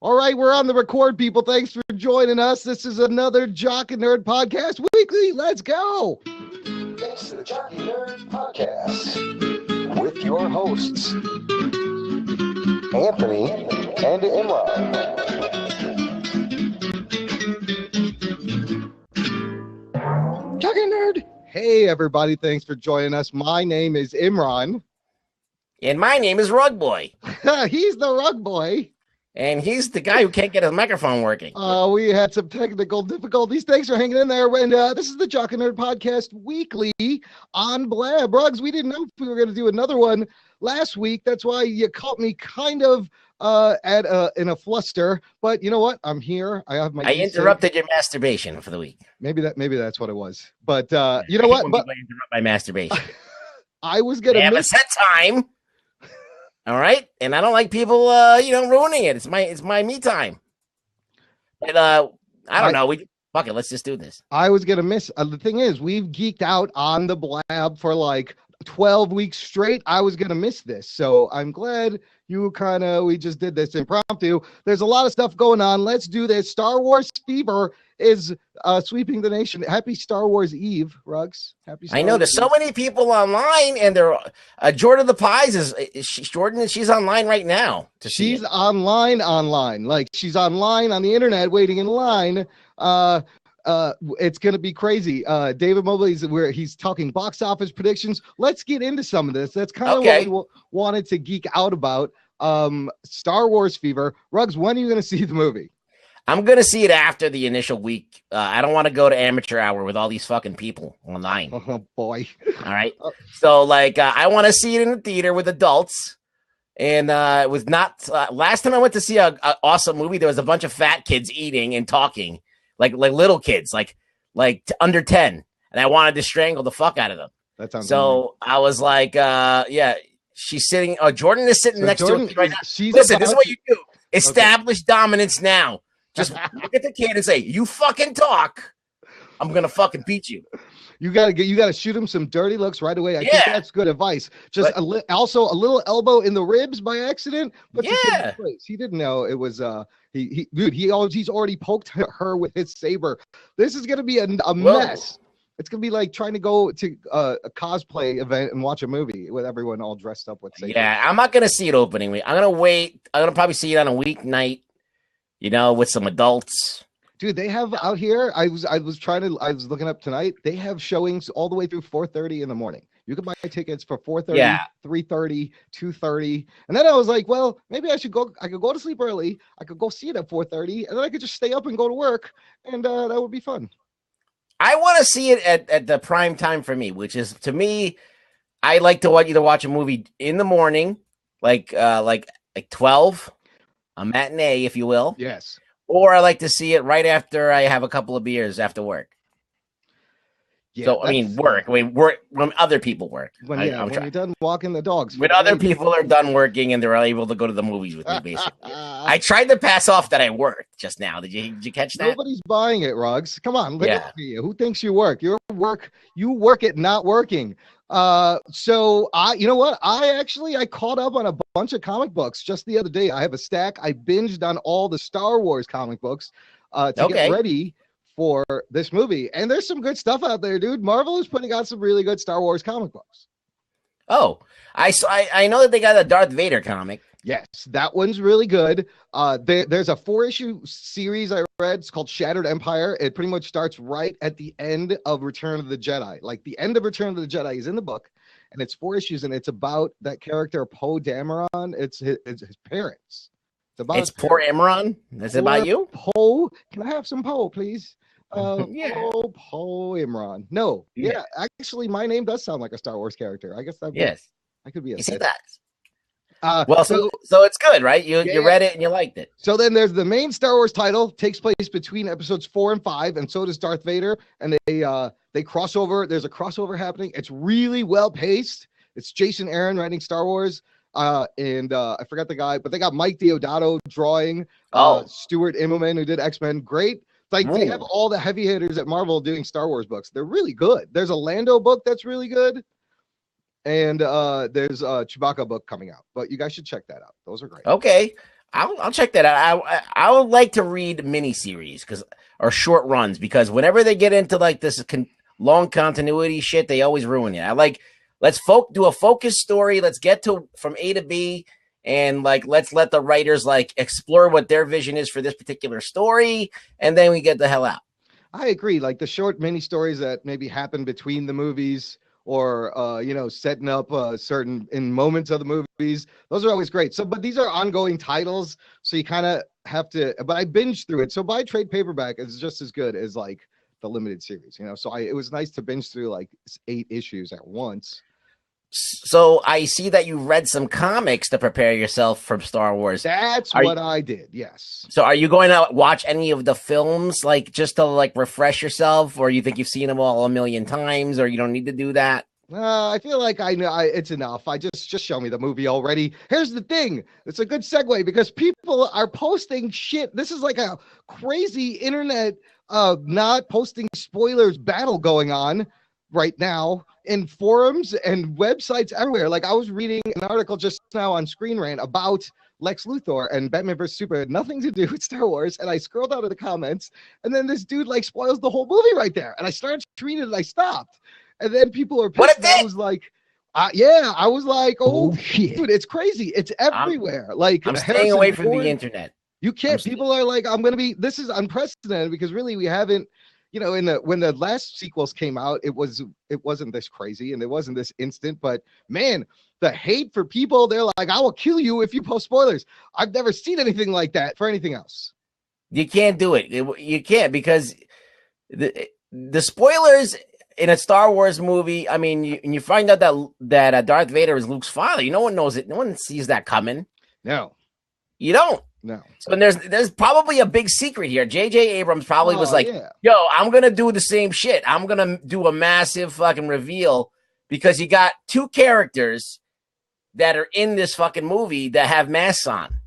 All right, we're on the record, people. Thanks for joining us. This is another Jock and Nerd Podcast Weekly. Let's go. It's the Jock and Nerd Podcast with your hosts, Anthony and Imran. Jock and Nerd. Hey, everybody. Thanks for joining us. My name is Imran. And my name is Rug Boy. He's the Rug Boy. And he's the guy who can't get his microphone working. We had some technical difficulties. Thanks for hanging in there. And this is the Jock and Nerd Podcast Weekly on Blab. Rugs, we didn't know if we were going to do another one last week. That's why you caught me kind of in a fluster. But you know what? I'm here. I interrupted your masturbation for the week. Maybe that's what it was. But you know what? But I interrupt my masturbation. I was going to have a set time. All right, and I don't like people, ruining it. It's my me time. But I don't know. Fuck it. Let's just do this. I was gonna miss. The thing is, we've geeked out on the Blab for like 12 weeks straight. I was gonna miss this, so I'm glad we just did this impromptu. There's a lot of stuff going on. Let's do this. Star Wars fever is sweeping the nation. Happy Star Wars Eve, Rugs. Happy Star I know Wars there's Eve. so many people online, and they're Jordan the Pies Jordan. She's online right now. She's online. Like she's online on the internet, waiting in line. It's gonna be crazy. David Mobley's where he's talking box office predictions. Let's get into some of this. That's kind of what we wanted to geek out about. Star Wars fever. Rugs, when are you gonna see the movie? I'm going to see it after the initial week. I don't want to go to amateur hour with all these fucking people online. Oh, boy. All right. So, I want to see it in the theater with adults. And it was not last time I went to see an awesome movie, there was a bunch of fat kids eating and talking like little kids, like under 10. And I wanted to strangle the fuck out of them. That sounds so amazing. I was like, she's sitting. Oh, Jordan is sitting next to me right now. Listen, this is what you do. Establish dominance now. Just look at the kid and say, "You fucking talk. I'm gonna fucking beat you." You gotta shoot him some dirty looks right away. I think that's good advice. Just also a little elbow in the ribs by accident. But he didn't know it was. He's already poked her with his saber. This is gonna be a mess. It's gonna be like trying to go to a cosplay event and watch a movie with everyone all dressed up with sabers. Yeah, I'm not gonna see it opening week. I'm gonna wait. I'm gonna probably see it on a weeknight. With some adults. Dude, they have out here. I was looking up tonight. They have showings all the way through 4:30 in the morning. You can buy tickets for 4:30, 3:30, 2:30. And then I was like, well, maybe I should go. I could go to sleep early. I could go see it at 4:30, and then I could just stay up and go to work, and that would be fun. I want to see it at the prime time for me, which is, to me, I like to either watch a movie in the morning, like 12. A matinee, if you will. Yes. Or I like to see it right after I have a couple of beers after work. Yeah, so, work. When other people work. When you're done walking the dogs. When other people are done working and they're able to go to the movies with me, basically. I tried to pass off that I worked just now. Did you catch that? Nobody's buying it, Ruggs. Come on. Look at you. Who thinks you work? You work at not working. So you know what? I caught up on a bunch of comic books just the other day. I have a stack. I binged on all the Star Wars comic books to get ready for this movie. And there's some good stuff out there, dude. Marvel is putting out some really good Star Wars comic books. Oh, I know that they got a Darth Vader comic. Yes, that one's really good. There's a 4-issue series I read. It's called Shattered Empire. It pretty much starts right at the end of Return of the Jedi. Like the end of Return of the Jedi is in the book, and it's 4 issues, and it's about that character Poe Dameron. It's his parents. It's Poor Dameron. Is it about you? Poe. Can I have some Poe, please? Poe Imran. No. Yeah. Actually, my name does sound like a Star Wars character. I guess that. Yes. I could be a. Yes, it does. So it's good, right? You read it and you liked it. So then there's the main Star Wars title, takes place between episodes 4 and 5, and so does Darth Vader. And they cross over. There's a crossover happening. It's really well paced. It's Jason Aaron writing Star Wars. And I forgot the guy, but they got Mike Deodato drawing. Stuart Immonen, who did X-Men. Great. They have all the heavy hitters at Marvel doing Star Wars books. They're really good. There's a Lando book that's really good. And there's a Chewbacca book coming out, but you guys should check that out. Those are great. Okay. I'll check that out. I would like to read miniseries or short runs because whenever they get into like this long continuity shit, they always ruin it. I like let's do a focus story. Let's get to from A to B, and like let's let the writers like explore what their vision is for this particular story, and then we get the hell out. I agree. Like the short mini stories that maybe happen between the movies or setting up certain in moments of the movies, those are always great. So but these are ongoing titles, so you kind of have to, but I binged through it. So buy trade paperback is just as good as like the limited series, so it was nice to binge through like 8 issues at once. So I see that you read some comics to prepare yourself for Star Wars. That's what I did. Yes. So are you going to watch any of the films, like just to like refresh yourself, or you think you've seen them all a million times, or you don't need to do that? I feel like I know it's enough. I just show me the movie already. Here's the thing. It's a good segue because people are posting shit. This is like a crazy internet not posting spoilers battle going on right now in forums and websites everywhere. Like I was reading an article just now on Screen Rant about Lex Luthor and Batman vs. Superman, nothing to do with Star Wars. And I scrolled down to the comments, and then this dude like spoils the whole movie right there. And I started reading it and I stopped. And then people are pissed. I was like, I was like, oh shit, dude, it's crazy. It's everywhere. I'm staying away from the internet. You can't. People are like, this is unprecedented because really we haven't, when the last sequels came out, it wasn't this crazy and it wasn't this instant, but man, the hate for people, they're like, I will kill you if you post spoilers. I've never seen anything like that for anything else. You can't do it. You can't because the spoilers in a Star Wars movie, I mean, you find out that Darth Vader is Luke's father. No one knows it. No one sees that coming. No. You don't. No. So there's probably a big secret here. J.J. Abrams probably was like, yo, I'm going to do the same shit. I'm going to do a massive fucking reveal because you got 2 characters that are in this fucking movie that have masks on.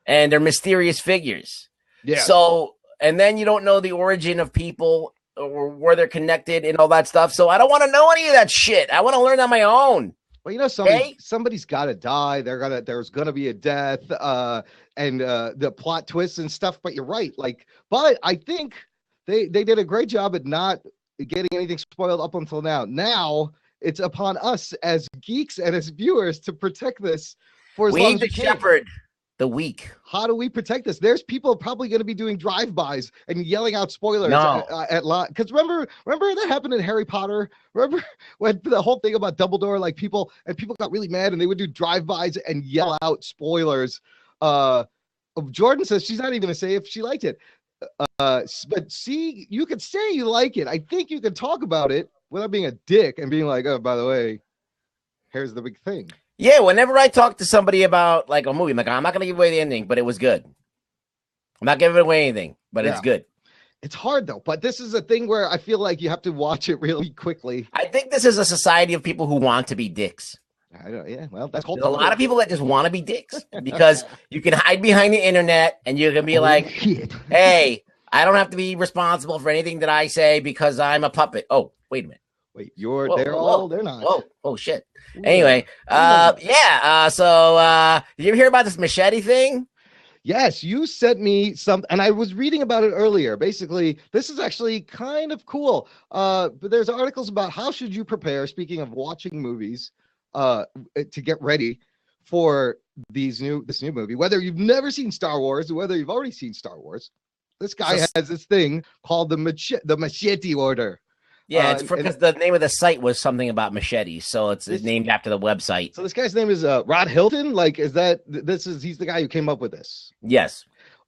And they're mysterious figures. Yeah. So, and then you don't know the origin of people or where they're connected and all that stuff. So I don't want to know any of that shit. I want to learn on my own. Well, somebody's got to die. There's gonna be a death, and the plot twists and stuff. But you're right. But I think they did a great job at not getting anything spoiled up until now. Now it's upon us as geeks and as viewers to protect this for as long as we can. Shepherd the week. How do we protect this? There's people probably going to be doing drive-bys and yelling out spoilers at lot. Because remember that happened in Harry Potter. Remember when the whole thing about Dumbledore, like people got really mad and they would do drive-bys and yell out spoilers. Jordan says she's not even going to say if she liked it. But see, you could say you like it. I think you can talk about it without being a dick and being like, oh, by the way, here's the big thing. Yeah, whenever I talk to somebody about like a movie, I'm like, I'm not going to give away the ending, but it was good. I'm not giving away anything, but it's good. It's hard though, but this is a thing where I feel like you have to watch it really quickly. I think this is a society of people who want to be dicks. Well, that's called. There's a lot of people that just want to be dicks because you can hide behind the internet and you can be like, hey, I don't have to be responsible for anything that I say because I'm a puppet. Oh, wait a minute. Wait, they're not. Oh shit. Anyway, so did you ever hear about this machete thing? Yes, you sent me some, and I was reading about it earlier. Basically, this is actually kind of cool. But there's articles about how should you prepare, speaking of watching movies, to get ready for this new movie. Whether you've never seen Star Wars, or whether you've already seen Star Wars, this guy has this thing called the machete order. Yeah, it's because the name of the site was something about machetes, so it's named after the website. So this guy's name is Rod Hilton. He's the guy who came up with this. Yes.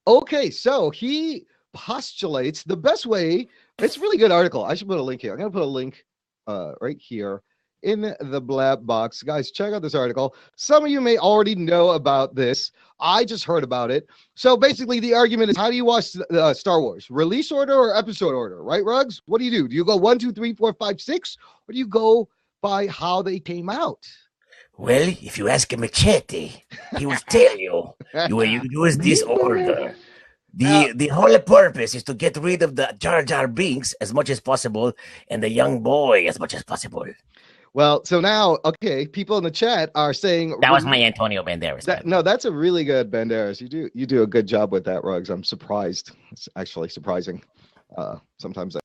Okay, so he postulates the best way. It's a really good article. I should put a link here. I'm gonna put a link right here in the blab box. Guys, check out this article. Some of you may already know about this. I just heard about it. So basically the argument is, how do you watch Star Wars? Release order or episode order, right, Ruggs? What do? Do you go 1, 2, 3, 4, 5, 6? Or do you go by how they came out? Well, if you ask a machete, he will tell you use this order. The whole purpose is to get rid of the Jar Jar Binks as much as possible and the young boy as much as possible. Well, so now, okay, people in the chat are saying That was my Antonio Banderas. no, that's a really good Banderas. You do a good job with that, Ruggs. I'm surprised. It's actually surprising. Sometimes I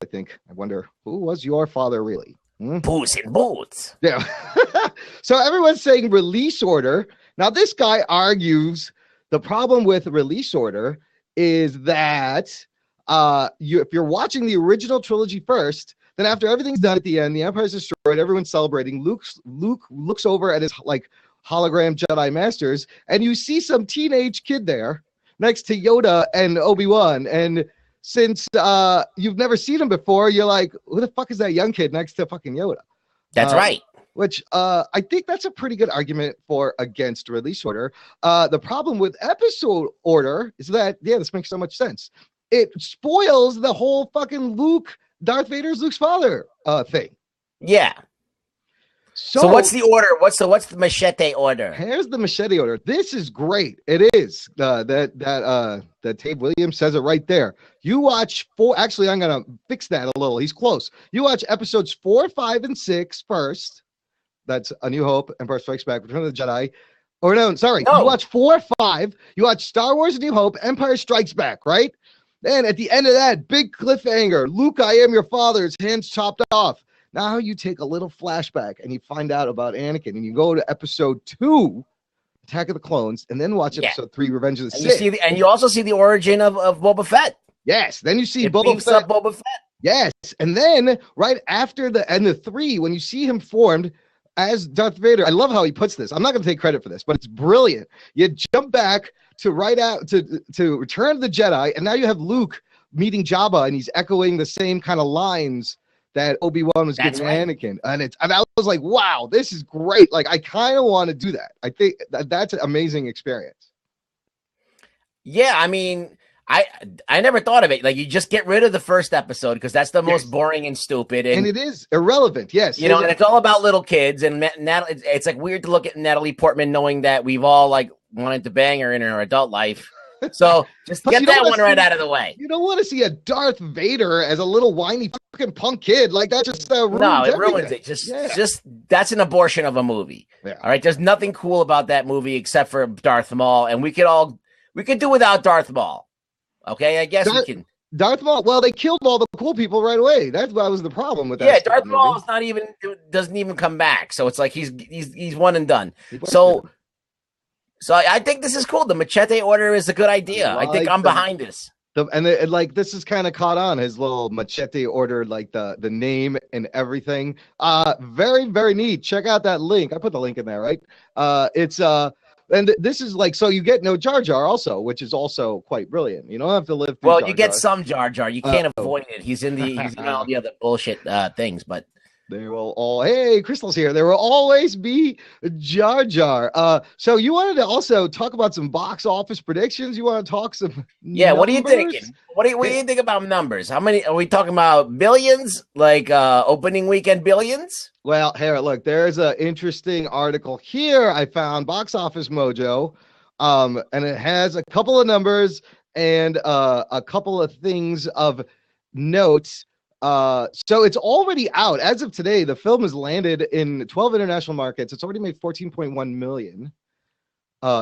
wonder who was your father really? Boots and boots. Yeah. So everyone's saying release order. Now this guy argues the problem with release order is that if you're watching the original trilogy first, then after everything's done at the end, the Empire's destroyed, everyone's celebrating. Luke looks over at his like hologram Jedi Masters, and you see some teenage kid there next to Yoda and Obi-Wan. And since you've never seen him before, you're like, who the fuck is that young kid next to fucking Yoda? That's right. Which I think that's a pretty good argument for against release order. The problem with episode order is that, yeah, this makes so much sense. It spoils the whole fucking Darth Vader's Luke's father thing. Yeah. So what's the order? What's the machete order? Here's the machete order. This is great. It is that Dave Williams says it right there. You watch actually, I'm gonna fix that a little. He's close. You watch episodes 4, 5, and 6 first. That's A New Hope, Empire Strikes Back, Return of the Jedi. Or no, sorry. No. You watch 4, 5. You watch Star Wars: A New Hope, Empire Strikes Back, right? Then at the end of that, big cliffhanger. Luke, I am your father. His hands chopped off. Now you take a little flashback and you find out about Anakin, and you go to episode 2, Attack of the Clones, and then watch episode 3, Revenge of the Sith. And you also see the origin of Boba Fett. Yes. Then you see Boba Fett. Yes. And then right after the end of 3, when you see him formed as Darth Vader, I love how he puts this. I'm not going to take credit for this, but it's brilliant. You jump back to Return of the Jedi, and now you have Luke meeting Jabba, and he's echoing the same kind of lines that Obi-Wan was giving Anakin. And I was like, wow, this is great. Like, I kind of want to do that. I think that's an amazing experience. Yeah, I mean, I never thought of it. Like, you just get rid of the first episode because that's the most boring and stupid. And it is irrelevant, yes. You know, and it's all about little kids. And it's like weird to look at Natalie Portman knowing that we've all, like, wanted to bang her in her adult life. So just get that one right out of the way. You don't want to see a Darth Vader as a little whiny fucking punk kid. Like, that just ruins it ruins it. Just that's an abortion of a movie. Yeah. All right. There's nothing cool about that movie except for Darth Maul, and we could do without Darth Maul. Okay, I guess we can. Darth Maul. Well, they killed all the cool people right away. That was the problem with that. Yeah, Darth Maul doesn't even come back. So it's like he's one and done. So I think this is cool. The machete order is a good idea. I think I'm behind this. This is kind of caught on, his little machete order, like the name and everything. Very, very neat. Check out that link. I put the link in there, right? And this is like, so you get no Jar Jar also, which is also quite brilliant. You don't have to live through Well, Jar you get Jar. Some Jar Jar. You can't avoid it. He's in all the other bullshit things, but they will all, hey, Crystal's here. There will always be Jar Jar. So you wanted to also talk about some box office predictions? You want to talk some numbers? What are you thinking? What do you think about numbers? How many are we talking about? Billions? Like opening weekend billions? Well, here, look, there's an interesting article here I found, Box Office Mojo, and it has a couple of numbers and a couple of things of notes. So it's already out as of today. The film has landed in 12 international markets. It's already made 14.1 million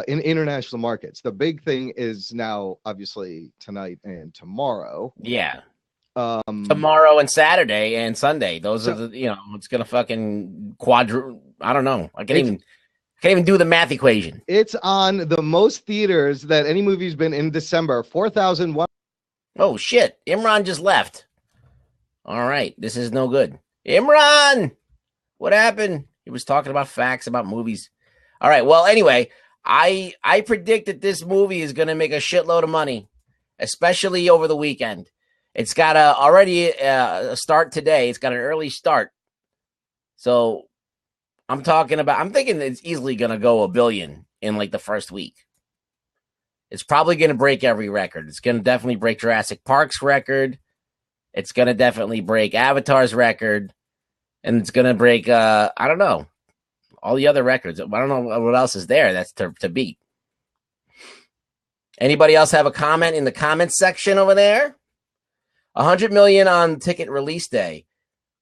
in international markets. The big thing is now obviously tonight and tomorrow. Yeah. Tomorrow and Saturday and Sunday. Those are it's gonna fucking I don't know. I can't even do the math equation. It's on the most theaters that any movie's been in December. 4,001. Oh shit! Imran just left. All right, this is no good. Imran, what happened? He was talking about facts about movies. All right, well, anyway, I predict that this movie is going to make a shitload of money, especially over the weekend. It's got a start today. It's got an early start. So I'm thinking it's easily going to go $1 billion in like the first week. It's probably going to break every record. It's going to definitely break Jurassic Park's record. It's going to definitely break Avatar's record, and it's going to break, I don't know, all the other records. I don't know what else is there that's to beat. Anybody else have a comment in the comments section over there? 100 million on ticket release day.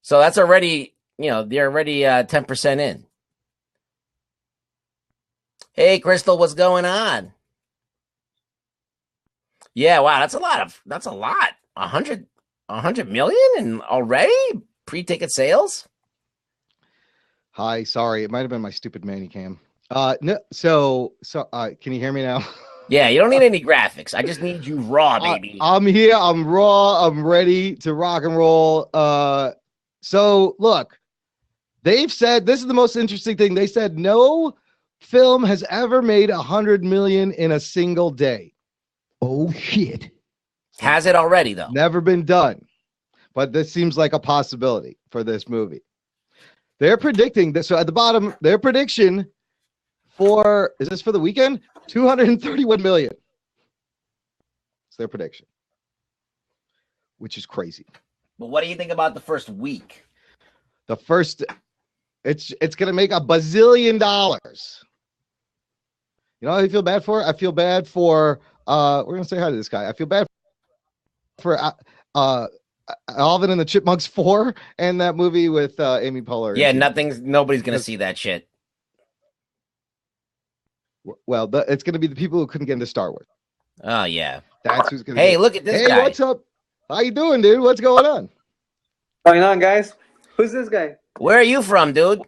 So that's already they're already 10% in. Hey, Crystal, what's going on? Yeah, wow, that's a lot. 100 million and already pre-ticket sales. Hi, sorry, it might have been my stupid Manicam. No, so can you hear me now? Yeah, you don't need any graphics. I just need you raw, baby. I'm here. I'm raw. I'm ready to rock and roll. So look, they've said this is the most interesting thing. They said no film has ever made 100 million in a single day. Oh shit! Has it already though? Never been done, but this seems like a possibility for this movie. They're predicting this. So at the bottom, their prediction is this for the weekend? 231 million. It's their prediction, which is crazy. But what do you think about the first week? It's going to make $1 bazillion. You know what I feel bad for? I feel bad for, we're going to say hi to this guy. I feel bad for Alvin and the Chipmunks 4 and that movie with Amy Poehler. Yeah, nobody's going to see that shit. Well, it's going to be the people who couldn't get into Star Wars. Oh, yeah. That's who's going to Hey, look at this guy. Hey, what's up? How you doing, dude? What's going on? What's going on, guys? Who's this guy? Where are you from, dude?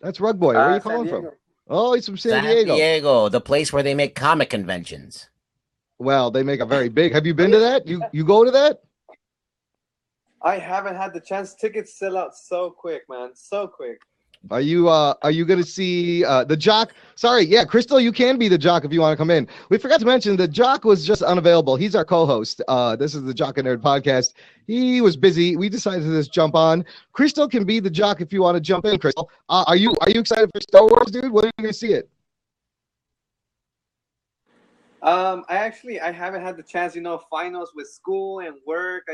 That's Rug Boy. Where are you calling from? Oh, he's from San Diego. The place where they make comic conventions. Well, they make a very big. Have you been to that? You go to that? I haven't had the chance. Tickets sell out so quick, man. So quick. Are you going to see the Jock? Sorry, yeah, Crystal, you can be the Jock if you want to come in. We forgot to mention the Jock was just unavailable. He's our co-host. This is the Jock and Nerd podcast. He was busy. We decided to just jump on. Crystal can be the Jock if you want to jump in, Crystal. Are you excited for Star Wars, dude? When are you going to see it? I haven't had the chance, finals with school and work.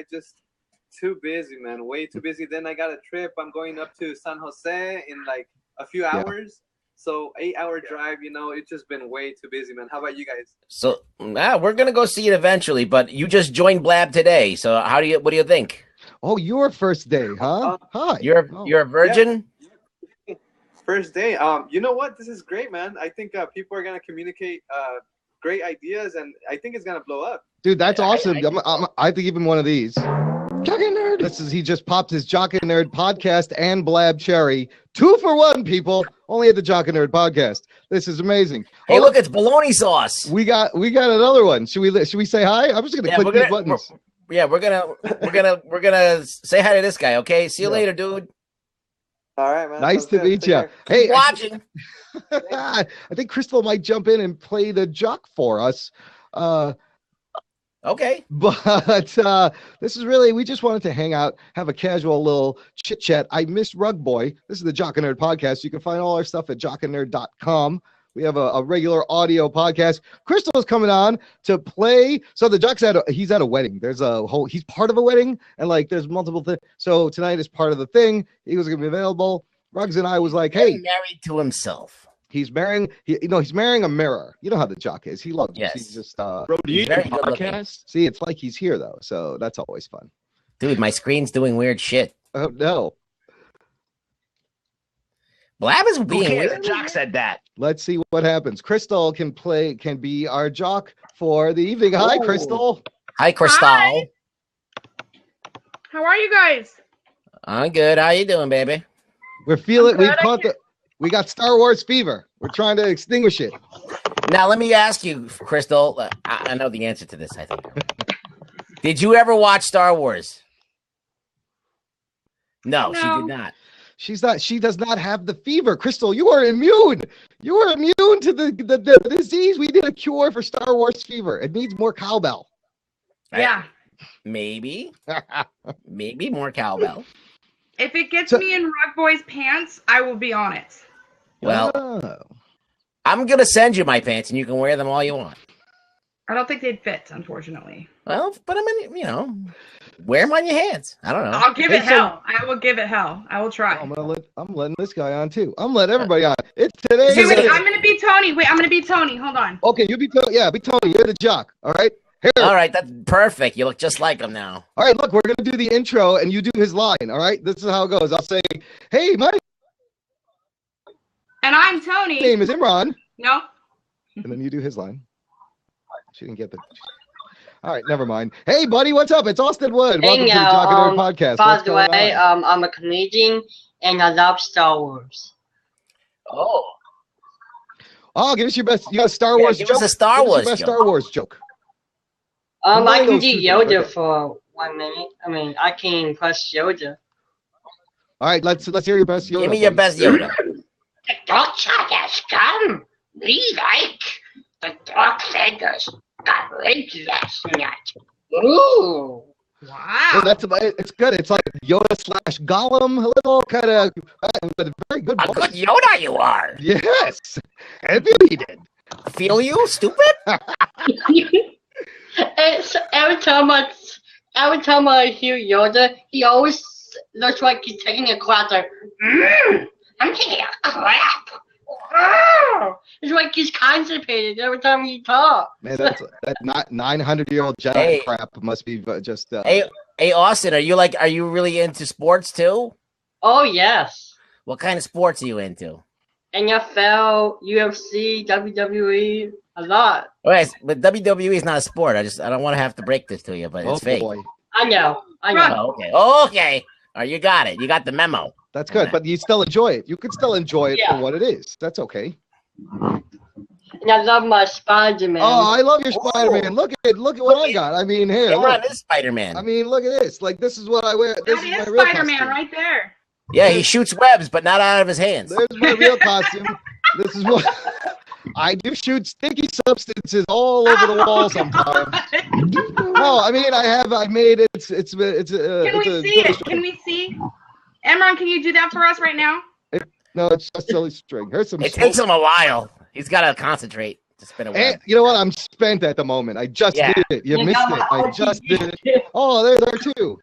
Too busy, man. Way too busy. Then I got a trip. I'm going up to San Jose in like a few hours. So 8-hour drive, it's just been way too busy, man. How about you guys? So we're gonna go see it eventually, but you just joined Blab today. So what do you think? Oh, your first day, huh? Hi. You're a virgin? Yeah. First day. You know what? This is great, man. I think people are gonna communicate great ideas, and I think it's gonna blow up. Dude, that's awesome. I think even one of these. Jock and Nerd. He just popped his Jock and Nerd podcast and Blab Cherry. 2 for 1, people. Only at the Jock and Nerd podcast. This is amazing. Hey, look, it's bologna sauce. We got another one. Should we say hi? I'm just gonna click these buttons. We're gonna say hi to this guy. Okay, see you later, dude. All right, man. Nice to meet you. Hey, watching. I think Crystal might jump in and play the Jock for us. Okay. But this is really, we just wanted to hang out, have a casual little chit chat. I missed Rug Boy. This is the Jock and Nerd podcast. You can find all our stuff at jockandnerd.com. We have a regular audio podcast. Crystal is coming on to play. So the Jock's he's at a wedding. He's part of a wedding, and there's multiple things. So tonight is part of the thing. He was going to be available. Ruggs and I was like, hey. He's married to himself. He's marrying a mirror. You know how the Jock is. He loves yes. He's just he's very podcast. See, it's like he's here though, so that's always fun. Dude, my screen's doing weird shit. Oh no. Blab is being weird. The Jock said that. Let's see what happens. Crystal can be our Jock for the evening. Hi, Crystal. Hi, Crystal. Hi. How are you guys? I'm good. How you doing, baby? We're feeling we got Star Wars fever. We're trying to extinguish it. Now, let me ask you, Crystal. I know the answer to this, I think. Did you ever watch Star Wars? No, she did not. She does not have the fever. Crystal, you are immune. You are immune to the disease. We did a cure for Star Wars fever. It needs more cowbell. Yeah. Maybe more cowbell. If it gets me in Rug Boy's pants, I will be on it. Well, I'm going to send you my pants and you can wear them all you want. I don't think they'd fit, unfortunately. Well, but I mean, wear them on your hands. I don't know. I'll give it hell. I will give it hell. I will try. I'm letting this guy on too. I'm letting everybody on. It's today. Wait, I'm going to be Tony. Wait, I'm going to be Tony. Hold on. Okay, you be Tony. Yeah, be Tony. You're the Jock. All right. Here. All right, that's perfect. You look just like him now. All right, look, we're gonna do the intro, and you do his line. All right, this is how it goes. I'll say, "Hey, my And I'm Tony. name is Imran," No. and then you do his line. She didn't get the. All right, never mind. Hey, buddy, what's up? It's Austin Wood. Welcome to the Jock and Nerd Podcast. By What's the going way, on? I'm a comedian and I love Star Wars. Oh, Give us your best. You got a Star yeah, Wars give joke? us a Star Give us your Wars best joke. Star Wars joke. I One of can those do two Yoda things, okay. for 1 minute. I mean, I can press Yoda. All right, let's hear your best Yoda. Give me your please. best Yoda. The dark side has come. We like the dark Sailors got raped last night. Ooh. Wow. Well, it's good. It's like Yoda / Gollum, a little kind of, but a very good. A voice. good Yoda you are. Yes, heavy did. Feel you, stupid? It's, every time I hear Yoda, he always looks like he's taking a crap. Like, I'm taking a crap. it's like he's constipated every time he talks. Man, that not 900-year-old Jedi Hey. crap must be just. Hey, Austin, are you really into sports too? Oh yes. What kind of sports are you into? NFL, UFC, WWE, a lot. All right, but WWE is not a sport. I don't want to have to break this to you, but Oh it's fake. boy, I know. Oh, okay. Okay. All right, you got it. You got the memo. that's good. But you still enjoy it. You could still enjoy it Yeah. for what it is. That's okay. And I love my Spider-Man. Oh, I love your Spider-Man. Look at what I got. I mean, here. Imran Look. is Spider-Man. I mean, look at this. Like, this is what I wear. This That is my is real Spider-Man costume. right there. Yeah, he shoots webs, but not out of his hands. There's my real costume. This is what I do. Shoot sticky substances all over the wall sometimes. No, I mean, I made it. It's Can we see it? Can we see? Emron, can you do that for us right now? No, it's just silly string. Here's some. It takes him a while. He's got to concentrate to spin a web. And you know what? I'm spent at the moment. I just Yeah. did it. You missed it. I just did it. Oh, there's our two.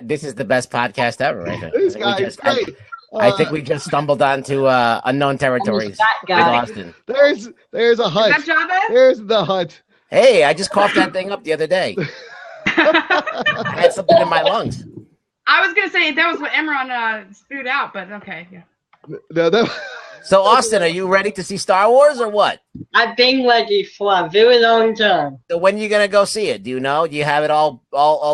This is the best podcast ever, right here. This guy is great. I think we just stumbled onto unknown territories That with guy. Austin. There's a Is hut. that Jabba? There's the hut. Hey, I just coughed that thing up the other day. I had something in my lungs. I was gonna say that was what Emron spewed out, but okay. Yeah. No, So, Austin, are you ready to see Star Wars or what? I've been ready for a very long time. So when are you going to go see it? Do you know? Do you have it all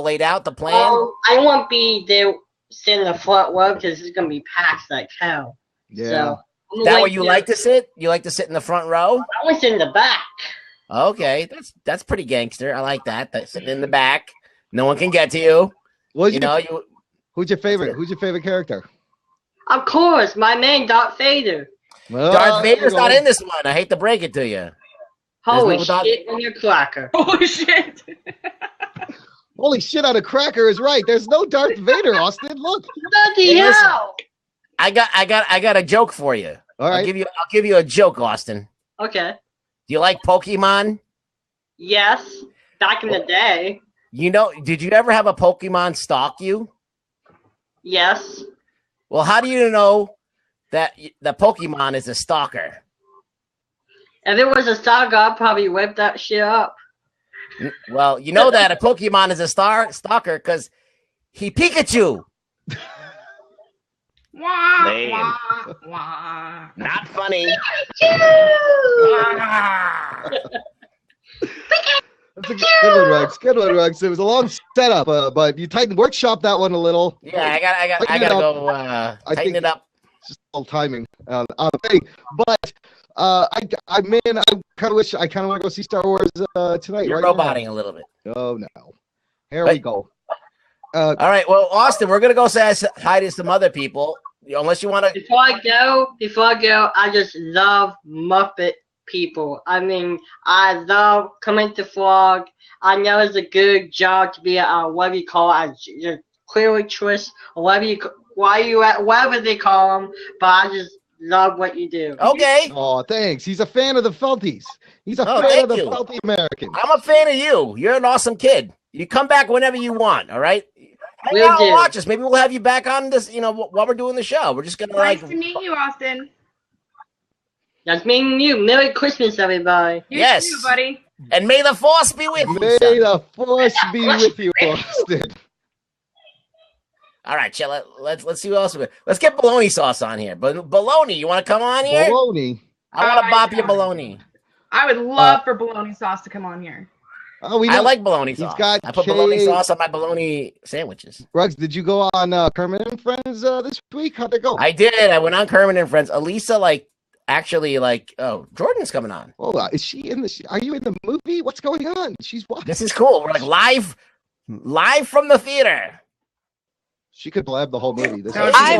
laid out, the plan? I won't be there sitting in the front row because it's gonna be packed like hell. yeah. So, I'm Is that gonna where wait you there. like to sit? You like to sit in the front row? I want to sit in the back. Okay, that's pretty gangster. I like that. That's sitting in the back. No one can get to you. Who's You your, know, you who's your favorite? Who's your favorite character? Of course, my man Darth Vader. Well, Darth there you Vader's go. not in this one. I hate to break it to you. Holy no Darth- shit on your cracker. Holy shit. Holy shit on a cracker is right. There's no Darth Vader, Austin. Look. Bloody Hey, listen. hell. I got a joke for you. All I'll right. give you a joke, Austin. Okay. Do you like Pokemon? Yes. Back in the day. You know, did you ever have a Pokemon stalk you? Yes. Well, how do you know that the Pokemon is a stalker? If it was a saga, I'd probably whip that shit up. Well, you know that a Pokemon is a stalker because he Pikachu. Wah, Lame. wah, wah. Not funny. That's a good one, Rex. Good one, Rex. It was a long setup, but you tightened workshop that one a little. Yeah, I Tighten gotta it go I tighten think- it up. It's just all timing on the thing. But I kind of wish I kind of want to go see Star Wars tonight. You're right roboting a little bit. now. Oh no. Here we Wait. go. All right, well, Austin, we're gonna go say hi to some other people. Unless you want to. Before I go, I just love Muppet people. I mean, I love Kermit the Frog. I know it's a good job to be whatever you call it, a clearwaitress or whatever they call them. But I just love what you do. Okay, Oh, thanks. He's a fan of the Felties. He's a Oh, fan thank of the you. Felty American. I'm a fan of you. You're an awesome kid. You come back whenever you want. All right. Hang Will out and do. watch us. Maybe we'll have you back on this. You know, while we're doing the show, we're just gonna Nice like. to meet you, Austin. That's me and you. Merry Christmas, everybody. You Yes. too, buddy. And may the force be with you, May son. the force be with you, Austin. All right, chill. Let's see what else. Let's get bologna sauce on here. But bologna, you want to come on here? Bologna. I want to Oh, bop yeah. your bologna. I would love for bologna sauce to come on here. Oh, we I know. like bologna He's sauce. got I put bologna sauce on my bologna sandwiches. Ruggs, did you go on Kermit and Friends this week? How'd it go? I did. I went on Kermit and Friends. Elisa, oh, Jordan's coming on. Oh, is she in the? Are you in the movie? What's going on? She's watching. This is cool. We're like live from the theater. She could blab the whole movie. This I'm-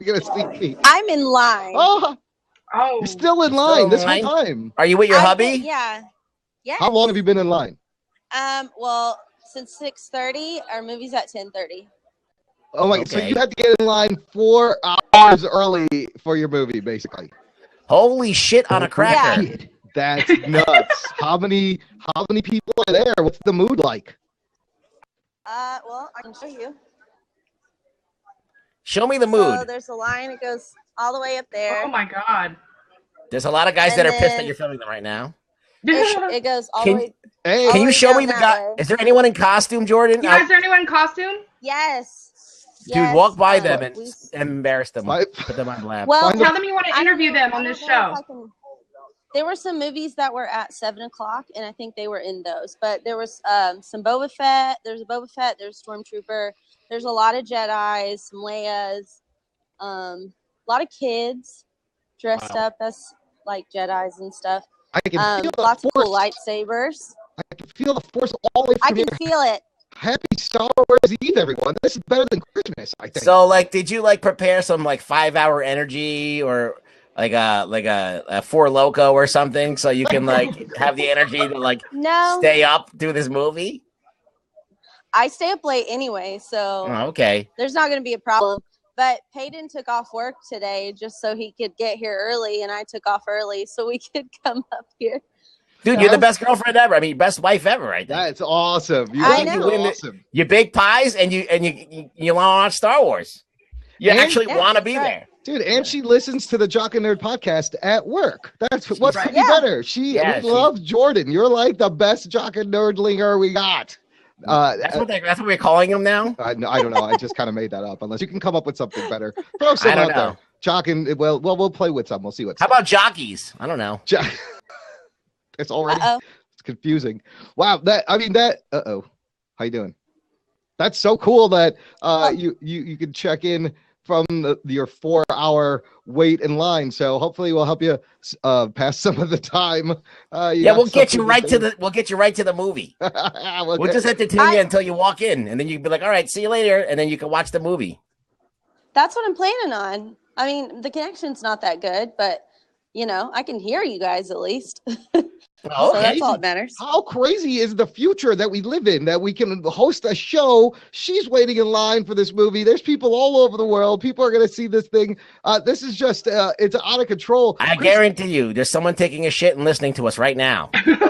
gonna sneak peek. I'm in line. Oh, Oh, you're still in You're line still this in whole line? time. Are you with your I've hubby? been- yeah. Yeah. How long have you been in line? Well, since 6:30. Our movie's at 10:30. Oh my! So Okay. you had to get in line 4 hours early for your movie, basically. Holy shit on a cracker. Yeah. That's nuts. How many people are there? What's the mood like? Well, I can show you. Show me the So mood. there's a line. It goes all the way up there. oh my God. There's a lot of guys And that are pissed that then- you're filming them right now. It goes all Can- the way. Hey, Oh, Can you way show me down the that guy? way. Is there anyone in costume, Jordan? Yeah, is there anyone in costume? Yes. Dude, Yes, walk by them and we- embarrass them. My- Put them on blab. Well, Find Tell them you want to I don't interview know- them I on don't this know show. if I can- There were some movies that were at 7:00, and I think they were in those. But there was some Boba Fett. There's a Boba Fett. There's Stormtrooper. There's a lot of Jedi's, some Leia's, a lot of kids dressed up as like Jedi's and stuff. I can feel the Lots of force. cool lightsabers. I can feel the force all the way I from can here. feel it. Happy Star Wars Eve, everyone! This is better than Christmas, I think. So, did you prepare some 5-hour energy or a Four Loco or something so you can have the energy to No, stay up through this movie? I stay up late anyway, so Oh, okay. there's not going to be a problem. But Peyton took off work today just so he could get here early, and I took off early so we could come up here. Dude, you're the best girlfriend ever. I mean, best wife ever, right there. That's awesome. You I guys know. are awesome. You bake pies and you want to watch Star Wars. You And- actually Yeah, want to that's be right. there. Dude, and she listens to the Jock and Nerd podcast at work. That's what's right. could be Yeah. better. Yeah, We love Jordan. You're like the best Jock and Nerdlinger we got. That's what we're calling him now. I don't know. I just kind of made that up. Unless you can come up with something better, throw some I don't out know. there. Jock and we'll play with some. We'll see what's. How about jockeys? I don't know. It's already Uh-oh. it's confusing. Wow. Uh-oh. How you doing? That's so cool that you can check in from your 4-hour wait in line. So hopefully we'll help you pass some of the time. We'll get you right to the movie. We'll just entertain you until you walk in, and then you can be like, "All right, see you later," and then you can watch the movie. That's what I'm planning on. I mean, the connection's not that good, but I can hear you guys at least. Oh, So that's all that matters. How crazy is the future that we live in, that we can host a show? She's waiting in line for this movie. There's people all over the world. People are going to see this thing. This is just, it's out of control. I guarantee you, there's someone taking a shit and listening to us right now.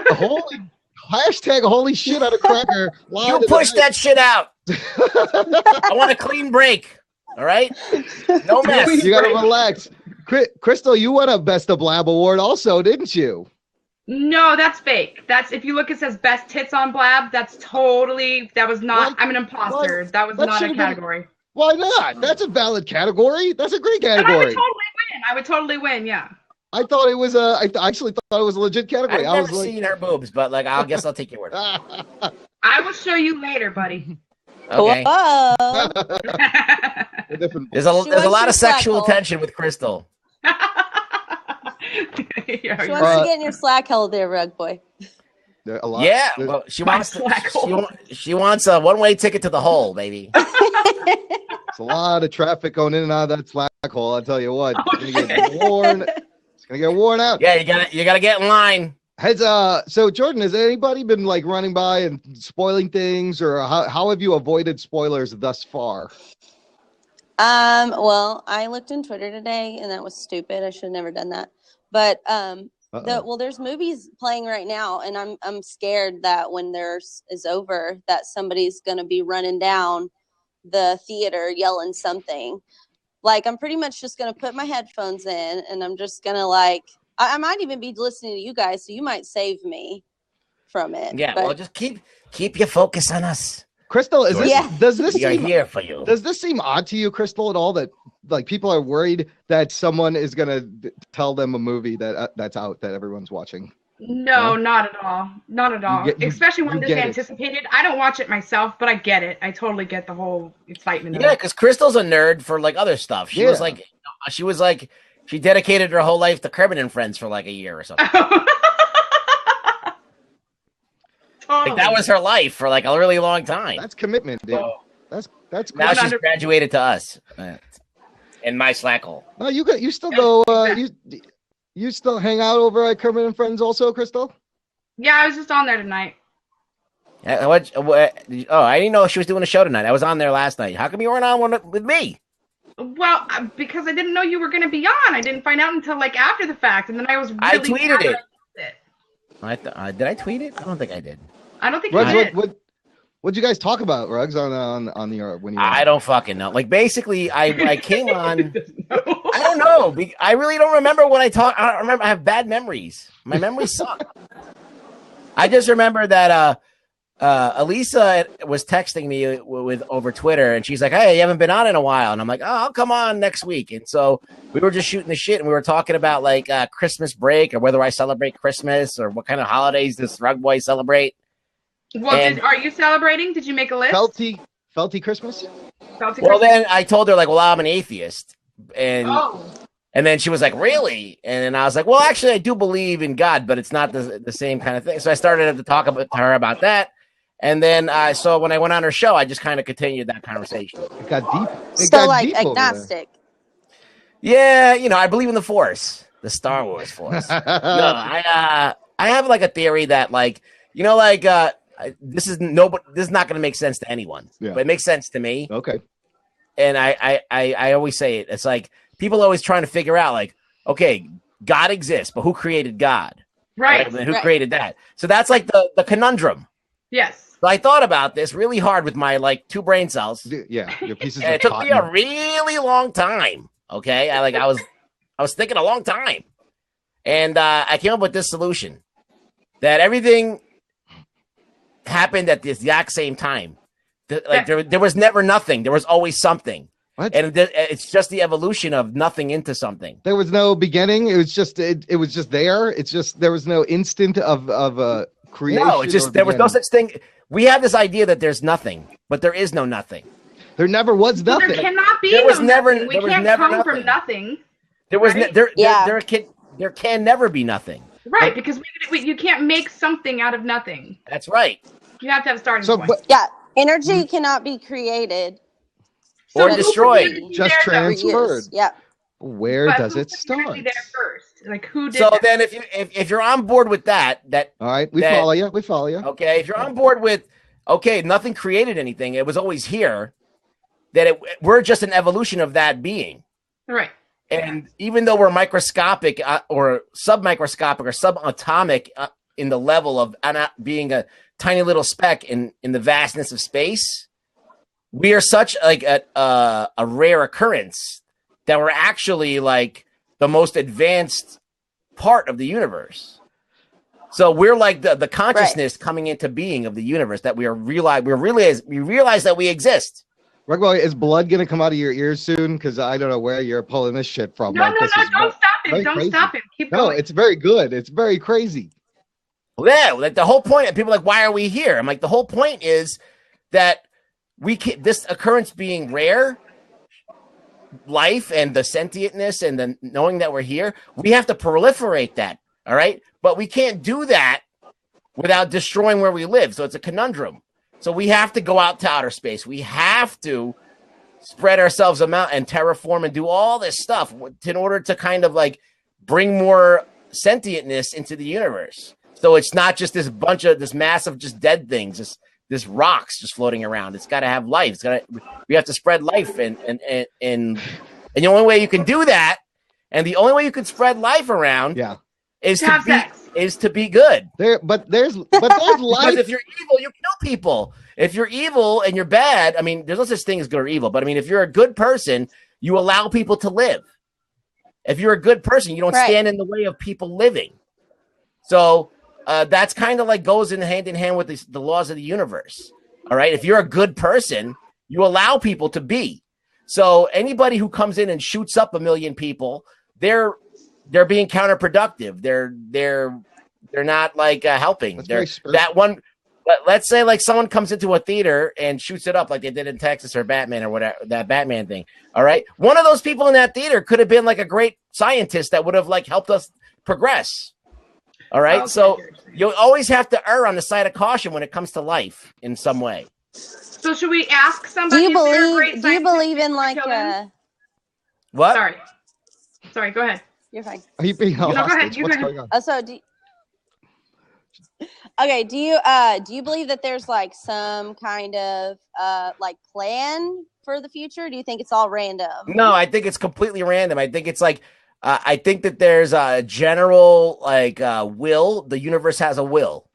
Holy shit on a cracker. You push that shit out. I want a clean break. All right? No mess. You got to relax. Crystal, you won a Best of Blab award also, didn't you? No, that's fake. That's if you look, it says best tits on Blab. That was not. What? I'm an imposter. What? That was That not a should've been- category. Why not? That's a valid category. That's a great And I would category. totally win. Yeah. I thought it was I actually thought it was a legit category. I've I never was like, seen her boobs, but I guess I'll take your word. I will show you later, buddy. Okay. Whoa. a different. There's a wants lot your of sexual slack hole. tension with Crystal. She wants to get in your slack hole there, rug boy. A lot. Yeah, well, she wants black hole. she wants a one-way ticket to the hole, baby. It's a lot of traffic going in and out of that slack hole. I'll tell you what. It's gonna get worn. It's gonna get worn out. Yeah, you gotta get in line. So Jordan, has anybody been running by and spoiling things, or how have you avoided spoilers thus far? Well, I looked in Twitter today, and that was stupid. I should have never done that. But there's movies playing right now, and I'm scared that when theirs is over, that somebody's gonna be running down the theater yelling something. I'm pretty much just gonna put my headphones in, and I'm just gonna I might even be listening to you guys, so you might save me. from it. Yeah, but well, just keep your focus on us. Crystal, is this, Yeah. does this We are seem here for you. does this seem odd to you, Crystal, at all? That like people are worried that someone is gonna tell them a movie that that's out that everyone's watching. No, not at all. Not at all. Especially when you it's get it. anticipated. I don't watch it myself, but I get it. I totally get the whole excitement of Yeah, it. because Crystal's a nerd for like other stuff. She was like, she dedicated her whole life to Kermit and Friends for like a year or something. Totally. Like that was her life for like a really long time. That's commitment, dude. That's Now cool. she's graduated to us in my Slack hole. No, you still go. You still hang out over at Kermit and Friends, also, Crystal. Yeah, I was just on there tonight. What? Oh, I didn't know she was doing a show tonight. I was on there last night. How come you weren't on one with me? Well, because I didn't know you were going to be on. I didn't find out until like after the fact, and then I was really I tweeted sad it. that I missed Did I tweet it? I don't think I did. I don't think Rugs, you did. what'd you guys talk about, Rugs, on the when you? I don't fucking know. Like basically, I came on. I don't know. I really don't remember when I talked. I don't remember. I have bad memories. My memories suck. I just remember that Elisa was texting me with over Twitter, and she's like, "Hey, you haven't been on in a while," and I'm like, "Oh, I'll come on next week." And so we were just shooting the shit, and we were talking about like Christmas break or whether I celebrate Christmas or what kind of holidays does Rug Boy celebrate. Well, are you celebrating? Did you make a list? Felty Christmas. Felty Well, Christmas? then I told her like, "Well, I'm an atheist," and Oh. and then she was like, "Really?" And then I was like, "Well, actually, I do believe in God, but it's not the same kind of thing." So I started to talk to her about that. And then so when I went on her show, I just kind of continued that conversation. It got deep. So like agnostic. Yeah, I believe in the Force, the Star Wars Force. No, I have like a theory that like this is not going to make sense to anyone, but it makes sense to me. Okay. And I always say it. It's like people always trying to figure out like, okay, God exists, but who created God? Right. And who created that? So that's like the conundrum. Yes. So I thought about this really hard with my like 2 brain cells. Yeah, your pieces. And it took me a really long time. Okay, I was thinking a long time, and I came up with this solution that everything happened at the exact same time. There was never nothing. There was always something. What? And it's just the evolution of nothing into something. There was no beginning. It was just it was just there. It's just there was no instant of creation. No, it's just there was no such thing. We have this idea that there's nothing, but there is no nothing. There never was Well, nothing. there cannot be. There was no never. nothing. We There was can't never come nothing. from nothing. There was Right? there can never be nothing. Right, because you can't make something out of nothing. That's right. You have to have a starting point. Yeah, energy cannot be created Or who destroyed. created Just there, though? transferred. Yeah. Where But does who it put start? energy there first? Like who did So that? then, if you're on board with that, All right, we that- follow you. We follow you. okay, if you're on board with nothing created anything, it was always here. That we're just an evolution of that being. Right. And even though we're microscopic or submicroscopic or subatomic in the level of being a tiny little speck in the vastness of space, we are such like a rare occurrence that we're actually like the most advanced part of the universe. So we're like the consciousness coming into being of the universe that we realize that we exist. Rugboy, is blood gonna come out of your ears soon? Because I don't know where you're pulling this shit from. No, Like, this is don't stop very it. Don't crazy. stop it. Keep No, going. it's very good. It's very crazy. Yeah, like the whole point. People are like, why are we here? I'm like, the whole point is that this occurrence being rare, life and the sentientness and the knowing that we're here, we have to proliferate that. All right, but we can't do that without destroying where we live. So it's a conundrum. So we have to go out to outer space. We have to spread ourselves out and terraform and do all this stuff in order to kind of like bring more sentientness into the universe. So it's not just this mass of just dead things, this rocks just floating around. It's got to have life. We have to spread life, and the only way you can do that, and the only way you can spread life around, is to be good. But there's life. Because if you're evil, you kill people. If you're evil and you're bad, I mean, there's no such thing as good or evil. But I mean, if you're a good person, you allow people to live. If you're a good person, you don't stand in the way of people living. So that's kind of like goes in hand with the laws of the universe. All right. If you're a good person, you allow people to be. So anybody who comes in and shoots up 1 million people, they're being counterproductive. They're not like helping. That one. Let's say like someone comes into a theater and shoots it up like they did in Texas or Batman or whatever, that Batman thing. All right. One of those people in that theater could have been like a great scientist that would have like helped us progress. All right. So you always have to err on the side of caution when it comes to life in some way. So should we ask somebody? Do you believe in like what? Sorry. Go ahead. You're fine. Are you being held hostage? Go What's ahead. going on? So do you believe that there's like some kind of like plan for the future? Do you think it's all random? No, I think it's completely random. I think it's like I think that there's a general like will. The universe has a will,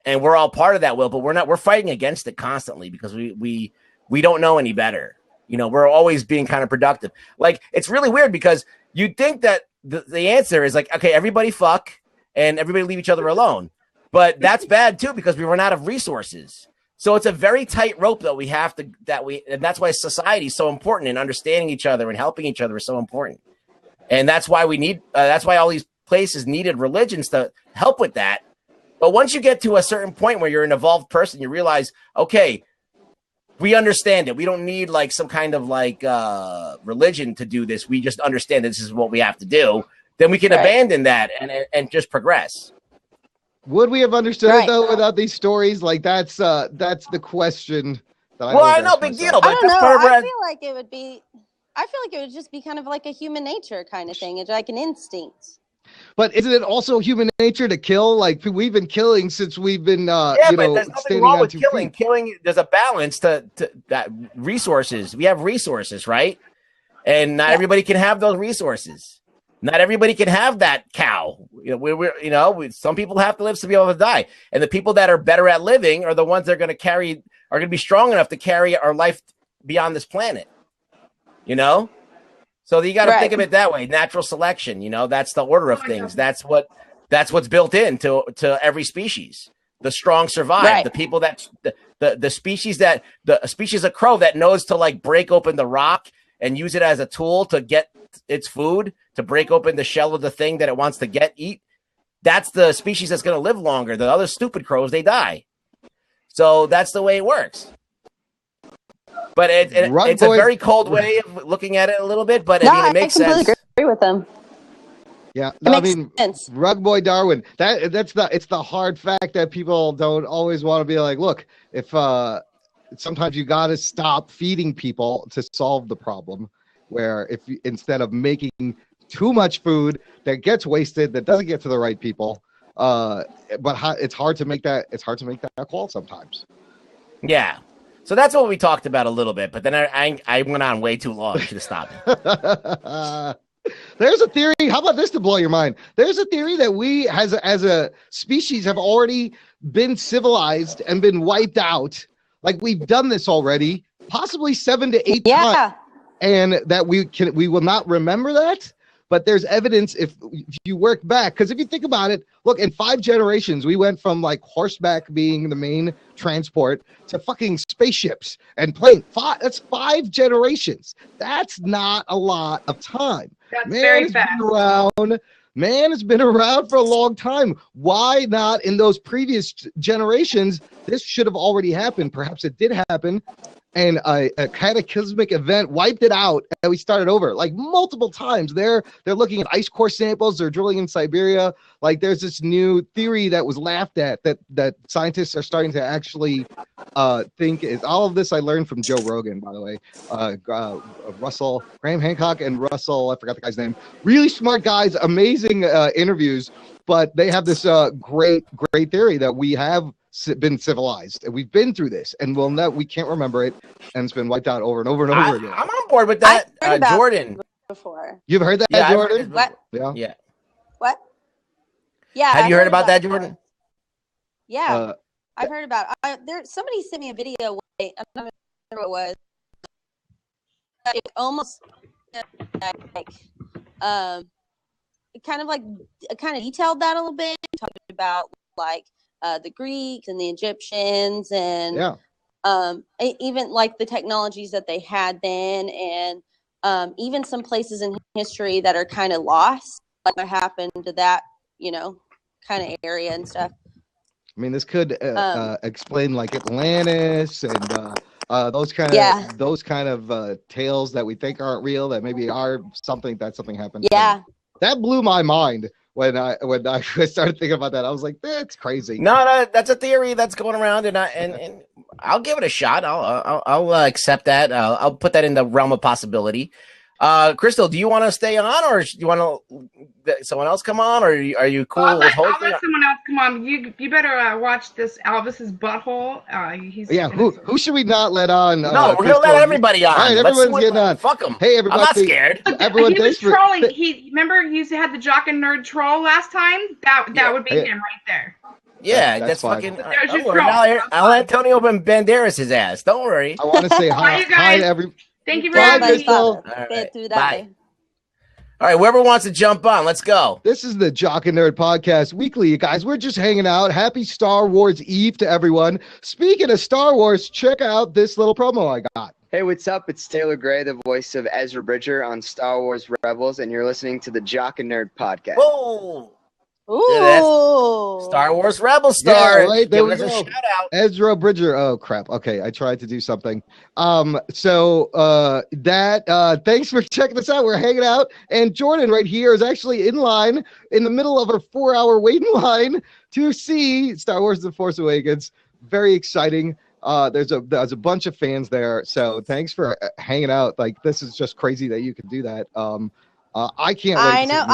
and we're all part of that will. But we're fighting against it constantly because we don't know any better. You know, we're always being kind of productive. Like it's really weird because you'd think that the answer is like, okay, everybody fuck and everybody leave each other alone. But that's bad too because we run out of resources. So it's a very tight rope that we have to and that's why society is so important, and understanding each other and helping each other is so important. And that's why we need that's why all these places needed religions to help with that. But once you get to a certain point where you're an evolved person, you realize, okay, we understand it. We don't need like some kind of like religion to do this. We just understand this is what we have to do. Then we can abandon that and just progress. Would we have understood it though without these stories? Like that's the question that I know, big deal. But I don't know. I feel like it would just be kind of like a human nature kind of thing. It's like an instinct. But isn't it also human nature to kill? Like we've been killing since we've been but there's nothing wrong with killing. Killing, there's a balance to that resources. We have resources, right? And not everybody can have those resources. Not everybody can have that cow. You know, some people have to live to be able to die. And the people that are better at living are the ones that are going to be strong enough to carry our life beyond this planet. You know? So you got to think of it that way. Natural selection, you know, that's the order of things. That's what's built into every species. The strong survive. Right. The people that the species of crow that knows to like break open the rock and use it as a tool to get its food, to break open the shell of the thing that it wants to eat. That's the species that's going to live longer. The other stupid crows, they die. So that's the way it works. But it's a very cold way of looking at it a little bit, but I mean, it makes sense. I completely agree with them. Yeah, no, I mean, Rug Boy Darwin. It's the hard fact that people don't always want to be like, look, if sometimes you got to stop feeding people to solve the problem. Where if you, instead of making too much food that gets wasted, that doesn't get to the right people, it's hard to make that call sometimes. Yeah. So that's what we talked about a little bit, but then I went on way too long. I should have stopped. There's a theory. How about this to blow your mind? There's a theory that we, as a species, have already been civilized and been wiped out. Like we've done this already, possibly 7 to 8 times, and that we will not remember that. But there's evidence if you work back, because if you think about it, look, in 5 generations, we went from like horseback being the main transport to fucking spaceships and plane. That's 5 generations. That's not a lot of time. That's very fast. Man has been around for a long time. Why not in those previous generations? This should have already happened. Perhaps it did happen. And a cataclysmic event wiped it out, and we started over like multiple times. They're looking at ice core samples. They're drilling in Siberia. Like there's this new theory that was laughed at that scientists are starting to actually think is all of this. I learned from Joe Rogan, by the way. Russell Graham Hancock and Russell, I forgot the guy's name. Really smart guys, amazing interviews. But they have this great theory that we have been civilized and we've been through this and we can't remember it, and it's been wiped out over and over and over again. I'm on board with that. Jordan, before you've heard that, Jordan? What? Yeah. What? Yeah. Have you heard about that, Jordan? Yeah, I've heard about it. Somebody sent me a video. I don't remember what it was. It almost like it kind of detailed that a little bit. Talked about like the Greeks and the Egyptians and Yeah. even like the technologies that they had then, and even some places in history that are kind of lost, like what happened to that, kind of area and stuff. I mean, this could explain like Atlantis and those kind of tales that we think aren't real, that maybe are something happened. Yeah, that blew my mind when I started thinking about that. I was like, that's crazy. No, that's a theory that's going around, and I'll give it a shot. I'll accept that. I'll put that in the realm of possibility. Crystal, do you want to stay on, or do you want to someone else come on, or are you cool with I'll hosting? let someone else come on. You better watch this Elvis's butthole. Who should we not let on? No, we're gonna let everybody on. All right, everyone's getting on. Fuck them. Hey, everybody! I'm not scared. Everyone, he was trolling. Remember he had the Jock and Nerd troll last time. That would be him right there. Yeah, that's fine. fucking. I'll Antonio Banderas his ass. Don't worry. I want to say hi to every. Thank you very much. Crystal. Bye. All right, whoever wants to jump on, let's go. This is the Jock and Nerd Podcast Weekly, you guys. We're just hanging out. Happy Star Wars Eve to everyone. Speaking of Star Wars, check out this little promo I got. Hey, what's up? It's Taylor Gray, the voice of Ezra Bridger on Star Wars Rebels, and you're listening to the Jock and Nerd Podcast. Whoa! Ooh. Star Wars Rebel star. Yeah, right, there we Give us go. a shout out. Ezra Bridger. Oh crap. Okay, I tried to do something. Thanks for checking us out. We're hanging out, and Jordan right here is actually in line in the middle of her 4-hour waiting line to see Star Wars: The Force Awakens. Very exciting. There's a bunch of fans there, so thanks for hanging out. Like, this is just crazy that you can do that. I can't wait. I know.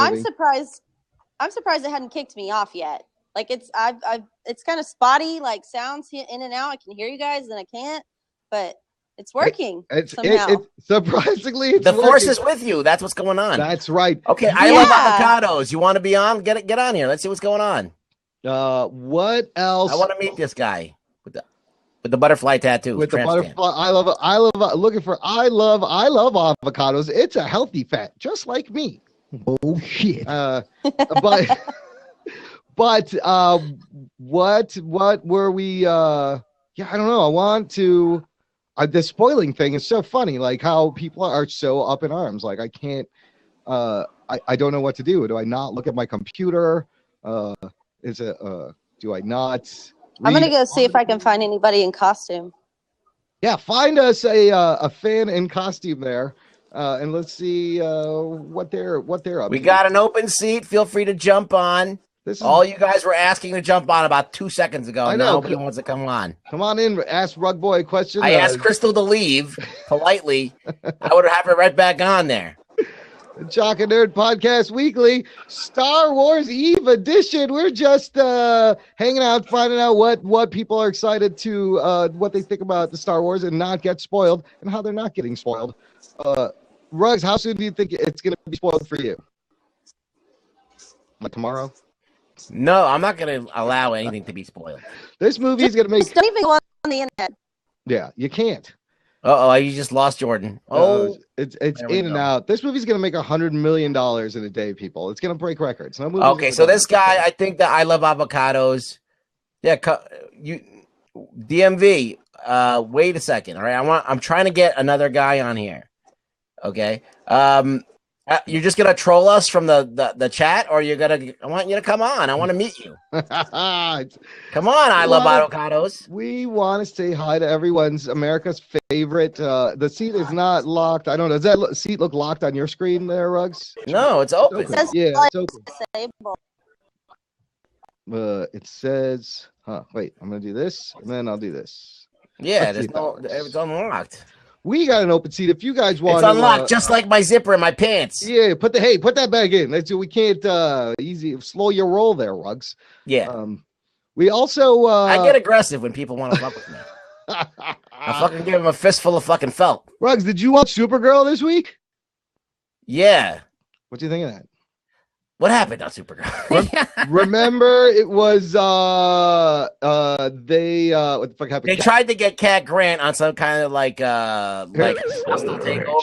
I'm surprised it hadn't kicked me off yet. Like it's kind of spotty, like sounds in and out. I can hear you guys, and I can't, but it's working somehow. Surprisingly, the Force is with you. That's what's going on. That's right. Okay, I love avocados. You want to be on? Get on here. Let's see what's going on. What else? I want to meet this guy with the butterfly tattoo. With the butterfly, I love avocados. It's a healthy fat, just like me. Bullshit. But what were we? I don't know. I want to. The spoiling thing is so funny. Like how people are so up in arms. Like I can't. I don't know what to do. Do I not look at my computer? Do I not? I'm gonna go see if I can find anybody in costume. Yeah, find us a fan in costume there. And let's see what they're up. We got an open seat. Feel free to jump on. All you guys were asking to jump on about 2 seconds ago. I know. Nobody wants to come on. Come on in. Ask Rug Boy a question. I asked Crystal to leave politely. I would have her right back on there. Jock and Nerd Podcast Weekly, Star Wars Eve edition. We're just hanging out, finding out what people are excited to, what they think about the Star Wars and not get spoiled, and how they're not getting spoiled. Ruggs, how soon do you think it's going to be spoiled for you? Like tomorrow? No, I'm not going to allow anything to be spoiled. This movie is going to make. Don't even go on the internet. Yeah, you can't. You just lost Jordan. It's in and out. This movie's going to make $100 million in a day, people. It's going to break records. Okay, so this guy, I think that I love avocados. Yeah, DMV. Wait a second. All right, I'm trying to get another guy on here. Okay. You're just gonna troll us from the chat, or I want you to come on. I want to meet you. Come on, I love avocados. We want to say hi to America's favorite. The seat is not locked. I don't know. Does that seat look locked on your screen there, Ruggs? No, it's open. Yeah, it's open. It says, wait, I'm gonna do this, and then I'll do this. Yeah, it's unlocked. We got an open seat. If you guys want, it's unlocked, just like my zipper in my pants. Yeah, put that back in. We can't slow your roll there, Ruggs. Yeah. We also I get aggressive when people want to fuck with me. I fucking give them a fistful of fucking felt. Ruggs, did you watch Supergirl this week? Yeah. What do you think of that? What happened on Supergirl? Remember, it was what the fuck happened? They tried to get Cat Grant on some kind of like hostile takeover.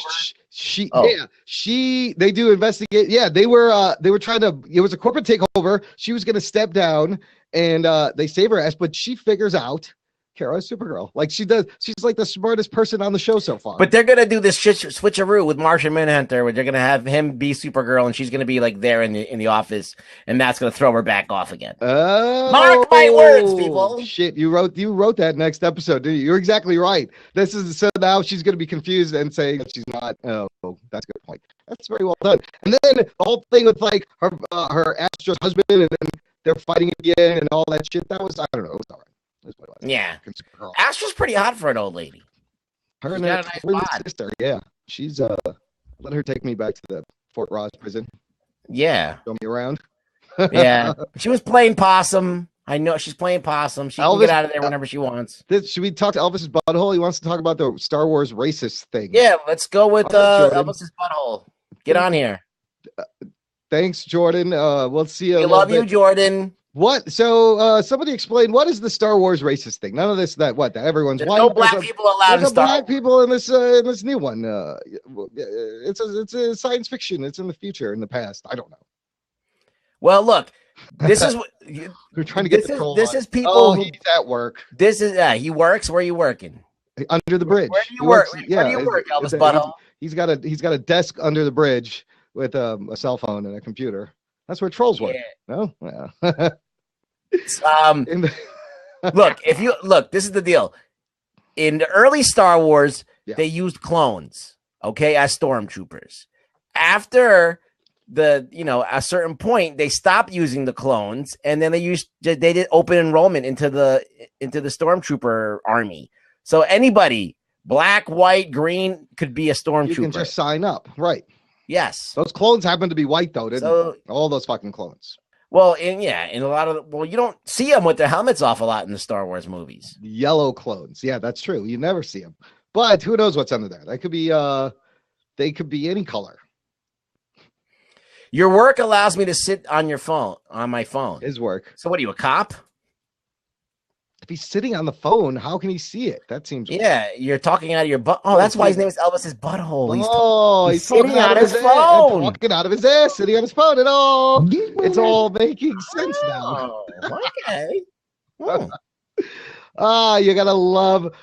They do investigate. Yeah, they were trying to. It was a corporate takeover. She was going to step down, and they save her ass, but she figures out Kara is Supergirl. Like she does. She's like the smartest person on the show so far. But they're gonna do this switcheroo with Martian Manhunter, where they're gonna have him be Supergirl, and she's gonna be like there in the office, and that's gonna throw her back off again. Oh, mark my words, people. Shit, you wrote that next episode, didn't you? You're exactly right. This is so now she's gonna be confused and saying that she's not. Oh, that's a good point. That's very well done. And then the whole thing with like her Astro's husband, and then they're fighting again and all that shit. That was, I don't know. It was all right. Yeah, Astra's pretty hot for an old lady. Her and her sister, yeah. She's let her take me back to the Fort Ross prison. Yeah, show me around. Yeah, she was playing possum. I know she's playing possum. She can get out of there whenever she wants. Should we talk to Elvis's butthole? He wants to talk about the Star Wars racist thing. Yeah, let's go with Elvis's butthole. Get on here. Thanks, Jordan. We'll see you. We love you, Jordan. What? So somebody explain what is the Star Wars racist thing? None of this that everyone's white. No black people allowed in Star Wars. Black people in this new one. It's a science fiction. It's in the future, in the past. I don't know. Well, look, this is what we're trying to get the troll. This is people. Oh, he's at work. This is he works. Where are you working? Under the bridge. Where do you work? Where do you work, Elvis Butthole? He's got a desk under the bridge with a cell phone and a computer. That's where trolls work. No, yeah. Look, this is the deal. In the early Star Wars, they used clones, okay, as stormtroopers. After a certain point, they stopped using the clones, and then they did open enrollment into the stormtrooper army. So anybody, black, white, green, could be a stormtrooper. You can just sign up, right? Yes. Those clones happen to be white, though, didn't they? All those fucking clones. Well, in a lot of you don't see them with their helmets off a lot in the Star Wars movies. Yellow clones, yeah, that's true. You never see them, but who knows what's under there? That could be they could be any color. Your work allows me to sit on my phone. His work. So what are you, a cop? If he's sitting on the phone, how can he see it? That seems weird. You're talking out of your butt. Oh, that's why his name is Elvis's butthole. He's sitting out of his phone. Talking out of his ass, sitting on his phone at all. It's all making sense now. Okay. You gotta love.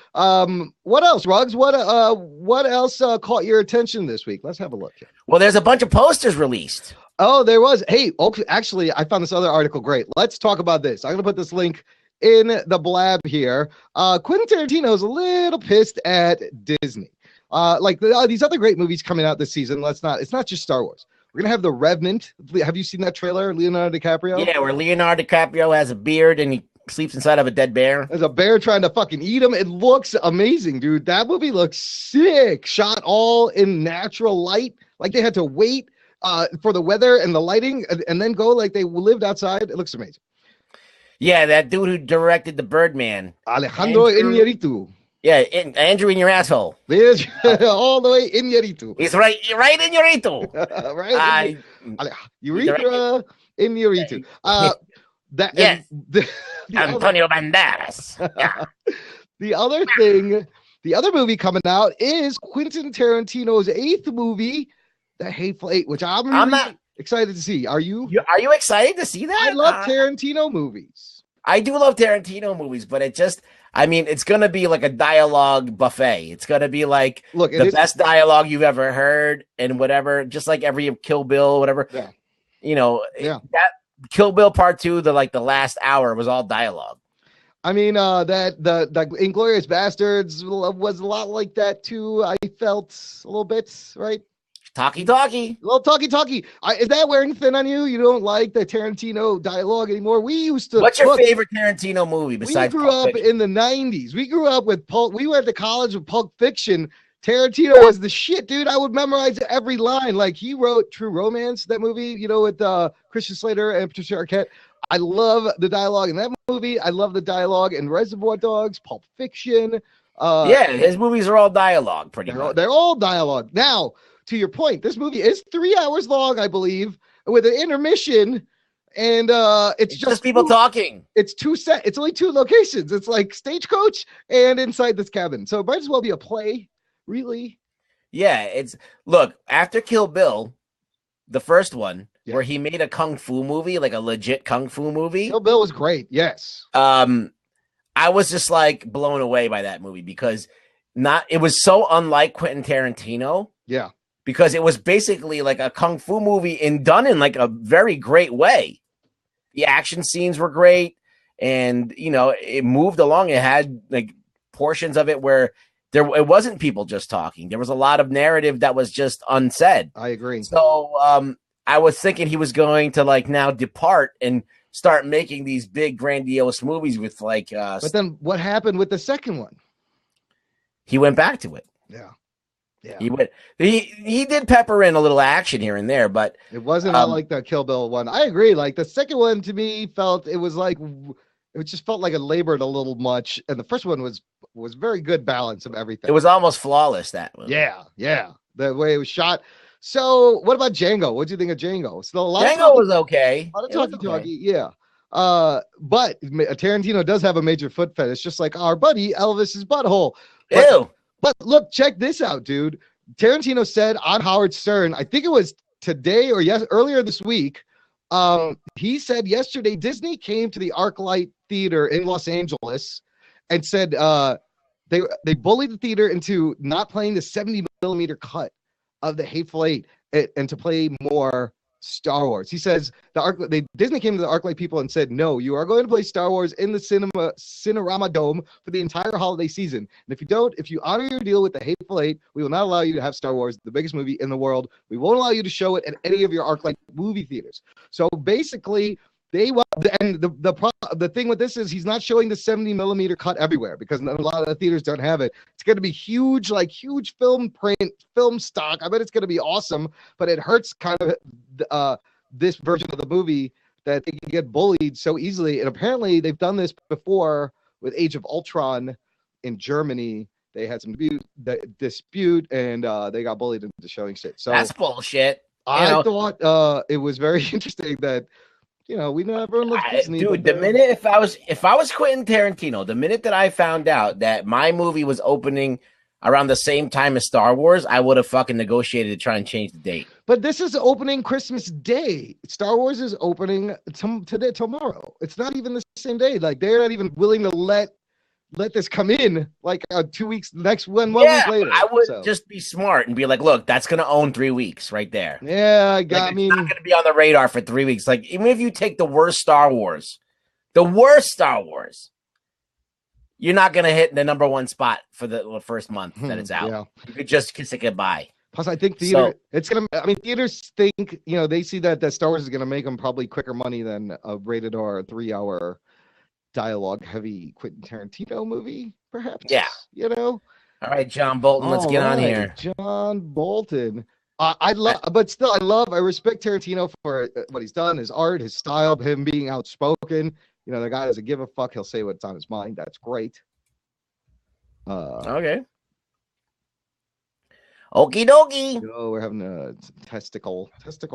What else, Ruggs? What else caught your attention this week? Let's have a look here. Well, there's a bunch of posters released. Oh, there was. Hey, actually, I found this other article great. Let's talk about this. I'm gonna put this link in the blab here. Quentin Tarantino is a little pissed at Disney. These other great movies coming out this season. It's not just Star Wars. We're gonna have The Revenant. Have you seen that trailer? Leonardo DiCaprio. Yeah, where Leonardo DiCaprio has a beard and he sleeps inside of a dead bear. There's a bear trying to fucking eat him. It looks amazing, dude. That movie looks sick. Shot all in natural light. Like they had to wait for the weather and the lighting and then go like they lived outside. It looks amazing. Yeah, that dude who directed The Birdman. Alejandro Iñárritu. Yeah, Andrew in your asshole. All the way Iñárritu. He's right in your ito. Right? Urethra Iñárritu. Yes. Antonio Banderas. Yeah. The other movie coming out is Quentin Tarantino's 8th movie, The Hateful Eight, which I'm not excited to see. Are you? Are you excited to see that? I love Tarantino movies. I do love Tarantino movies, but it's going to be like a dialogue buffet. It's going to be like the best dialogue you've ever heard and whatever, just like every Kill Bill, whatever. Yeah. That Kill Bill Part 2, the last hour was all dialogue. I mean, that the Inglourious Bastards was a lot like that too. I felt a little bit, right? Talkie. A little talkie. Is that wearing thin on you? You don't like the Tarantino dialogue anymore? We used to. What's your favorite Tarantino movie besides? We grew up in the 90s. We grew up with Pulp. We went to college with Pulp Fiction. Tarantino was the shit, dude. I would memorize every line. Like he wrote True Romance, that movie, with Christian Slater and Patricia Arquette. I love the dialogue in that movie. I love the dialogue in Reservoir Dogs, Pulp Fiction. His movies are all dialogue, pretty much. They're all dialogue. Now, to your point, this movie is 3 hours long, I believe, with an intermission, and it's just people talking. It's it's only 2 locations. It's like Stagecoach and inside this cabin. So it might as well be a play, really. Yeah, look, after Kill Bill, the first one, Yeah. where he made a kung fu movie, like a legit kung fu movie. Kill Bill was great. Yes. I was just like blown away by that movie because it was so unlike Quentin Tarantino. Yeah. Because it was basically like a kung fu movie and done in like a very great way. The action scenes were great, and it moved along. It had like portions of it where it wasn't people just talking. There was a lot of narrative that was just unsaid. I agree. So I was thinking he was going to like now depart and start making these big grandiose movies with like. But then what happened with the second one? He went back to it. Yeah. Yeah. He did pepper in a little action here and there, but it wasn't like the Kill Bill one. I agree. Like the second one to me it just felt like it labored a little much, and the first one was very good balance of everything. It was almost flawless, that one. Yeah. The way it was shot. So what about Django? What do you think of Django? Still Django was okay. A lot of talky. Yeah. But Tarantino does have a major foot fetish, just like our buddy Elvis's butthole. Ew. But look, check this out, dude. Tarantino said on Howard Stern, I think it was today or earlier this week. He said yesterday Disney came to the ArcLight Theater in Los Angeles and said they bullied the theater into not playing the 70mm cut of the Hateful Eight and to play more Star Wars. He says Disney came to the ArcLight people and said, no, you are going to play Star Wars in the Cinerama Dome for the entire holiday season. And if you honor your deal with the Hateful Eight, we will not allow you to have Star Wars, the biggest movie in the world. We won't allow you to show it at any of your ArcLight movie theaters. So basically, the thing with this is he's not showing the 70mm cut everywhere because a lot of the theaters don't have it. It's going to be huge film print, film stock. I bet it's going to be awesome, but it hurts kind of this version of the movie that they can get bullied so easily. And apparently they've done this before with Age of Ultron in Germany. They had some dispute and they got bullied into showing shit. So that's bullshit. I thought it was very interesting that we know everyone loves Disney. Dude, the minute if I was Quentin Tarantino, the minute that I found out that my movie was opening around the same time as Star Wars, I would have fucking negotiated to try and change the date. But this is opening Christmas Day. Star Wars is opening tomorrow. It's not even the same day. Like they're not even willing to let this come in like 2 weeks next one week later. I would just be smart and be like, look, that's gonna own 3 weeks right there. Yeah, it's not gonna be on the radar for 3 weeks. Like even if you take the worst Star Wars, you're not gonna hit the number 1 spot for the first month that it's out. Yeah. You could just kiss it goodbye. Plus, I think theaters think they see that Star Wars is gonna make them probably quicker money than a rated R 3-hour dialogue heavy Quentin Tarantino movie, perhaps. Yeah. All right, John Bolton, let's get on here. John Bolton. I respect Tarantino for what he's done, his art, his style, him being outspoken. The guy doesn't give a fuck. He'll say what's on his mind. That's great. Okay. Okie dokie. Oh, we're having a testicle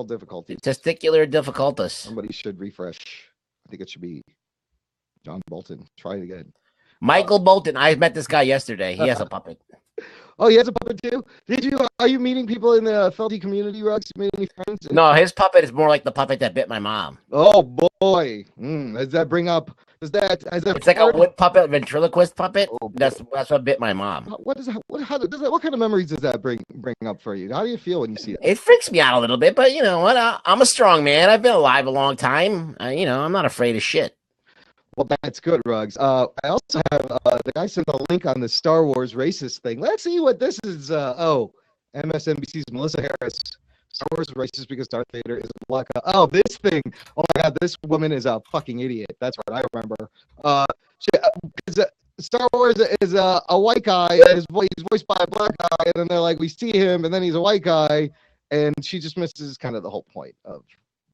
difficulty. Testicular difficulties. Somebody should refresh. I think it should be John Bolton. Try it again. Michael Bolton. I met this guy yesterday. He has a puppet. Oh, he has a puppet too? Are you meeting people in the Felty community, Rugs? You made any friends? No, his puppet is more like the puppet that bit my mom. Oh boy. Does that bring up it's like a wood puppet, ventriloquist puppet. Oh, that's what bit my mom. What kind of memories does that bring up for you? How do you feel when you see it? It freaks me out a little bit, but you know what? I'm a strong man. I've been alive a long time. I'm not afraid of shit. Well, that's good, Ruggs. I also have the guy sent a link on the Star Wars racist thing. Let's see what this is. MSNBC's Melissa Harris. Star Wars is racist because Darth Vader is a black. This thing. Oh my God, this woman is a fucking idiot. That's what I remember. Star Wars is a white guy. And he's voiced by a black guy, and then they're like, we see him, and then he's a white guy, and she just misses kind of the whole point of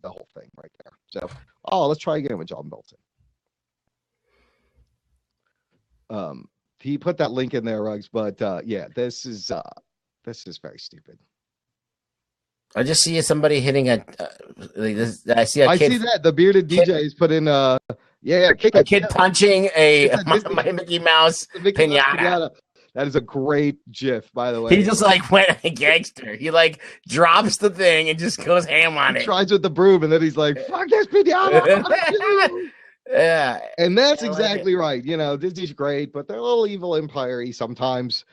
the whole thing right there. So, let's try again with John Bolton. He put that link in there, Ruggs, but this is very stupid. I just see somebody hitting a. I see a kid. I see that the bearded DJ is put in. A kid punching a Mickey Mouse pinata. That is a great GIF, by the way. He just like went a gangster. He like drops the thing and just goes ham on He it. tries with the broom, and then he's like, "Fuck this pinata!" Yeah, And that's I like exactly right. You know, Disney's great, but they're a little evil empire-y sometimes,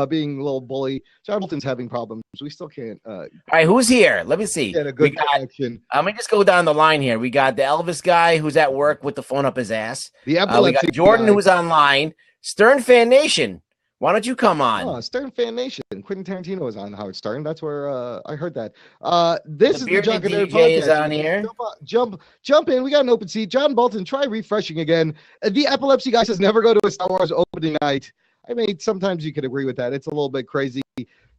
being a little bully. John Bolton's having problems. We still can't All right, who's here? Let me see. get a We good got. connection. Let me just go down the line here. We got the Elvis guy who's at work with the phone up his ass. The We epilepsy got Jordan guy. who's online. Stern Fan Nation. Why don't you come on? Oh, Stern Fan Nation. Quentin Tarantino was on Howard Stern. That's where I heard that. This is the bearded Jock and Nerd DJ is podcast. on here. Jump in. We got an open seat. John Bolton, try refreshing again. The epilepsy guy says never go to a Star Wars opening night. I mean, sometimes you could agree with that. It's a little bit crazy.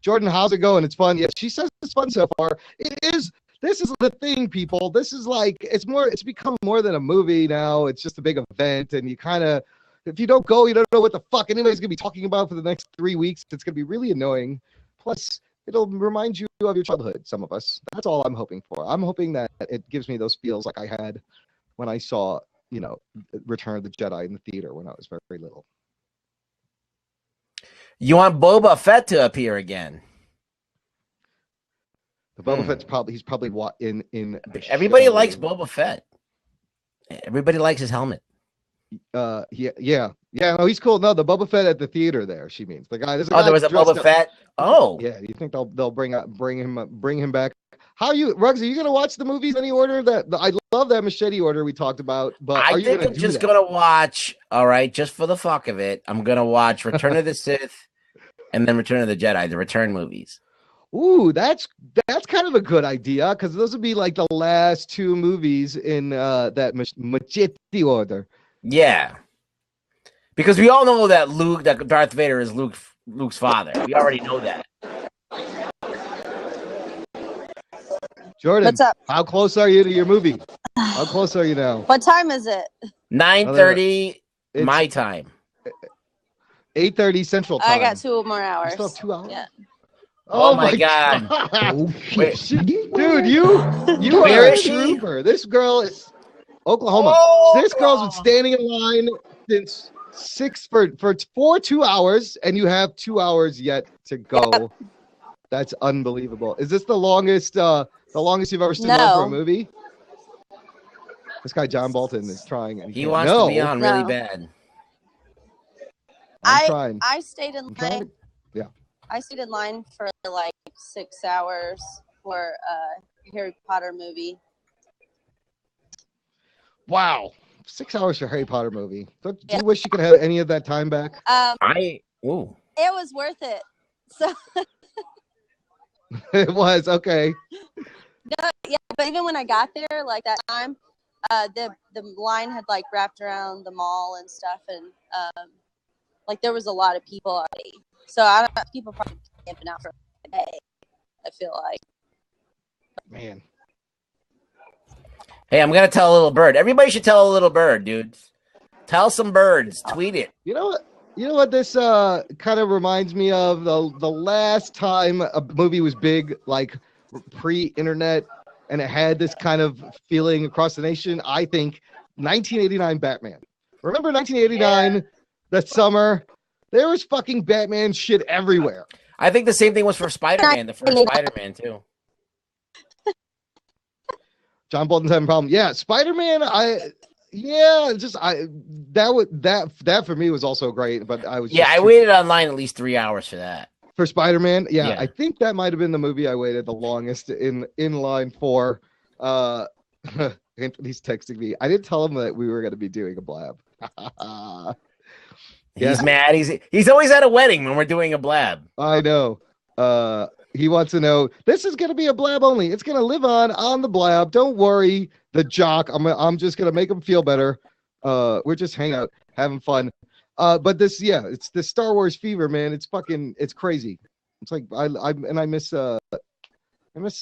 Jordan, how's it going? It's fun. Yeah, she says it's fun so far. It is. This is the thing, people. This is like it's become more than a movie now. It's just a big event, and you kind of. If you don't go, you don't know what the fuck anybody's going to be talking about for the next 3 weeks. It's going to be really annoying. Plus, it'll remind you of your childhood, some of us. That's all I'm hoping for. I'm hoping that it gives me those feels like I had when I saw, Return of the Jedi in the theater when I was very, very little. You want Boba Fett to appear again? The Boba Fett's probably in. Everybody likes Boba Fett. Everybody likes his helmet. Yeah. No, he's cool. No, the Boba Fett at the theater there. She means the guy. Oh, there was a Boba Fett. Oh, yeah. You think they'll bring him back? How are you, Ruggs? Are you gonna watch the movies any order? I love that machete order we talked about. But I think I'm just gonna watch. All right, just for the fuck of it, I'm gonna watch Return of the Sith and then Return of the Jedi, the Return movies. Ooh, that's kind of a good idea because those would be like the last two movies in that machete order. Yeah, because we all know that Darth Vader is Luke's father. We already know that. Jordan, What's up? how close are you to your movie? How close are you now? What time is it? 9:30 my time. 8:30 Central Time. I got 2 more You hours. still have 2 hours. Yeah. Oh my God. Wait, dude, you Where are a is she? trooper. This girl is Oklahoma. This girl's been standing in line since 2 hours, and you have 2 hours yet to go. That's unbelievable. Is this the longest you've ever stood in line for a movie? This guy John Bolton is trying. And He wants to be on really bad. I'm trying. I stayed in line. Yeah. I stayed in line for like 6 hours for a Harry Potter movie. Wow. 6 hours for a Harry Potter movie. Do you wish you could have any of that time back? It was worth it. So It was okay. no, yeah, but even when I got there, like that time, the line had like wrapped around the mall and stuff, and like there was a lot of people already. So I don't know, people probably camping out for a day. I feel like. Man. Hey, I'm gonna tell a little bird. Everybody should tell a little bird, dude. Tell some birds. Tweet it. You know what this kind of reminds me of? The last time a movie was big, like pre-internet, and it had this kind of feeling across the nation. I think 1989 Batman. Remember 1989? That summer, there was fucking Batman shit everywhere. I think the same thing was for Spider-Man, the first Spider-Man too. John Bolton's having a problem. Yeah, Spider-Man. That for me was also great, but I was I waited online at least 3 hours for that. For Spider-Man. Yeah, Yeah. I think that might have been the movie I waited the longest in line for. Anthony's texting me. I didn't tell him that we were going to be doing a blab. He's mad. He's always at a wedding when we're doing a blab. I know. He wants to know, this is going to be a blab only. It's going to live on the blab. Don't worry, the jock. I'm just going to make him feel better. We're just hanging out, having fun. But it's the Star Wars fever, man. It's crazy. It's like I miss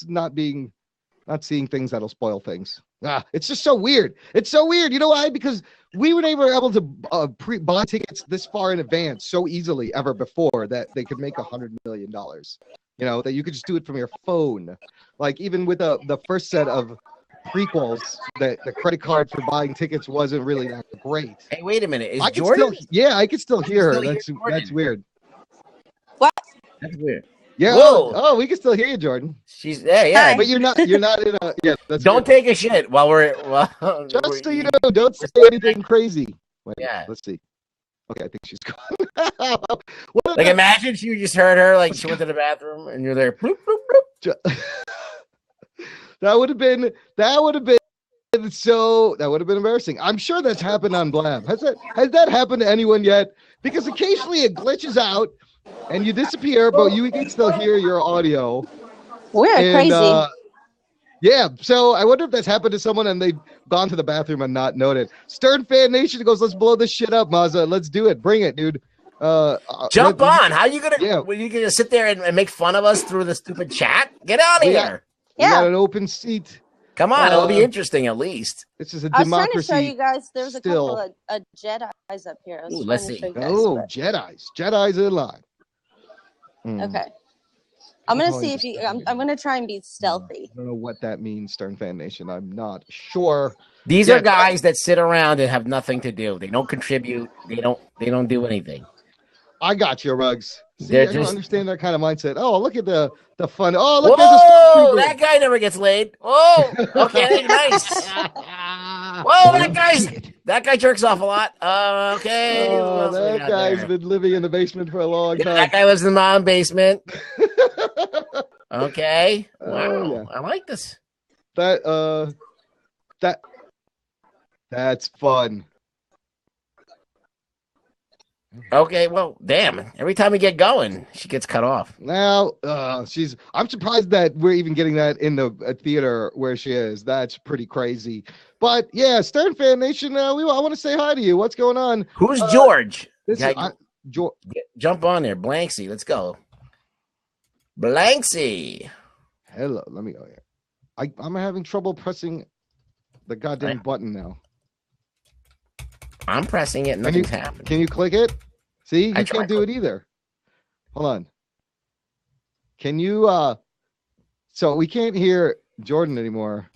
not seeing things that'll spoil things. It's just so weird. It's so weird. You know why? Because we were never able to buy tickets this far in advance so easily ever before that they could make $100 million. You know, that you could just do it from your phone. Like even with the first set of prequels, that the credit card for buying tickets wasn't really that great. Hey, wait a minute. Is I Jordan? I could still hear her. That's weird. That's weird. Yeah. Whoa. Oh, we can still hear you, Jordan. Yeah. But you're not in a. Yeah. That's Don't weird. take a shit while we're. Just so you know, don't say anything crazy. Wait, Yeah. Let's see. Okay, I think she's gone. Like, imagine you just heard her, like, she went to the bathroom and you're there. Bloop, bloop, bloop. That would have been embarrassing. I'm sure that's happened on Blab. Has that happened to anyone yet? Because occasionally it glitches out and you disappear, but you can still hear your audio. We're crazy. Yeah, so I wonder if that's happened to someone and they've gone to the bathroom and not noted. Stern Fan Nation goes, let's blow this shit up, Mazza. Let's do it. Bring it, dude. Jump on. How are you gonna? Yeah. Were you gonna sit there and make fun of us through the stupid chat? Get out of here. We got an open seat. Come on, it'll be interesting at least. This is a I was democracy. trying to show you guys. There's a still. couple of Jedi's up here. Ooh, let's see. Jedi's in line. Okay. I'm gonna see if you. I'm gonna try and be stealthy. I don't know what that means, Stern Fan Nation. I'm not sure. These are guys that sit around and have nothing to do. They don't contribute. They don't do anything. I got you, Ruggs. See, They're I don't just- understand that kind of mindset. Oh, look at the fun. Oh, look, Whoa, that guy never gets laid. Whoa, okay, nice. Whoa, that guy jerks off a lot. Okay. what Oh, else we that got guy's there? been living in the basement for a long Yeah, time. that guy lives in my basement. Okay. Wow. Oh, yeah. I like this. That's fun. Okay, well, damn. Every time we get going, she gets cut off. Now, I'm surprised that we're even getting that in the theater where she is. That's pretty crazy. But yeah, Stern Fan Nation, I want to say hi to you. What's going on? Who's George? This is George. Jump on there. Blanksy. Let's go. Blanksy. Hello. Let me go here. I'm having trouble pressing the goddamn button now. I'm pressing it. Nothing's happening. Can you click it? See, you I can't do it either. Hold on. Can you? So we can't hear Jordan anymore.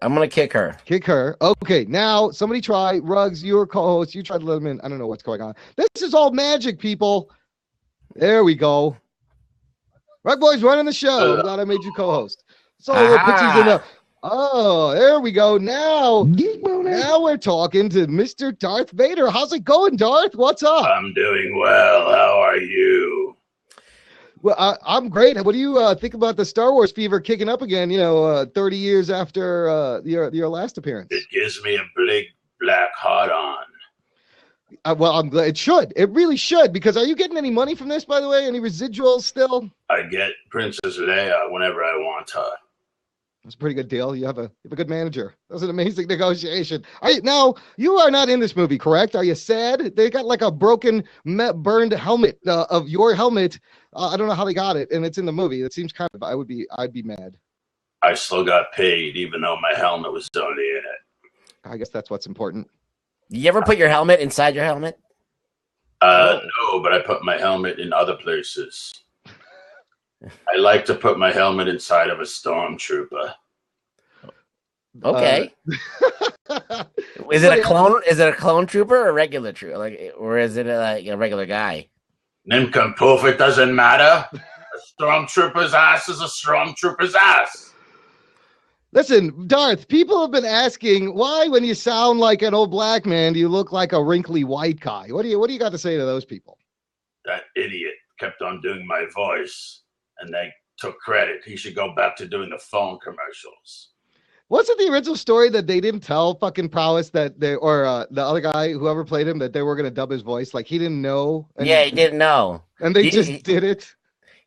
I'm gonna kick her. Kick her. Okay, now somebody try. Ruggs, you're co-host. You tried to let him in. I don't know what's going on. This is all magic, people. There we go. Right, boys, running the show. I'm glad I made you co-host. So we'll put these in the. Oh, there we go. Now we're talking to Mr. Darth Vader. How's it going, Darth? What's up? I'm doing well. How are you? Well, I'm great. What do you think about the Star Wars fever kicking up again? 30 years after your last appearance. It gives me a big black heart on. Well, I'm glad it should. It really should. Because are you getting any money from this, by the way? Any residuals still? I get Princess Leia whenever I want her. That's a pretty good deal. You have a good manager. That was an amazing negotiation. Now, you are not in this movie, correct? Are you sad? They got like a broken, burned helmet of your helmet. I don't know how they got it, and it's in the movie. It seems kind of. I'd be mad. I still got paid, even though my helmet was only in it. I guess that's what's important. You ever put your helmet inside your helmet? No, but I put my helmet in other places. I like to put my helmet inside of a stormtrooper. Okay. Is it a clone? Is it a clone trooper or a regular trooper? Or is it a regular guy? Nincompoop, it doesn't matter. A stormtrooper's ass is a stormtrooper's ass. Listen, Darth, people have been asking why, when you sound like an old black man, do you look like a wrinkly white guy? What do you got to say to those people? That idiot kept on doing my voice, and they took credit. He should go back to doing the phone commercials. Wasn't the original story that they didn't tell fucking Prowess that the other guy, whoever played him, that they were gonna dub his voice? Like he didn't know. Yeah, he didn't know. And they just did it.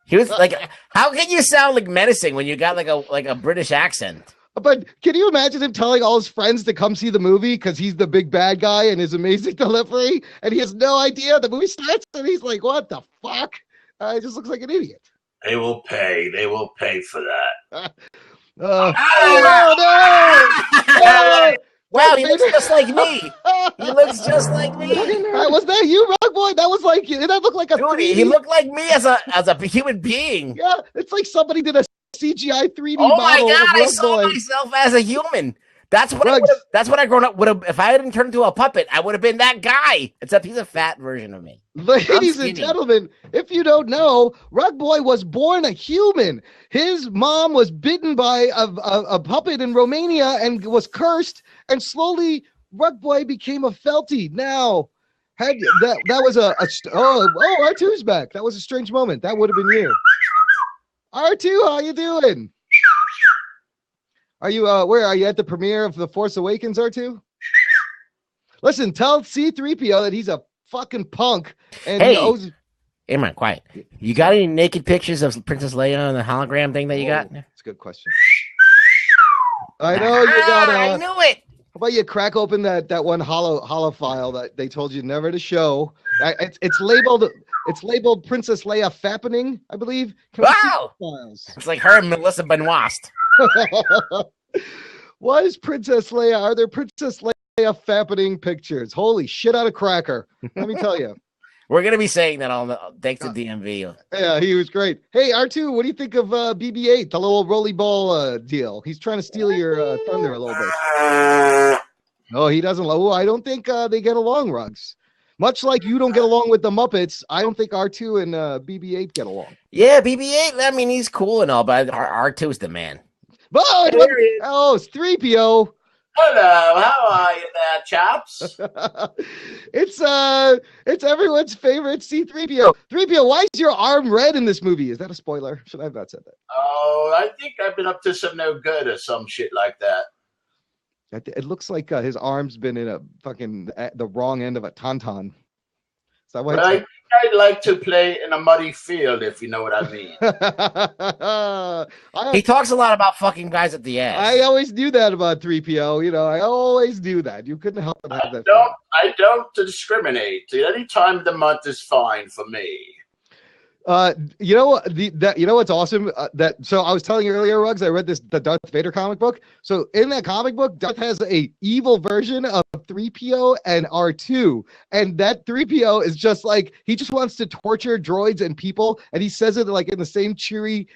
He was like, how can you sound like menacing when you got like a British accent? But can you imagine him telling all his friends to come see the movie because he's the big bad guy and his amazing delivery, and he has no idea the movie starts, and he's like, "What the fuck?" He just looks like an idiot. They will pay. They will pay for that. No! Wow, he looks just like me. He looks just like me. Was that you, Rock Boy? That was like, did that look like a 3D? He looked like me as a human being. Yeah, it's like somebody did a CGI 3D Oh my model god, of I Rock saw Boy. myself as a human. That's what I grown up would have. If I hadn't turned into a puppet, I would have been that guy. Except he's a fat version of me. Ladies and gentlemen, if you don't know, Rug Boy was born a human. His mom was bitten by a puppet in Romania and was cursed, and slowly Rug Boy became a Felty. Now, that was R2's back. That was a strange moment. That would have been you. R2, how you doing? Are you where are you at the premiere of The Force Awakens, R2? Listen, tell C-3PO that he's a fucking punk. And hey, man, quiet. You got any naked pictures of Princess Leia on the hologram thing that you got? That's a good question. I know you got. I knew it. How about you crack open that one hollow file that they told you never to show? It's labeled Princess Leia fappening, I believe. Wow, it's like her and Melissa Benoist. What is Princess Leia? Are there Princess Leia fappening pictures? Holy shit out of cracker. Let me tell you. We're going to be saying that on the thanks to DMV. Yeah, he was great. Hey, R2, what do you think of BB-8, the little rolly ball deal? He's trying to steal your thunder a little bit. No, he doesn't. Oh, I don't think they get along, Rugs. Much like you don't get along with the Muppets, I don't think R2 and BB-8 get along. Yeah, BB-8, I mean, he's cool and all, but R2 is the man. Oh, it's 3PO. Hello, how are you there, chaps? It's everyone's favorite C-3PO. 3PO, why is your arm red in this movie? Is that a spoiler? Should I have not said that? Oh, I think I've been up to some no good or some shit like that. It looks like his arm's been in a fucking the wrong end of a tauntaun. Is that what? But I'd like to play in a muddy field, if you know what I mean. He talks a lot about fucking guys at the ass. I always knew that about 3PO. You know, I always knew that. You couldn't help but have that. I don't discriminate. Any time of the month is fine for me. You know what's awesome? So I was telling you earlier, Ruggs, I read the Darth Vader comic book. So in that comic book, Darth has a evil version of 3PO and R2, and that 3PO is just like he just wants to torture droids and people, and he says it like in the same cheery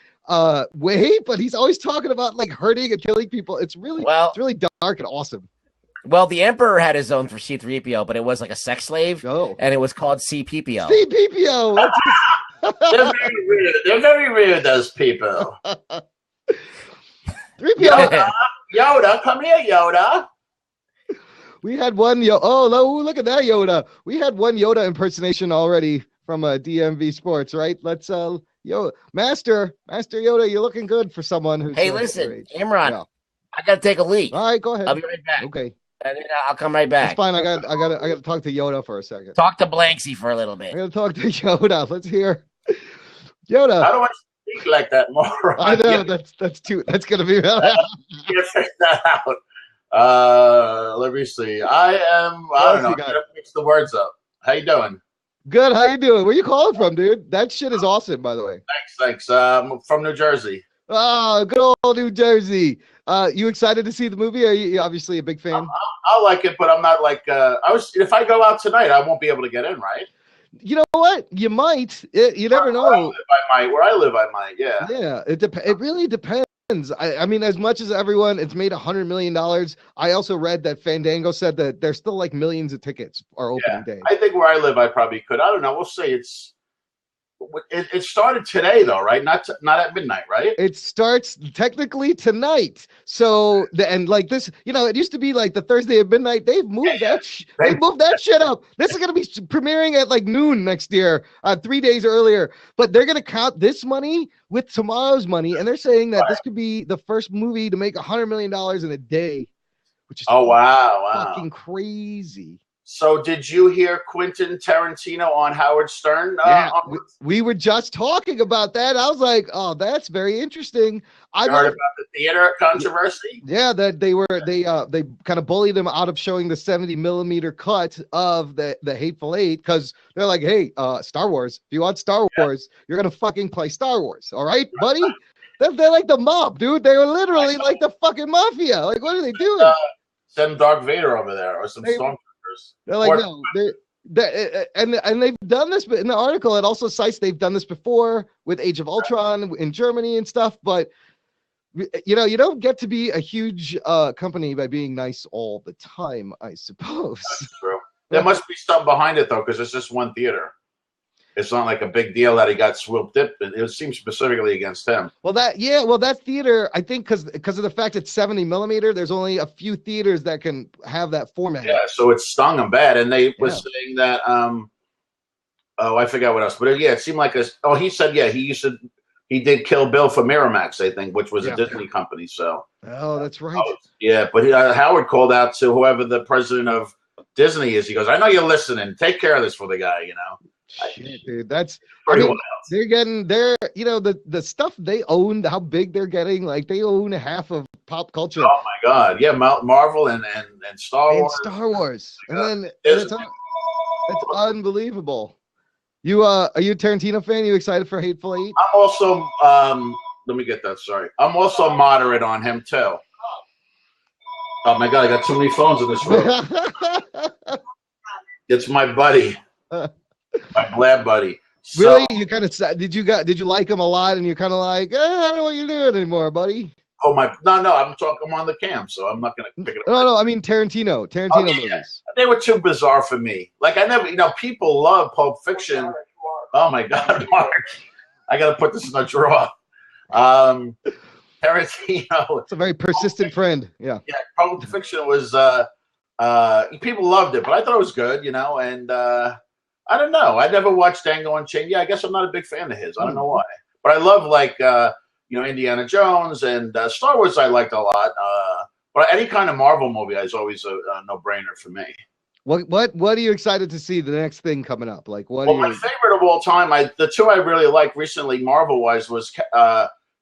way, but he's always talking about like hurting and killing people. It's really dark and awesome. Well, the Emperor had his own for C-3PO, but it was like a sex slave, and it was called C-PPO. C-PPO. They're very weird. They're very weird, those people. 3PO. Yoda, come here, Yoda. We had one look at that Yoda. We had one Yoda impersonation already from DMV Sports, right? Let's Master Yoda, you're looking good for someone who's listen, Imran, I gotta take a leak. All right, go ahead. I'll be right back. Okay. And then I'll come right back. That's fine. I got to talk to Yoda for a second. Talk to Blanksy for a little bit. I got to talk to Yoda. Let's hear Yoda. How do I speak like that more? I know that's gonna be. You figure that out. Let me see. I don't know. I'm gonna mix the words up. How you doing? Good. How you doing? Where you calling from, dude? That shit is awesome, by the way. Thanks. From New Jersey. Oh, good old New Jersey. You excited to see the movie? Are you obviously a big fan? I like it, but I'm not like if I go out tonight, I won't be able to get in, right? You know what? You might. You never know. Where I live, I might. Yeah. Yeah. It really depends. I mean, as much as everyone, it's made $100 million. I also read that Fandango said that there's still like millions of tickets are opening day. I think where I live, I probably could. I don't know. We'll see. It started today, though, right? Not at midnight, right? It starts technically tonight. So like this, it used to be like the Thursday at midnight. They've moved they moved that shit up. This is gonna be premiering at like noon next year, 3 days earlier. But they're gonna count this money with tomorrow's money, and they're saying that this could be the first movie to make $100 million in a day, which is fucking crazy. So did you hear Quentin Tarantino on Howard Stern? We were just talking about that. I was like, oh, that's very interesting. I heard about the theater controversy? Yeah, that they kind of bullied him out of showing the 70 millimeter cut of the Hateful Eight because they're like, hey, Star Wars, if you want Star Wars, you're going to fucking play Star Wars. All right, buddy? They're like the mob, dude. They were literally like the fucking mafia. Like, what are they doing? Send Darth Vader over there or some stormtroopers. They're like, no, and they've done this, but in the article, it also cites they've done this before with Age of Ultron in Germany and stuff. But You don't get to be a huge company by being nice all the time, I suppose. That's true. There must be something behind it though, because it's just one theater. It's not like a big deal that he got swooped up. It seems specifically against him. Well, that theater, I think, because of the fact it's 70 millimeter, there's only a few theaters that can have that format. Yeah, so it stung him bad, and they was saying that. I forgot what else, but it seemed like he said he did Kill Bill for Miramax, I think, which was a Disney company. So. Oh, that's right. But Howard called out to whoever the president of Disney is. He goes, "I know you're listening. Take care of this for the guy." Shit, dude, they're getting the stuff they own, how big they're getting, like they own half of pop culture. Oh my God, yeah, Marvel and Star Wars. And Star Wars, and then it's unbelievable. Are you a Tarantino fan? You excited for Hateful Eight? I'm also let me get that. Sorry, I'm also moderate on him too. Oh my God, I got too many phones in this room. It's my buddy. My blab buddy. Really? You kind of did you like him a lot, and you're kind of like, I don't know what you're doing anymore, buddy. Oh my! No, I'm on the cam, so I'm not gonna pick it up. No, I mean Tarantino movies. They were too bizarre for me. Like I never, people love Pulp Fiction. Oh my God, Mark! I gotta put this in the drawer. Tarantino. It's a very persistent friend. Yeah. Yeah, Pulp Fiction was. People loved it, but I thought it was good, and. I don't know. I never watched Django Unchained. Yeah, I guess I'm not a big fan of his. I don't know why. But I love Indiana Jones and Star Wars I liked a lot. But any kind of Marvel movie is always a no-brainer for me. What are you excited to see the next thing coming up? Like my favorite of all time, the two I really liked recently Marvel-wise was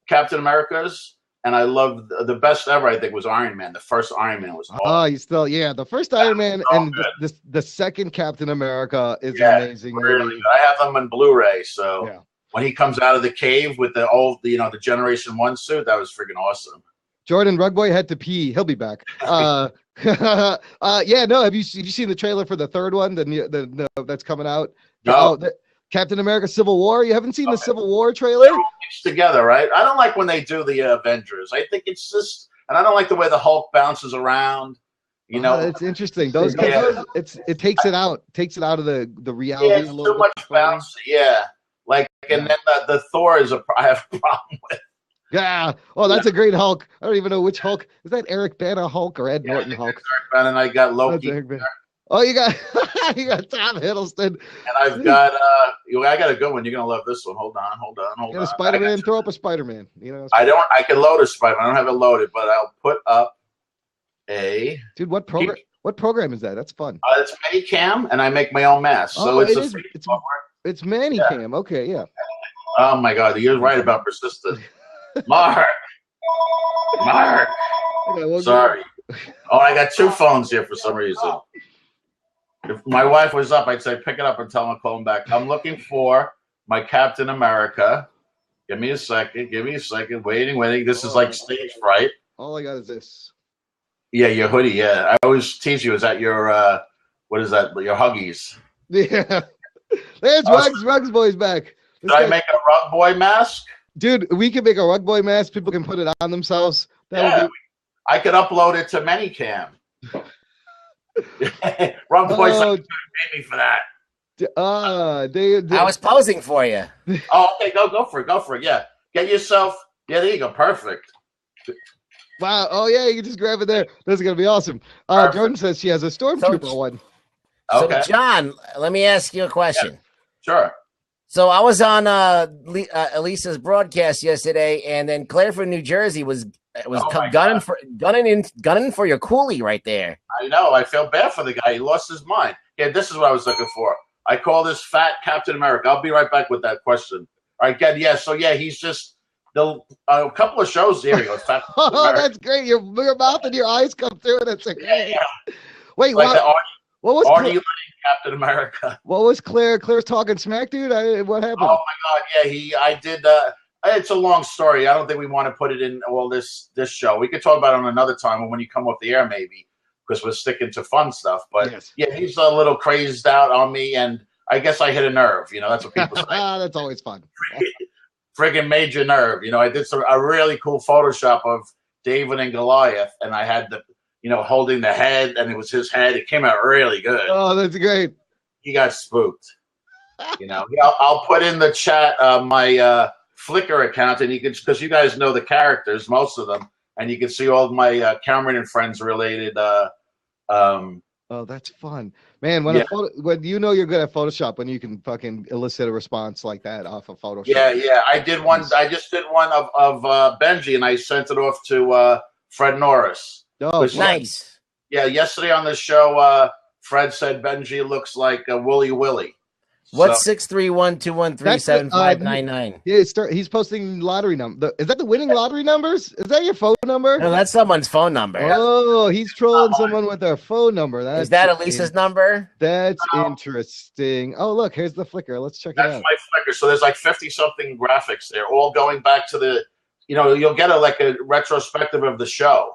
Captain America's. And I loved the best ever, I think, was Iron Man. The first Iron Man was awesome. The first Iron Man and the second Captain America is an amazing movie. I have them on Blu-ray, so when he comes out of the cave with the old, the Generation 1 suit, that was freaking awesome. Jordan Rugboy had to pee. He'll be back. Have you seen the trailer for the third one, that's coming out? No. Captain America Civil War. You haven't seen the Civil War trailer? Mixed together, right? I don't like when they do the Avengers. I think it's just, and I don't like the way the Hulk bounces around. It's interesting. It takes it out of the reality. Yeah, it's too much bounce. Yeah, and then the Thor I have a problem with. Yeah. Oh, that's a great Hulk. I don't even know which Hulk is that. Eric Bana Hulk or Ed Norton Hulk? Eric Bana, and I got Loki. Oh, you got Tom Hiddleston. And I've got I got a good one. You're gonna love this one. Hold on. Got a Spider-Man. Throw up a Spider-Man. I can load a Spider-Man. I don't have it loaded, but I'll put up a. Dude, what program? What program is that? That's fun. It's Manicam, and I make my own mask. So it's Manicam. Okay, yeah. Oh my God, you're right about persistent. Mark. Sorry. Oh, I got two phones here for some reason. If my wife was up, I'd say pick it up and tell him to call him back. I'm looking for my Captain America. Give me a second. Waiting. This is like stage fright. All I got is this. Yeah, your hoodie. Yeah, I always tease you. Is that your what is that? Your Huggies? Yeah. There's Rugs Boy's back. Did I make a Rug Boy mask? Dude, we can make a Rug Boy mask. People can put it on themselves. I could upload it to Manicam. Rug Boy's pay me for that. I was posing for you. Oh, okay, go for it. Yeah, get yourself. Yeah, there you go. Perfect. Wow. Oh yeah, you can just grab it there. This is gonna be awesome. Jordan says she has a Stormtrooper one. So John, let me ask you a question. Yeah, sure. So I was on Elisa's broadcast yesterday, and then Claire from New Jersey was gunning for your coolie right there. I know. I feel bad for the guy. He lost his mind. Yeah, this is what I was looking for. I call this fat Captain America. I'll be right back with that question. All right, good. Yeah. So yeah, he's just a couple of shows. There he goes. Fat oh, that's great. Your mouth and your eyes come through, and it's like, yeah. Wait, like what was Captain America? What was Claire? Claire's talking smack, dude. What happened? Oh my God, yeah. I did. It's a long story. I don't think we want to put it in this show. We could talk about it on another time when you come off the air, maybe, because we're sticking to fun stuff. But yeah, he's a little crazed out on me, and I guess I hit a nerve. That's what people say. That's always fun. friggin' major nerve. You know, I did a really cool Photoshop of David and Goliath, and I had holding the head, and it was his head. It came out really good. Oh, that's great. He got spooked. I'll put in the chat my Flickr account, and you can, because you guys know the characters, most of them, and you can see all of my Cameron and Friends related. Oh, that's fun, man. When you're good at Photoshop, when you can fucking elicit a response like that off of Photoshop. Yeah. I did one. I just did one of Benji, and I sent it off to Fred Norris. Oh, nice. Yeah, yesterday on the show, Fred said Benji looks like Wooly Willy. What's 631-213-7599? Yeah, he's posting lottery number. Is that the winning lottery numbers? Is that your phone number? No, that's someone's phone number. Oh, he's trolling someone with their phone number. Is that Elisa's number? That's interesting. Oh, look, here's the Flickr. Let's check it out. That's my Flickr. So there's like 50-something graphics there, all going back to the, you'll get a retrospective of the show.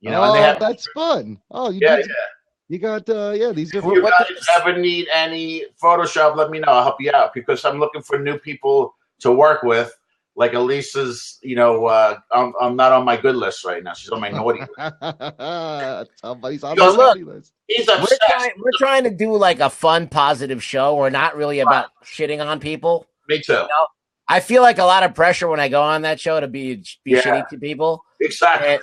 And they have, that's fun. Oh, you got these are. If you guys ever need any Photoshop, let me know. I'll help you out because I'm looking for new people to work with. Like Elisa's, I'm not on my good list right now. She's on my naughty list. Somebody's on my naughty list. He's obsessed. We're trying to do like a fun, positive show. We're not really about shitting on people. Me too. I feel like a lot of pressure when I go on that show to be shitty to people. Exactly.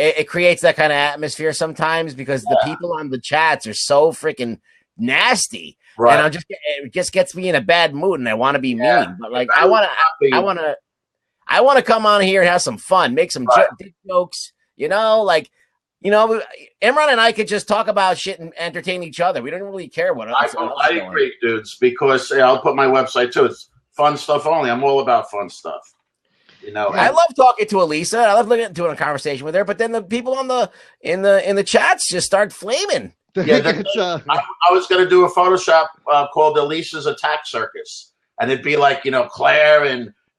It creates that kind of atmosphere sometimes because the people on the chats are so freaking nasty, right? And it just gets me in a bad mood, and I want to be mean. But like, I want to come on here and have some fun, make some dick jokes. Imran and I could just talk about shit and entertain each other. We don't really care what else. I agree, dudes, because I'll put my website too. It's fun stuff only. I'm all about fun stuff. I love talking to Elisa. I love looking into a conversation with her. But then the people in the chats just start flaming. Yeah, I was going to do a Photoshop called Elisa's Attack Circus, and it'd be like Claire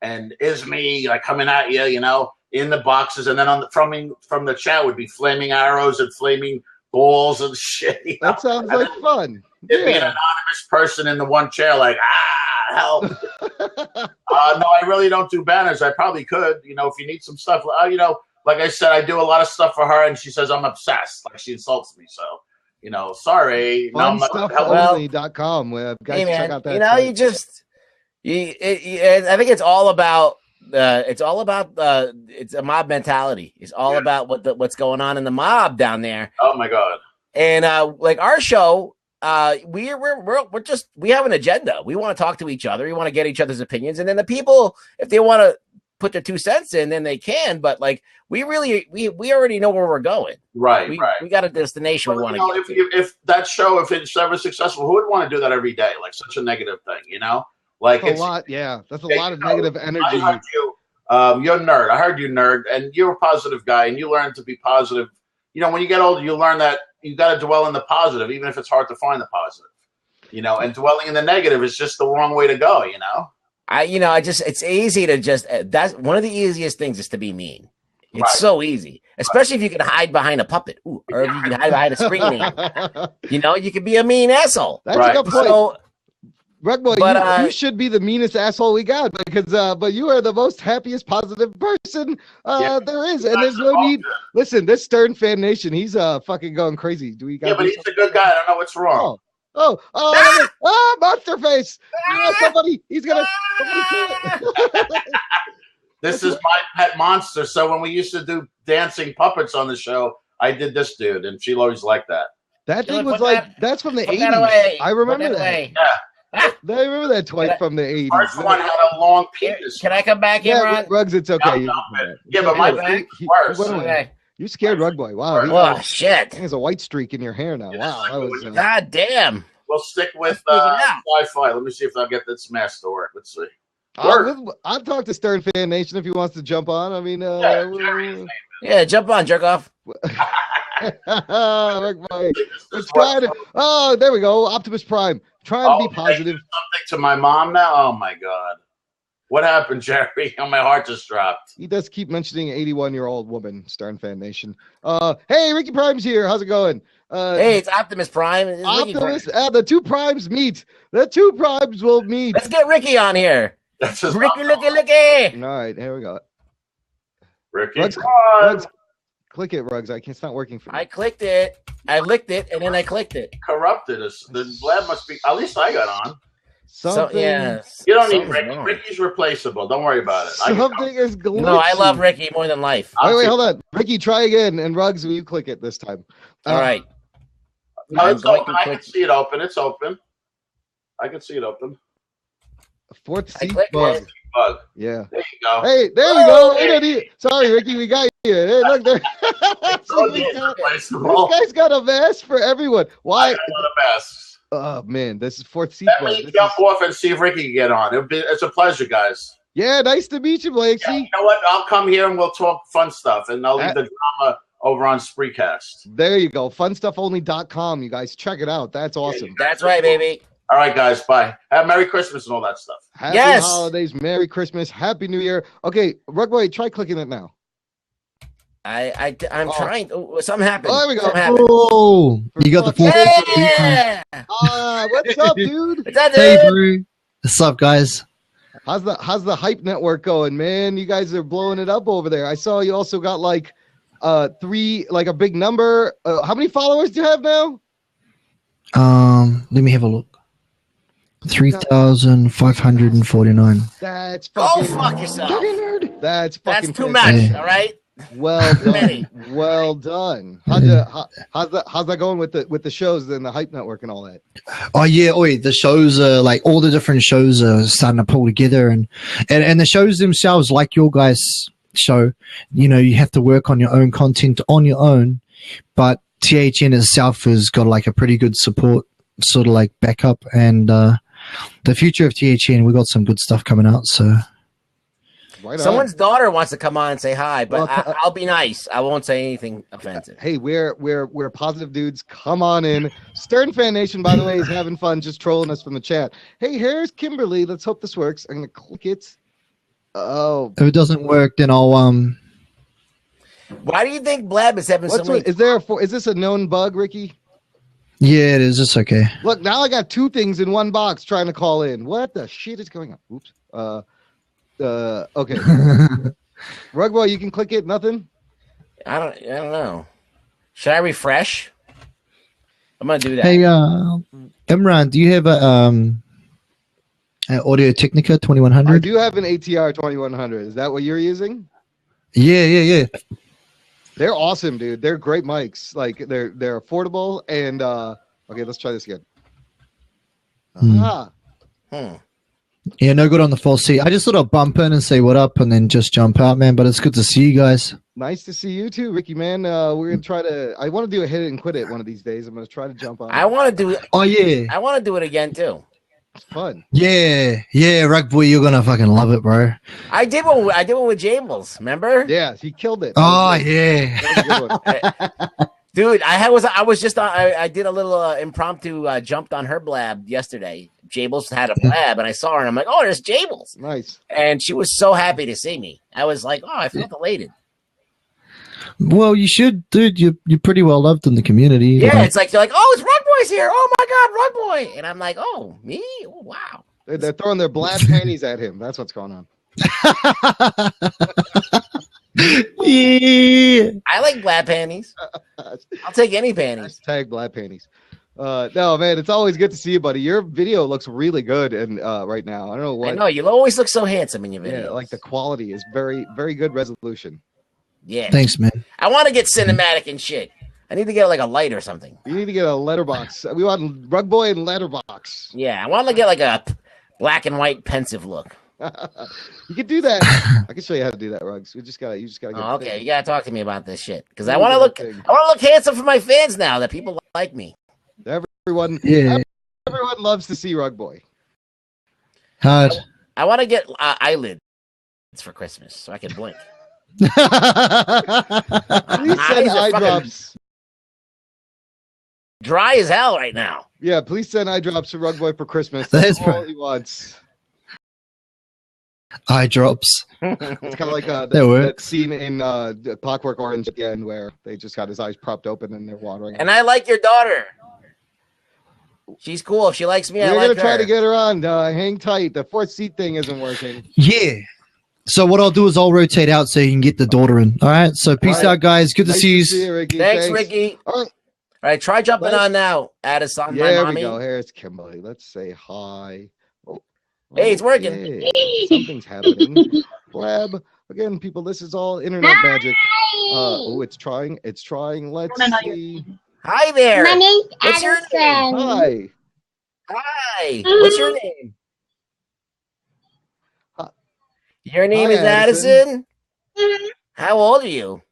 and Isme like coming at you, in the boxes, and then from the chat would be flaming arrows and flaming balls and shit. That sounds like fun. It'd be an anonymous person in the one chair, like help. No, I really don't do banners. I probably could, if you need some stuff. Like I said, I do a lot of stuff for her, and she says I'm obsessed. Like she insults me, so sorry. Funstuffonly.com. Guys, check out that. I think it's all about. It's a mob mentality. It's all about what's going on in the mob down there. Oh my god! And like our show. We have an agenda. We want to talk to each other. We want to get each other's opinions, and then the people, if they want to put their 2 cents in, then they can. But like we already know where we're going. Right. We got a destination we want to get to. If that show, if it's ever successful, who would want to do that every day? Like such a negative thing, Like it's a lot. Yeah, that's a lot of negative energy. I heard you. You're a nerd. I heard you, nerd, and you're a positive guy, and you learn to be positive. When you get older, you learn that you got to dwell in the positive, even if it's hard to find the positive. And dwelling in the negative is just the wrong way to go. It's easy to just. That's one of the easiest things is to be mean. It's so easy, especially if you can hide behind a puppet, or if you can hide behind a screen name. You can be a mean asshole. That's a good point. So, Rugboy, you should be the meanest asshole we got because, but you are the most happiest, positive person there is, and there's no need. Listen, this Stern Fan Nation, he's fucking going crazy. Do we got? Yeah, but he's a good guy. I don't know what's wrong. Monster face! He's gonna. This is my pet monster. So when we used to do dancing puppets on the show, I did this dude, and she always liked that. That thing was that's from the 80s. I remember that. Yeah. I remember that toy from the 80s. First one had a long penis. Can I come back in, Ron? Rugs, it's okay. But my thing worse. You scared Rugboy. Wow. Oh, shit. There's a white streak in your hair now. Wow. That was, God damn. We'll stick with Wi-Fi. Let me see if I'll get this mask to work. Let's see. I'll talk to Stern Fan Nation if he wants to jump on. I mean, jump on, jerk off. Oh, there we go. Optimus Prime. Trying to be positive. Something to my mom now? Oh, my God. What happened, Jerry? Oh, my heart just dropped. He does keep mentioning 81-year-old woman, Stern Fan Nation. Hey, Ricky Prime's here. How's it going? Hey, it's Optimus Prime. Optimus, the two primes meet. The two primes will meet. Let's get Ricky on here. That's his Ricky, uncle. looky. All right, here we go. Ricky. Rugs, click it, Rugs. It's not working for me. I clicked it. I licked it, and then I clicked it. Corrupted. The lab must be. At least I got on. Something, You don't need Ricky. Ricky's replaceable. Don't worry about it. Something is glitchy. No, I love Ricky more than life. Wait, hold on. Ricky, try again. And Rugs, will you click it this time? All right. No, it's open. I can see it open. It's open. I can see it open. Fourth seat bug. Yeah. There you go. Hey, there you go. We don't need... Sorry, Ricky, we got you. Hey, look there. This guy's got a mask for everyone. Why? I got a mask. Oh man, this is fourth seat. Let me jump off and see if Ricky can get on. It's a pleasure, guys. Yeah, nice to meet you, Blake. Yeah, you know what? I'll come here and we'll talk fun stuff, and I'll leave the drama over on Spreecast. There you go. Funstuffonly.com. You guys check it out. That's awesome. That's right, baby. All right, guys. Bye. Have Merry Christmas and all that stuff. Happy holidays. Merry Christmas. Happy New Year. Okay, Rugboy, try clicking it now. I'm trying. Oh, something happened. Oh, there we go. Oh, you got the fourth. Yeah. What's up, dude? What's up, dude? Hey, bro. What's up, guys? How's the hype network going, man? You guys are blowing it up over there. I saw you also got like a big number. How many followers do you have now? Let me have a look. 3,549. That's Go fucking fuck yourself. That's fucking That's too fantastic. much. All right. Well done. Well done. How's that going with the shows and the hype network and all that? Oh yeah, the shows are like all the different shows are starting to pull together, and the shows themselves, like your guys' show, you have to work on your own content on your own, but THN itself has got like a pretty good support sort of like backup, and the future of THN, we got some good stuff coming out. So someone's daughter wants to come on and say hi, but I'll be nice. I won't say anything offensive. Hey, we're positive dudes. Come on in. Stern Fan Nation, by the way, is having fun just trolling us from the chat. Hey, here's Kimberly. Let's hope this works. I'm gonna click it. Oh, if it doesn't work, then I'll Why do you think Blab is having so many? Is this a known bug, Ricky? Yeah, it is. It's okay. Look, now I got two things in one box trying to call in. What the shit is going on? Oops. Okay. Rugboy, you can click it. Nothing. I don't know. Should I refresh? I'm gonna do that. Hey, Imran, do you have an Audio Technica 2100? I do have an ATR 2100. Is that what you're using? Yeah. They're awesome, dude. They're great mics. Like they're affordable and okay, let's try this again. Yeah, no good on the false seat. I just thought I'd bump in and say what up and then just jump out, man. But it's good to see you guys. Nice to see you too, Ricky, man. We're gonna try to. I want to do a hit it and quit it one of these days. I'm gonna try to jump on. I want to do it. Oh yeah, I want to do it again too. It's fun. Yeah, Rugboy, you're gonna fucking love it, bro. I did one with Jables. Remember? Yeah, he killed it. Oh yeah, dude. I did a little impromptu jumped on her blab yesterday. Jables had a blab, and I saw her, and I'm like, "Oh, there's Jables." Nice. And she was so happy to see me. I was like, "Oh, I felt elated." Well, you should, dude. You're pretty well loved in the community. Yeah, it's like they're like, "Oh, it's Rugboy's here! Oh my God, Rugboy!" And I'm like, "Oh, me? Oh, wow!" They're throwing their blab panties at him. That's what's going on. Yeah. I like blab panties. I'll take any panties. Tag blab panties. No, man, it's always good to see you, buddy. Your video looks really good, and right now, I don't know what. I know you always look so handsome in your videos. Yeah, like the quality is very, very good resolution. Yeah. Thanks, man. I want to get cinematic and shit. I need to get like a light or something. You need to get a letterbox. We want Rugboy and letterbox. Yeah, I want to get like a black and white pensive look. You could do that. I can show you how to do that, Rugs. You just gotta get. Oh, okay, you gotta talk to me about this shit because I want to look handsome for my fans now that people like me. Everyone loves to see Rugboy. Hard. I want to get eyelids for Christmas so I can blink. Please send eye drops. Dry as hell right now. Yeah, please send eye drops to Rugboy for Christmas. That's all he wants. Eye drops. It's kind of like that scene in Clockwork Orange at the end where they just got his eyes propped open and they're watering. And I like your daughter. She's cool. If she likes me, I We're like gonna try her. to get her on. Hang tight. The fourth seat thing isn't working. Yeah. So what I'll do is I'll rotate out so you can get the daughter in. All right. So peace All right. out, guys. Good to Nice see you. see you, Ricky. Thanks, Ricky. All right, try jumping Let's- on now. Addison, my There mommy. we go. Here's Kimberly. Let's say hi. Oh, Hey, it's working. okay. Something's happening. Blab. Again, people, this is all internet magic. Oh, it's trying. It's trying. Let's see. Hi there. My name's What's your Addison. Hi. Hi. What's your name? Your name Hi, is Addison? How old are you?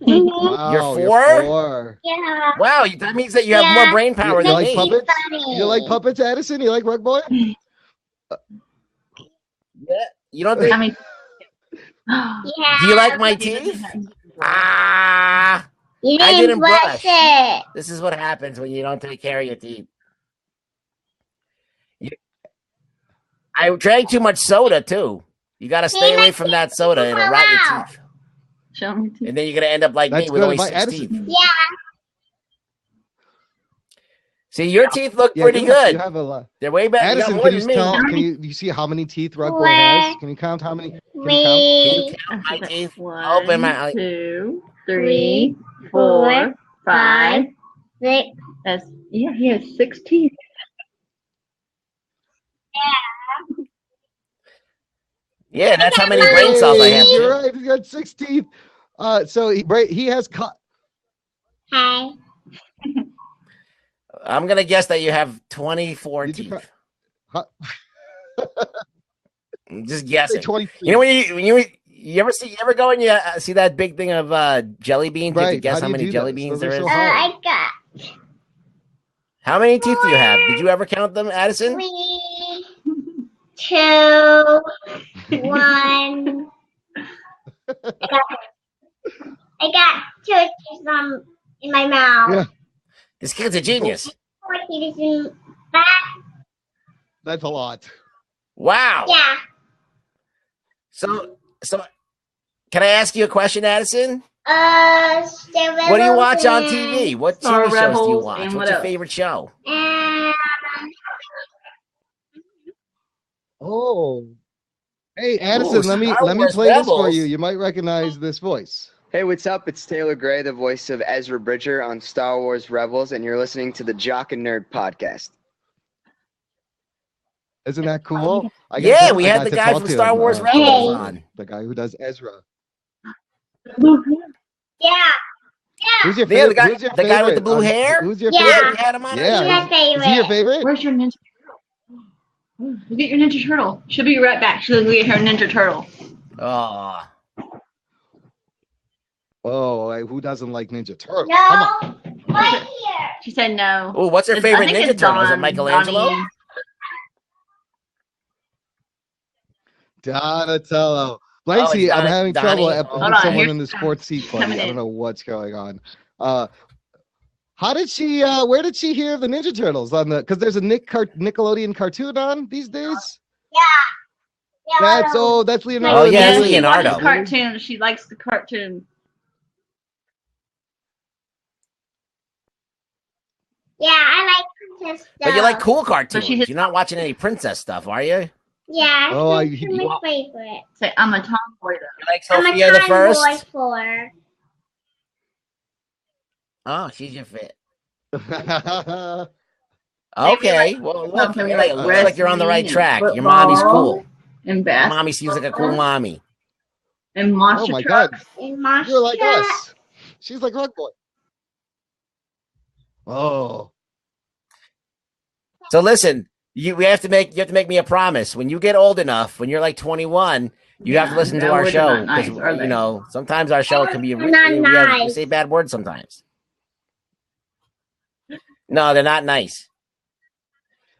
Wow, You're 4? 4. Yeah. Wow, that means that you have more brain power You than like me. puppets? You like puppets, Addison? You like Rug Boy? Yeah. You don't think? Do you like my teeth? Ah. You I didn't brush. it. This is what happens when you don't take care of your teeth. I drank too much soda too. You got to stay away from that soda; it'll rot your teeth. Show me teeth. And then you're gonna end up like That's me with good. only My 6 Addison- teeth. Yeah. See, your teeth look Yeah, pretty you good. have a lot. They're way better. You got Addison, more can you than me. count? Can you see how many teeth Rug Boy has? Can you count how many? Can you Can you count my teeth? Open my eye. 2, 3, 4, 5, 6. That's he has 6 teeth. Yeah, that's how many brain cells I have. You're right. He's got 6 teeth. So he has cut. Hi. I'm gonna guess that you have 24 teeth. I'm just guessing. 23. You know when you ever go and you see that big thing of jelly beans? You have to Right. guess How do how you many do jelly those? beans Those are there is. so hard. I got How many teeth do you have? Did you ever count them, Addison? 3, 2, 1. I got 2 teeth in my mouth. Yeah. This kid's a genius. 4 teeth in back. That's a lot. Wow. Yeah. So can I ask you a question, Addison? Star What do you watch on Rebels TV? What Star TV shows do you Rebels watch? and What's what your else? favorite show? and Oh. Hey, Addison, Ooh, let me Star Wars play this for Rebels. you. You might recognize this voice. Hey, what's up? It's Taylor Gray, the voice of Ezra Bridger on Star Wars Rebels, and you're listening to the Jock and Nerd podcast. Isn't that cool? Yeah, we had got the to guy talk from to Star him, Wars Rebels on. The guy who does Ezra. yeah. Who's your Yeah, favorite? the Who's your guy with the favorite blue on- hair? Who's your Yeah. favorite? We had him on. Yeah. My favorite. Is he your favorite? Where's your Ninja Turtle? Look at your Ninja Turtle. She'll be right back. She'll get her Ninja Turtle. Oh. Oh, who doesn't like Ninja Turtles? Come on. No. Right here. She said no. Oh, what's her I favorite think Ninja it's Turtle? Is it Don- Michelangelo? Donnie. Donatello. Oh, Blanksy, it's I'm Donnie- having Donnie. trouble Hold putting on, someone here's- in this fourth seat, buddy. coming I don't in. know what's going on. How did she? Where did she hear of the Ninja Turtles on the? Because there's a Nickelodeon cartoon on these days. Yeah. That's Leonardo. Oh, yeah, Yeah, it's she Leonardo. watches cartoons. She likes the cartoon. Yeah, I like princess stuff. But you like cool cartoons. she hit- You're not watching any princess stuff, are you? Yeah, Oh, it's my favorite. Say, I'm a tomboy though. You like I'm a Sophia the tomboy First? for. Oh, she's your fit. Nickelodeon. Okay. Well, look, Okay, we it like looks like you're on the right wrestling track. and Your mommy's football cool. And Your basketball. mommy seems like a cool mommy. And monster Oh my trucks. God, In my you're like shirt. us. She's like Rug Boy. Oh, So listen, you have to make me a promise. When you get old enough, when you're like 21, you have to listen to that our words are show not nice, are they? you know sometimes our show can be They're not we nice. say bad words sometimes. No, they're not nice.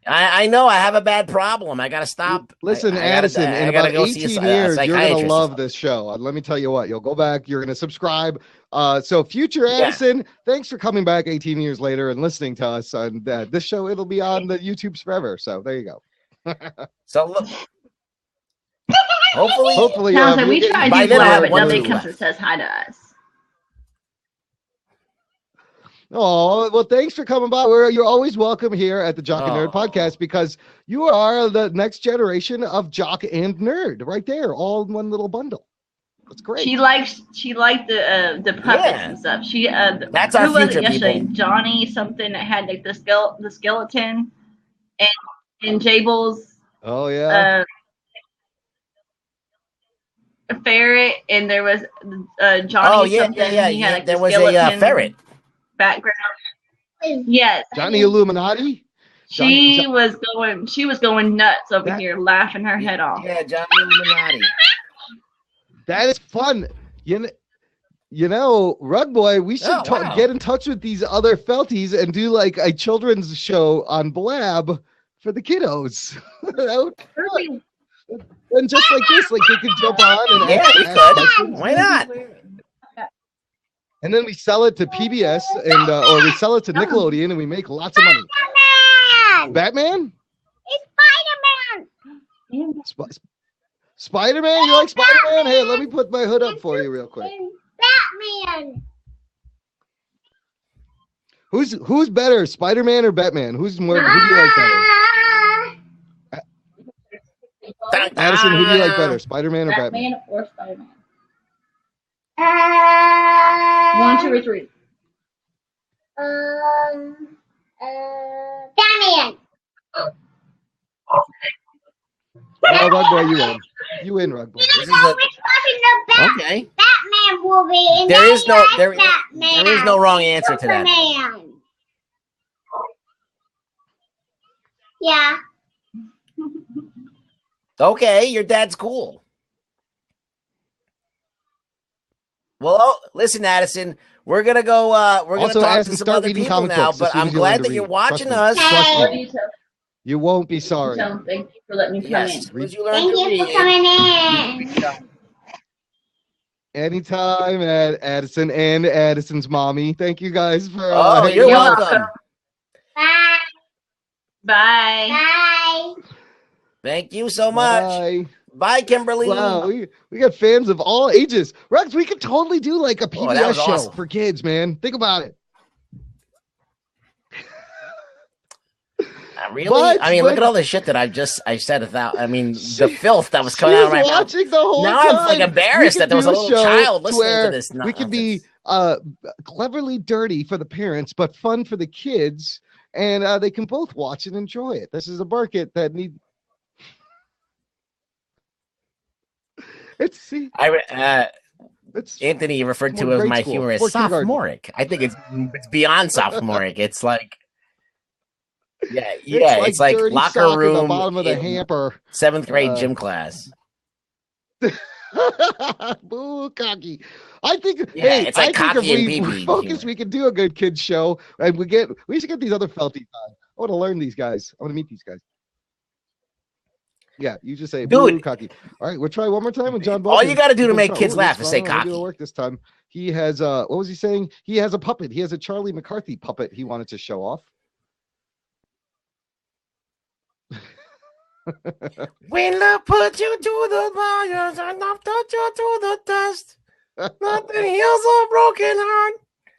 I know I have a bad problem. I gotta stop. listen, I gotta- Addison. I In gotta about go see 18 a years, you're gonna psychiatrist. love this show. Let me tell you what. You'll go back. You're gonna subscribe. So, future Addison, thanks for coming back 18 years later and listening to us on this show. It'll be on the YouTube's forever. So there you go. So look, hopefully, Townsend, we you'll get- try to by do then I'll more, have but one nobody tooth comes left. and says hi to us. Oh, well, thanks for coming by. You're always welcome here at the Jock and Nerd podcast because you are the next generation of Jock and Nerd right there, all in one little bundle. That's great. She liked the puppets and stuff. She That's our who was future, it yesterday? people. Johnny something that had like the skeleton and Jables. Oh yeah. A ferret, and there was Johnny something. He had like there the was skeleton a ferret. background. Yes. Johnny Illuminati. She was going nuts over here, laughing her head off. Yeah, Johnny Illuminati. That is fun. You know, Rug Boy, we should get in touch with these other felties and do like a children's show on Blab for the kiddos. And just like this, like they could jump on and ask questions. Why not? And then we sell it to PBS and or we sell it to Nickelodeon and we make lots of money. Batman? It's Spider-Man. Spider-Man? You like Spider-Man? Hey, let me put my hood up for you real quick. Batman. Who's better, Spider-Man or Batman? Who do you like better? Addison, who do you like better, Spider-Man or Batman? Batman or Spider-Man? 1, 2, or 3. Batman. Oh, Rug Boy, you win. You win, Rug Boy. Okay. Batman movie. And There is no Batman. there is no wrong answer to that. Superman. Yeah. Okay, your dad's cool. Well, listen, Addison, we're gonna go. We're Also, gonna talk Addison, to some start other reading people comic now. books as But soon I'm as you learn glad to that you're read. watching Trust me. us. Trust me. You won't be sorry. Thank you for letting me come Yes, in. you learn Thank to you read. for coming in. Anytime, Addison and Addison's mommy. Thank you guys for. Oh, you're welcome. Bye. Bye. Bye. Thank you so much. Bye. Bye, Kimberly. Wow, we got fans of all ages. Rex, we could totally do like a PBS that was show awesome. for kids, man. Think about it. Really? But- I mean, look but- at all the shit that I said without. I mean, the filth that was coming out of my She's mouth. watching the whole Now time. I'm like embarrassed We that there was could a do little show child listening where to this. We could be cleverly dirty for the parents, but fun for the kids, and they can both watch and enjoy it. This is a market that need. It's Anthony referred to more grade my school, humor as more kindergarten. sophomoric. I think it's beyond sophomoric. It's like, yeah, it's like dirty locker sock in room the bottom of the in hamper. 7th grade gym class. Boo, cocky. I think. Yeah, hey, it's like I think cocky if and we pee-pee focus, we can do a good kids show, and we should get these other felties on. I want to learn these guys. I want to meet these guys. Yeah, you just say, boo, Dude. cocky. All right, we'll try one more time with John. All you got to do to People make try- kids oh, laugh this is say fun. Maybe cocky. it'll work this time. He has what was he saying? He has a puppet. He has a Charlie McCarthy puppet he wanted to show off. When love put you to the fires and love touch you to the dust, nothing heals a broken heart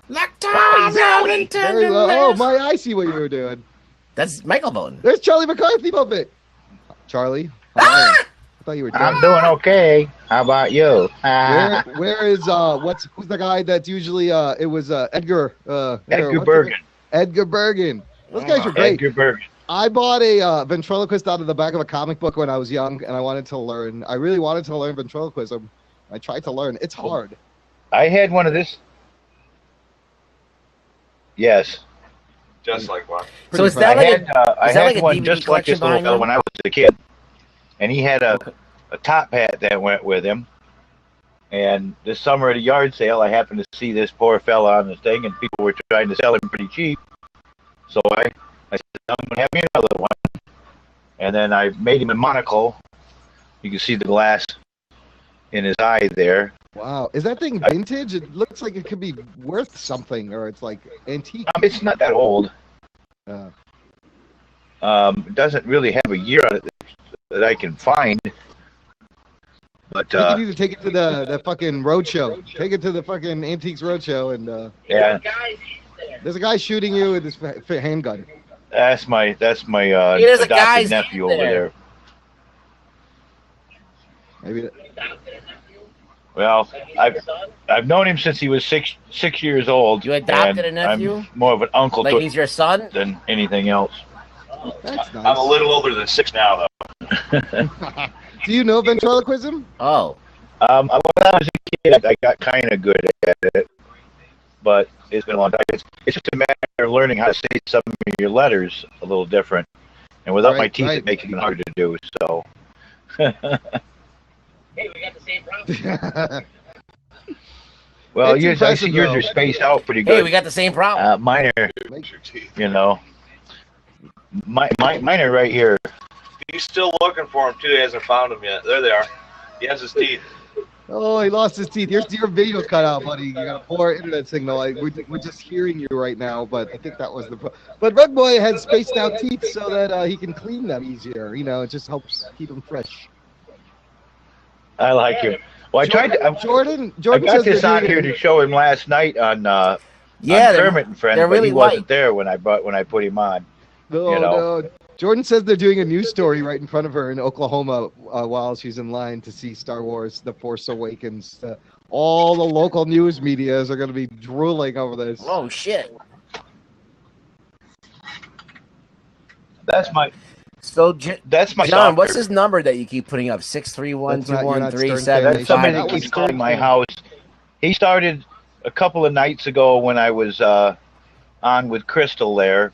like time and Very well. Oh my, I see what you were doing. That's Michael Bolton. There's Charlie McCarthy puppet. Charlie, how are you? I thought you were dead. I'm doing okay. How about you? Where is who's the guy that's usually it was Edgar Edgar Bergen. Edgar Bergen. Those guys are great. Edgar Bergen. I bought a ventriloquist out of the back of a comic book when I was young, and I wanted to learn. I really wanted to learn ventriloquism. I tried to learn. It's hard. I had one of this. Yes. Just like one. So is that like I is that had like a one DVD just like this collection little behind fellow you? when I was a kid, and he had a top hat that went with him. And this summer at a yard sale, I happened to see this poor fella on the thing, and people were trying to sell him pretty cheap. So I said, I'm gonna have me another one. And then I made him a monocle. You can see the glass in his eye there. Wow, is that thing vintage? It looks like it could be worth something, or it's like antique. It's not that old. It doesn't really have a year on it that I can find. But you need to take it to the fucking roadshow. Take it to the fucking Antiques Roadshow and yeah. There's a guy shooting you with his handgun. That's my There's a adopted guy's nephew over there. Maybe. Well, I've known him since he was six years old. You adopted and a nephew? I'm more of an uncle Like to he's your son? than anything else. That's nice. I'm a little older than 6 now, though. Do you know ventriloquism? Oh. When I was a kid, I got kind of good at it, but it's been a long time. It's just a matter of learning how to say some of your letters a little different, and without my teeth, it makes it even harder to do. So. Hey, we got the same problem. Well, It's yours, I see impressive, yours though. are spaced out pretty good. Hey, we got the same problem. Mine are, you know, mine are right here. He's still looking for him, too. He hasn't found them yet. There they are. He has his teeth. Oh, he lost his teeth. Here's your video cut out, buddy. You got a poor internet signal. We're just hearing you right now, but I think that was the problem. But Rug Boy had spaced out teeth so that he can clean them easier. You know, it just helps keep them fresh. I like you. Well, I tried to. Jordan I says got this they're on doing here it. to show him last night on Yeah, on they're- Kermit and Friends, they're but really he wasn't white. there when I put him on. No, you know. no. Jordan says they're doing a news story right in front of her in Oklahoma while she's in line to see Star Wars: The Force Awakens. All the local news medias are going to be drooling over this. Oh shit! That's my. So That's my. John, stalker. what's his number that you keep putting up? 631-213-755. That's somebody that keeps calling my house. He started a couple of nights ago when I was on with Crystal there,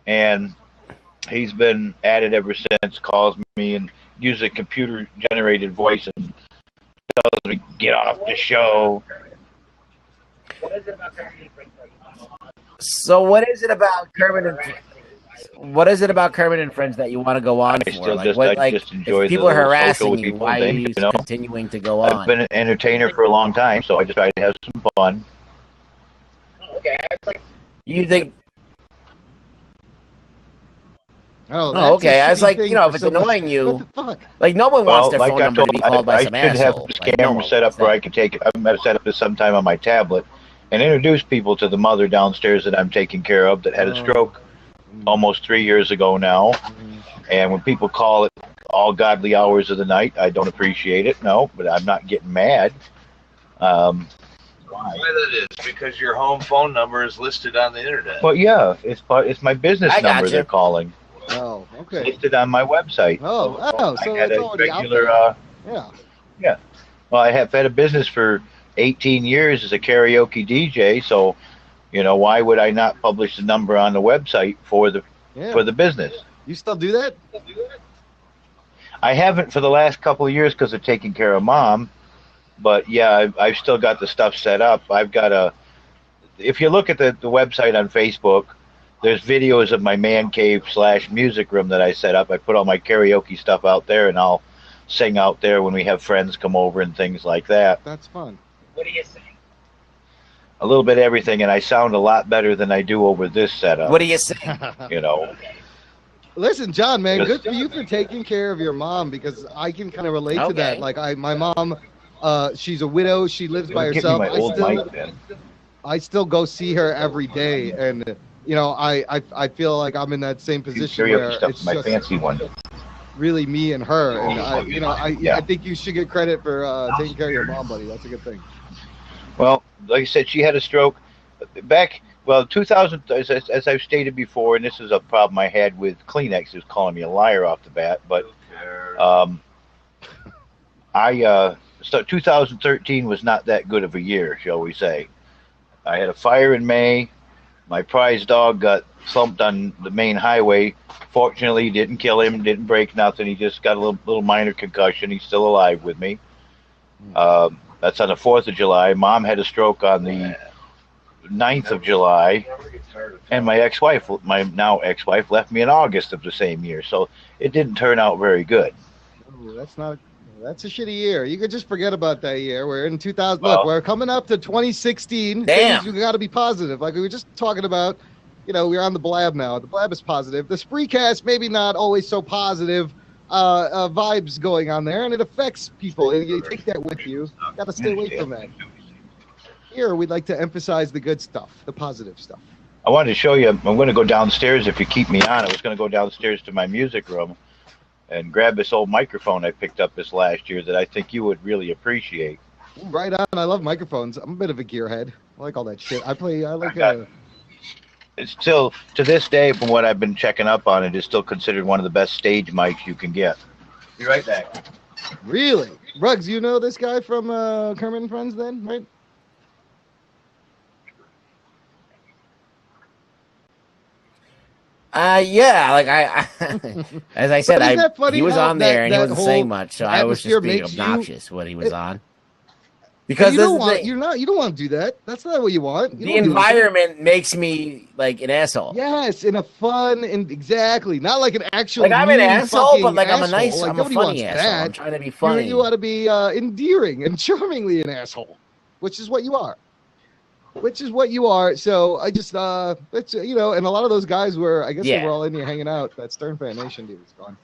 and he's been at it ever since. Calls me and uses a computer-generated voice and tells me get off the show. So what is it about Kermit and Friends that you want to go on for? still Like, just- what, I like just enjoy if people the are little harassing social you, people why are thing, you you know? continuing to go I've on? been an entertainer for a long time, so I just try to have some fun. Okay, You think? Oh, Oh, okay. I was shitty like, thing you know, for if it's someone- annoying you, What the fuck? like no one wants their like phone I number to told, be called by some I should have asshole. this Like, no camera one set up wants where that. I can take it. I'm going to set up this sometime on my tablet and introduce people to the mother downstairs that I'm taking care of that had a stroke almost 3 years ago now. And when people call it all godly hours of the night, I don't appreciate it. No, but I'm not getting mad. Why that is? Because your home phone number is listed on the internet. Well, yeah, it's my business I number gotcha. they're calling. Oh, It's okay. listed on my website. Oh, so I had it's a already out regular. there. Yeah. Yeah. Well, I have had a business for 18 years as a karaoke DJ, so you know why would I not publish the number on the website for the business? You still do that? I haven't for the last couple of years because of taking care of Mom, but yeah, I've still got the stuff set up. I've got a. If you look at the website on Facebook, there's videos of my man cave / music room that I set up. I put all my karaoke stuff out there, and I'll sing out there when we have friends come over and things like that. That's fun. What do you say? A little bit of everything, and I sound a lot better than I do over this setup. What do you say? You know. Listen, John, man, Just- good for you for taking care of your mom because I can kind of relate to Okay. that. Like, my mom, she's a widow. She lives by Give me herself. my old mic then. I still go see her every day, and you know, I feel like I'm in that same position where Karaoke stuff, it's my just fancy one. really me and her. And Yeah. I think you should get credit for taking care of your mom, buddy. That's a good thing. Well, like I said, she had a stroke back. Well, 2000, as I've stated before, and this is a problem I had with Kleenex, who's calling me a liar off the bat. But so 2013 was not that good of a year, shall we say? I had a fire in May. My prize dog got thumped on the main highway. Fortunately, didn't kill him, didn't break nothing. He just got a little minor concussion. He's still alive with me. That's on the 4th of July. Mom had a stroke on the 9th of July. And my ex-wife, my now ex-wife, left me in August of the same year. So it didn't turn out very good. Ooh, that's a shitty year. You could just forget about that year. We're in 2000. Look, we're coming up to 2016. Damn. Things, we got to be positive. Like we were just talking about, you know, we're on the Blab now. The Blab is positive. The Spreecast, maybe not always so positive vibes going on there, and it affects people. And you take that with you. Got to stay away from that. Here, we'd like to emphasize the good stuff, the positive stuff. I wanted to show you. I'm going to go downstairs if you keep me on. I was going to go downstairs to my music room and grab this old microphone I picked up this last year that I think you would really appreciate. Right on. I love microphones. I'm a bit of a gearhead. I like all that shit. It's still, to this day, from what I've been checking up on, it is still considered one of the best stage mics you can get. Be right back. Really? Ruggs, you know this guy from Kermit and Friends then, right? Yeah, like I as I said, he was on there and he wasn't saying much, so I was just being obnoxious when he was on. Because you don't want to do that. That's not what you want. The environment makes me like an asshole. Yes, in a fun and exactly, not like an actual. Like I'm an asshole, but like I'm a asshole. nice, Like, I'm a nobody funny wants asshole. that. I'm trying to be funny. You ought to be endearing and charmingly an asshole, which is what you are. So I just, it's, and a lot of those guys were, I guess they were all in here hanging out. That Stern Fan Nation dude is gone.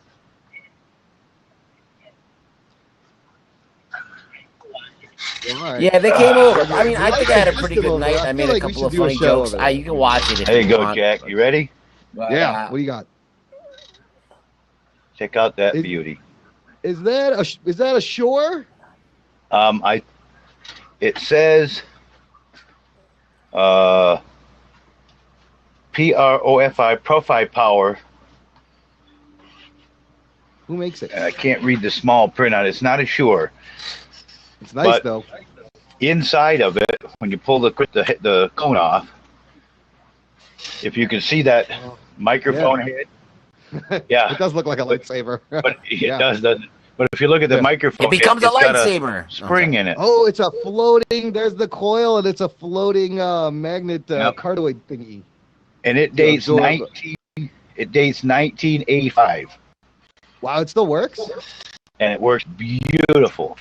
Right. Yeah, they came over. I mean, I think I had a pretty good night. I made a couple of funny jokes. You can watch it if there you go, want. Jack. You ready? Yeah. What do you got? Check out that beauty. Is that a Shure? It says PROFI Profile Power. Who makes it? I can't read the small print on it. It's not a Shure. It's nice though. Inside of it, when you pull the cone off, if you can see that microphone head, yeah, it does look like a lightsaber. But it does. But if you look at the microphone, it becomes a lightsaber. Got a spring in it. Oh, it's a floating. There's the coil, and it's a floating magnet cardioid thingy. And it dates 1985. Wow, it still works. And it works beautiful.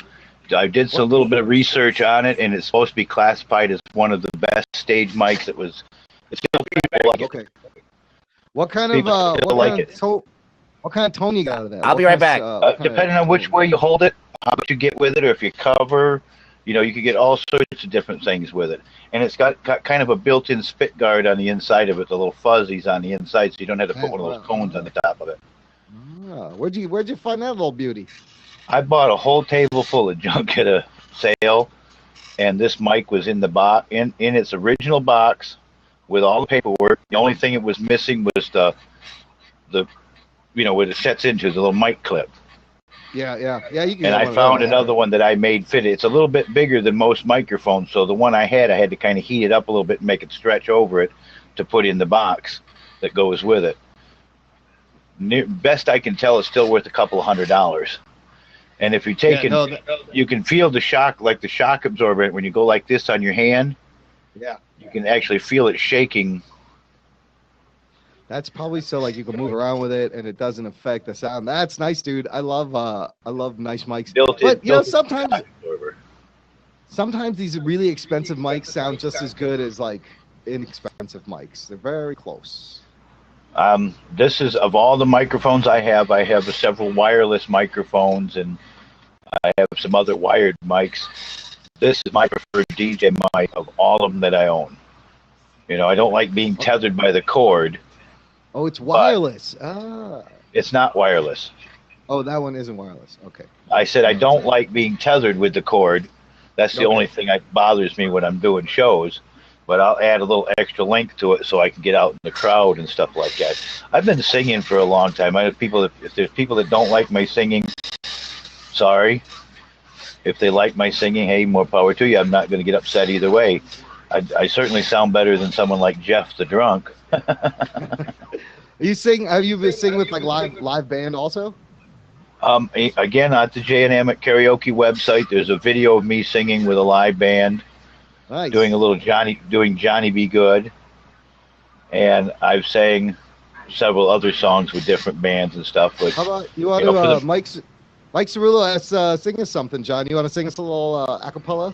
I did a little bit of research on it, and it's supposed to be classified as one of the best stage mics. It's still people like it. What kind of what kind of tone you got out of that? I'll be right back. Depending on which way you hold it, how much you get with it, or if you cover, you can get all sorts of different things with it. And it's got kind of a built-in spit guard on the inside of it, the little fuzzies on the inside, so you don't have to put one of those cones on the top of it. Where'd you find that little beauty? I bought a whole table full of junk at a sale, and this mic was in the box, in its original box, with all the paperwork. The only thing it was missing was the where it sets into the little mic clip. Yeah. You can. And I found another one that I made fit. It's a little bit bigger than most microphones, so the one I had to kind of heat it up a little bit and make it stretch over it to put in the box that goes with it. Best I can tell, it's still worth a couple of $100. And if you take you can feel the shock, like the shock absorber when you go like this on your hand. Yeah. You can actually feel it shaking. That's probably so like you can move around with it and it doesn't affect the sound. That's nice, dude. I love nice mics. But sometimes these really expensive mics sound just as good as like inexpensive mics. They're very close. This is, of all the microphones I have several wireless microphones, and I have some other wired mics. This is my preferred DJ mic of all of them that I own. I don't like being tethered by the cord. Oh, it's wireless. It's not wireless. Oh, that one isn't wireless. Okay. I said I don't like being tethered with the cord. That's the only thing that bothers me when I'm doing shows. But I'll add a little extra length to it so I can get out in the crowd and stuff like that. I've been singing for a long time. I have people if there's people that don't like my singing, sorry. If they like my singing, hey, more power to you. I'm not going to get upset either way. I certainly sound better than someone like Jeff the Drunk. You sing? Have you been singing with like live band also? Again, at the J&M Karaoke website, there's a video of me singing with a live band. Nice. Doing a little Johnny Be Good, and I've sang several other songs with different bands and stuff. But how about you want to Mike Cerullo sing us something, John? You want to sing us a little acapella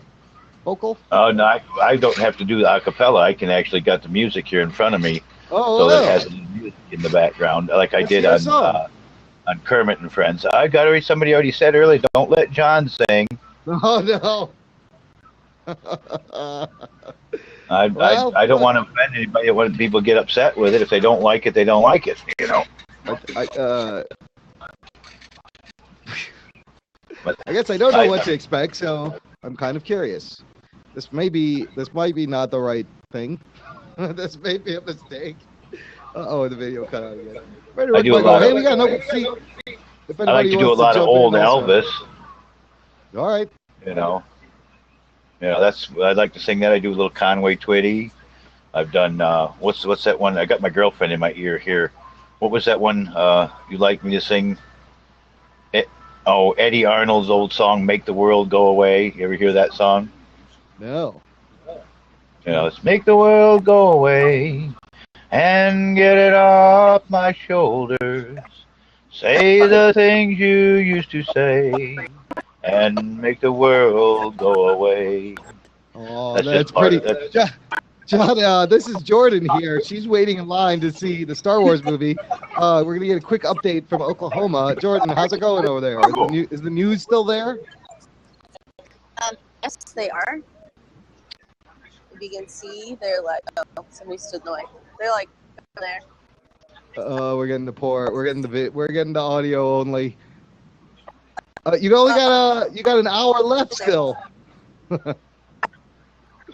vocal? Oh no, I don't have to do the acapella. I can actually got the music here in front of me, so that has music in the background, like I did on Kermit and Friends. Somebody already said earlier, don't let John sing. Oh no. I don't want to offend anybody. I want people to get upset with it. If they don't like it, they don't like it. You know. I guess I don't know what to expect, so I'm kind of curious. This might be not the right thing. This may be a mistake. The video cut out again. I do a lot hey, we got no see. I like to do a lot of old Elvis. All right. You know, that's I'd like to sing that. I do a little Conway Twitty. I've done what's that one? I got my girlfriend in my ear here. What was that one? You like me to sing? Eddie Arnold's old song, "Make the World Go Away." You ever hear that song? No. Let's make the world go away and get it off my shoulders. Say the things you used to say and make the world go away. Oh, that's pretty. John, this is Jordan here. She's waiting in line to see the Star Wars movie. We're going to get a quick update from Oklahoma. Jordan, how's it going over there? Is the news still there? Yes, they are. If you can see, they're like, somebody stood in the way. They're like there. We're getting the port. We're getting the audio only. You got an hour left still.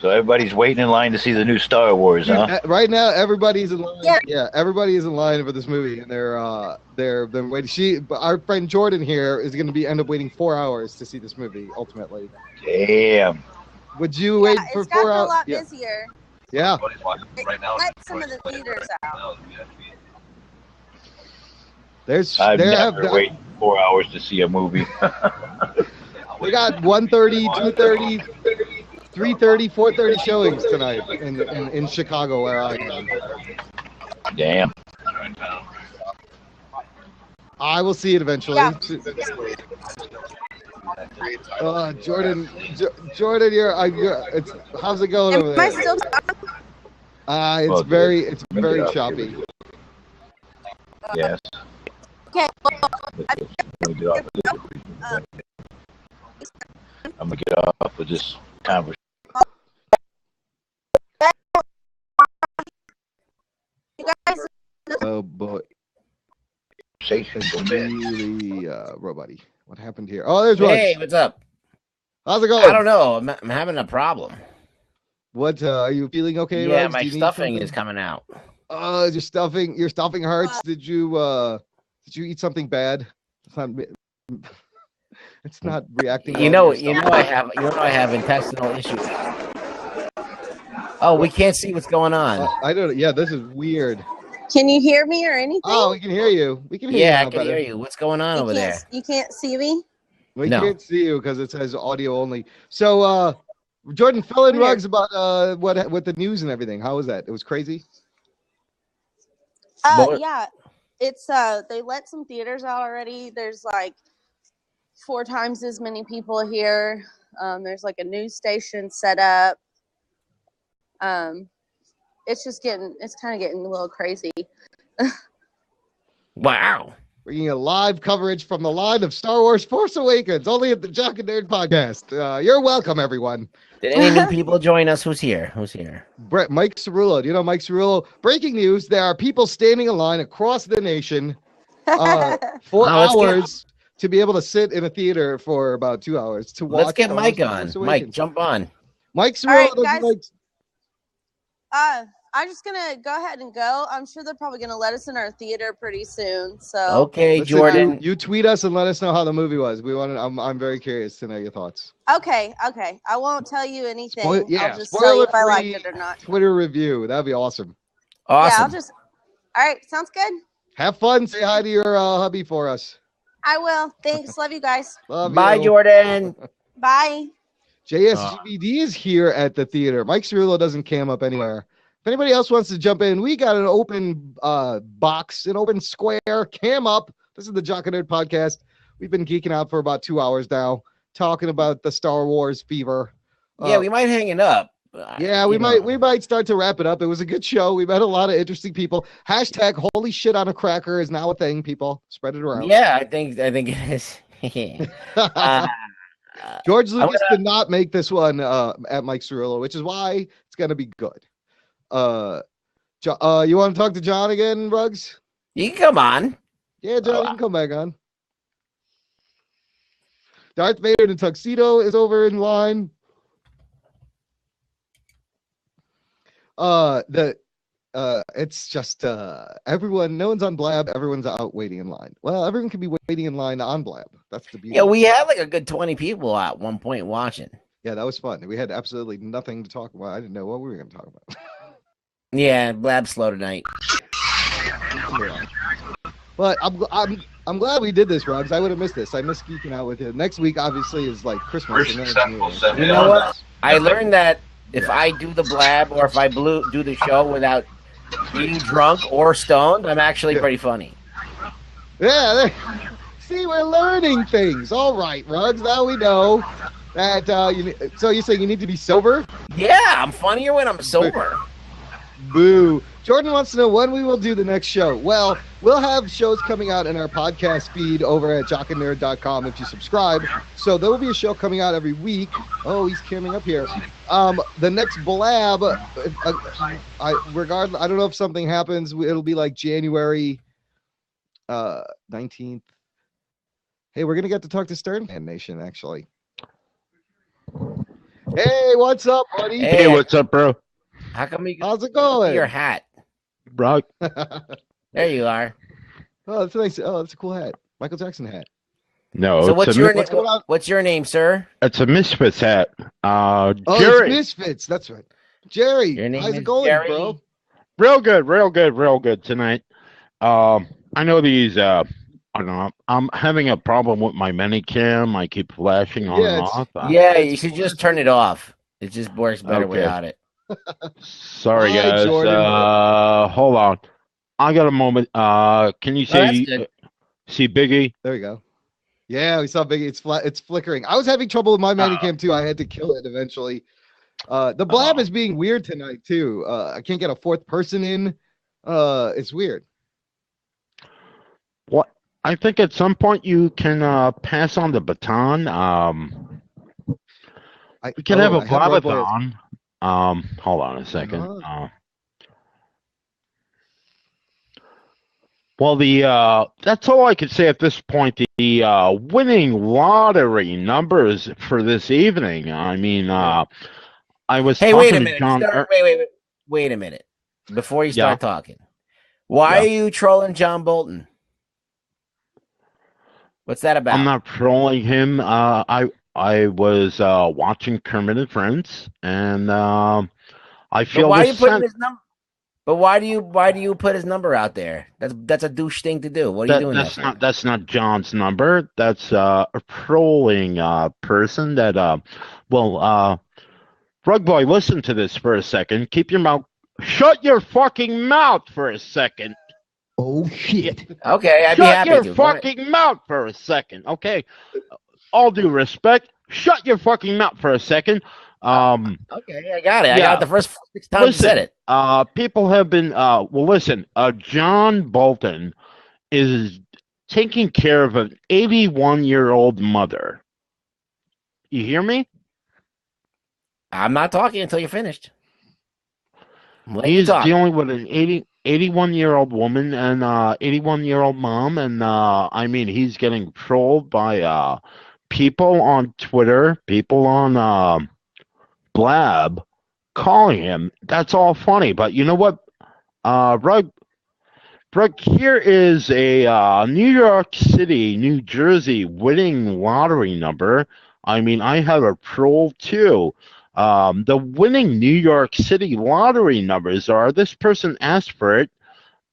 So everybody's waiting in line to see the new Star Wars, huh? Right now, everybody's in line. Yeah, everybody is in line for this movie, and they're waiting. Our friend Jordan here is going to end up waiting 4 hours to see this movie. Ultimately. Damn. Would you wait for 4 hours? It's a lot busier. Yeah. Let some of the theaters out. I've never waited 4 hours to see a movie. We got 1:30, 2:30, 3:30, 4:30 showings tonight in Chicago, where I am. Damn. I will see it eventually. Yeah. Jordan, how's it going over there? Am I still talking? It's very choppy. Yes. Okay. I'm gonna get off with this conversation. Oh boy. Really, buddy. What happened here? Oh, there's Raj. Hey, what's up? How's it going? I don't know. I'm having a problem. What are you feeling okay? Yeah, Raj? my stuffing is coming out. Your stuffing hurts. Did you eat something bad? It's not reacting. I have intestinal issues. Oh, we can't see what's going on. I don't. Yeah, this is weird. Can you hear me or anything? Oh, we can hear you. We can hear you. Yeah, I can hear you. What's going on over there? You can't see me? We can't see you because it says audio only. So, Jordan, fill in Rugs about what the news and everything. How was that? It was crazy. Yeah, it's they let some theaters out already. There's like 4 times as many people here. There's like a news station set up. It's kind of getting a little crazy. Wow. Bringing a live coverage from the line of Star Wars Force Awakens, only at the Jock and Nerd podcast. You're welcome, everyone. Did any new people join us? Who's here? Mike Cerullo. Do you know Mike Cerullo? Breaking news, there are people standing in line across the nation for hours to be able to sit in a theater for about 2 hours to watch. Let's get Mike on. Mike, jump on. Mike Cerullo. All right, guys. I'm just gonna go ahead and go. I'm sure they're probably gonna let us in our theater pretty soon. So okay, Jordan, you tweet us and let us know how the movie was. I'm very curious to know your thoughts. Okay. I won't tell you anything. I'll just tell spoiler you if I like free it or not. Twitter review. That'd be awesome. Yeah, all right. Sounds good. Have fun. Say hi to your hubby for us. I will. Thanks. Love you guys. Bye, Jordan. Bye. JSGBD is here at the theater. Mike Cerullo doesn't cam up anywhere. If anybody else wants to jump in, we got an open box, an open square. Cam up. This is the Jock and Nerd podcast. We've been geeking out for about 2 hours now, talking about the Star Wars fever. Yeah, we might hang it up. Yeah, we might start to wrap it up. It was a good show. We met a lot of interesting people. Hashtag holy shit on a cracker is now a thing, people. Spread it around. Yeah, I think it is. George Lucas did not make this one at Mike Cirillo, which is why it's gonna be good. You want to talk to John again, Ruggs? You can come on. Yeah, John, you can come back on. Darth Vader in a tuxedo is over in line. It's just everyone. No one's on Blab. Everyone's out waiting in line. Well, everyone can be waiting in line on Blab. That's the beauty. Yeah, we had like a good 20 people at one point watching. Yeah, that was fun. We had absolutely nothing to talk about. I didn't know what we were going to talk about. Yeah, Blab's slow tonight. But I'm glad we did this, Ruggs. I would have missed this. I miss geeking out with you. Next week, obviously, is like Christmas. First successful You know what? I learned that if I do the Blab or if I do the show without being drunk or stoned, I'm actually pretty funny. Yeah. See, we're learning things. All right, Ruggs. Now we know that. So you're saying you need to be sober? Yeah, I'm funnier when I'm sober. Boo. Jordan wants to know when we will do the next show. Well, we'll have shows coming out in our podcast feed over at jockandnerd.com if you subscribe. So there will be a show coming out every week. Oh, he's coming up here. The next Blab, I don't know if something happens. It'll be like January 19th. Hey, we're going to get to talk to Stern Fan Nation, actually. Hey, what's up, buddy? Hey, what's up, bro? How come you How's it going? Your hat. Bro. There you are. Oh, that's nice. Oh, that's a cool hat. Michael Jackson hat. No. So what's your name? What's your name, sir? It's a Misfits hat. Oh, Jerry. it's Misfits. That's right. Jerry, Your name how's is it going, Jerry? bro? Real good tonight. I know these. I don't know. I'm having a problem with my Minicam. I keep flashing on and off. Yeah, you should just turn it off. It just works better without it. Sorry, Hi, guys. Jordan. Hold on. I got a moment. Can you see Biggie? There you go. Yeah, we saw Biggie. It's flat. It's flickering. I was having trouble with my Minicam too. I had to kill it eventually. The Blab is being weird tonight too. I can't get a fourth person in. It's weird. What? I think at some point you can pass on the baton. We could have a Blabathon. Hold on a second. Well, that's all I could say at this point. The winning lottery numbers for this evening. I mean, I was Hey, talking wait a to minute. John. Wait a minute. Before you start talking, why are you trolling John Bolton? What's that about? I'm not trolling him. I was watching Kermit and Friends, and I feel. But why are you putting his number? But why do you put his number out there? That's a douche thing to do. What are you doing? That's not John's number. That's a trolling person. That Rug Boy, listen to this for a second. Keep your mouth. Shut your fucking mouth for a second. Oh shit. Okay, I'd be happy to. Shut your fucking mouth for a second. Okay. All due respect. Shut your fucking mouth for a second. Okay, I got it. I got it the first 6 times you said it. People have been listen, John Bolton is taking care of an 81-year-old mother. You hear me? I'm not talking until you're finished. He's dealing with an 81-year-old woman and 81-year-old mom, and I mean he's getting trolled by people on Twitter, people on Blab, calling him. That's all funny, but you know what? Rug, here is a New York City, New Jersey winning lottery number. I mean, I have a troll too. The winning New York City lottery numbers are, this person asked for it.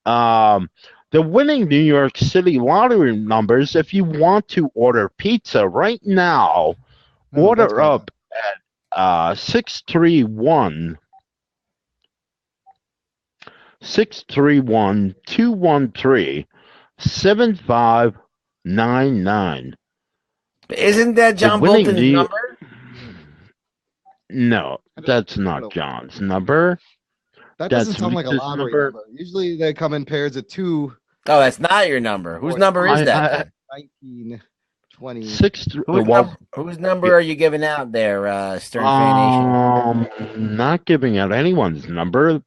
The winning New York City lottery numbers, if you want to order pizza right now, order up at 631-213-7599. Isn't that John Bolton's number? No, that's not John's number. That doesn't sound like a lottery number. Usually they come in pairs of two. Oh, that's not your number. Whose number is that? 19, 20. Whose number are you giving out there, Stern Fan Nation? Not giving out anyone's number.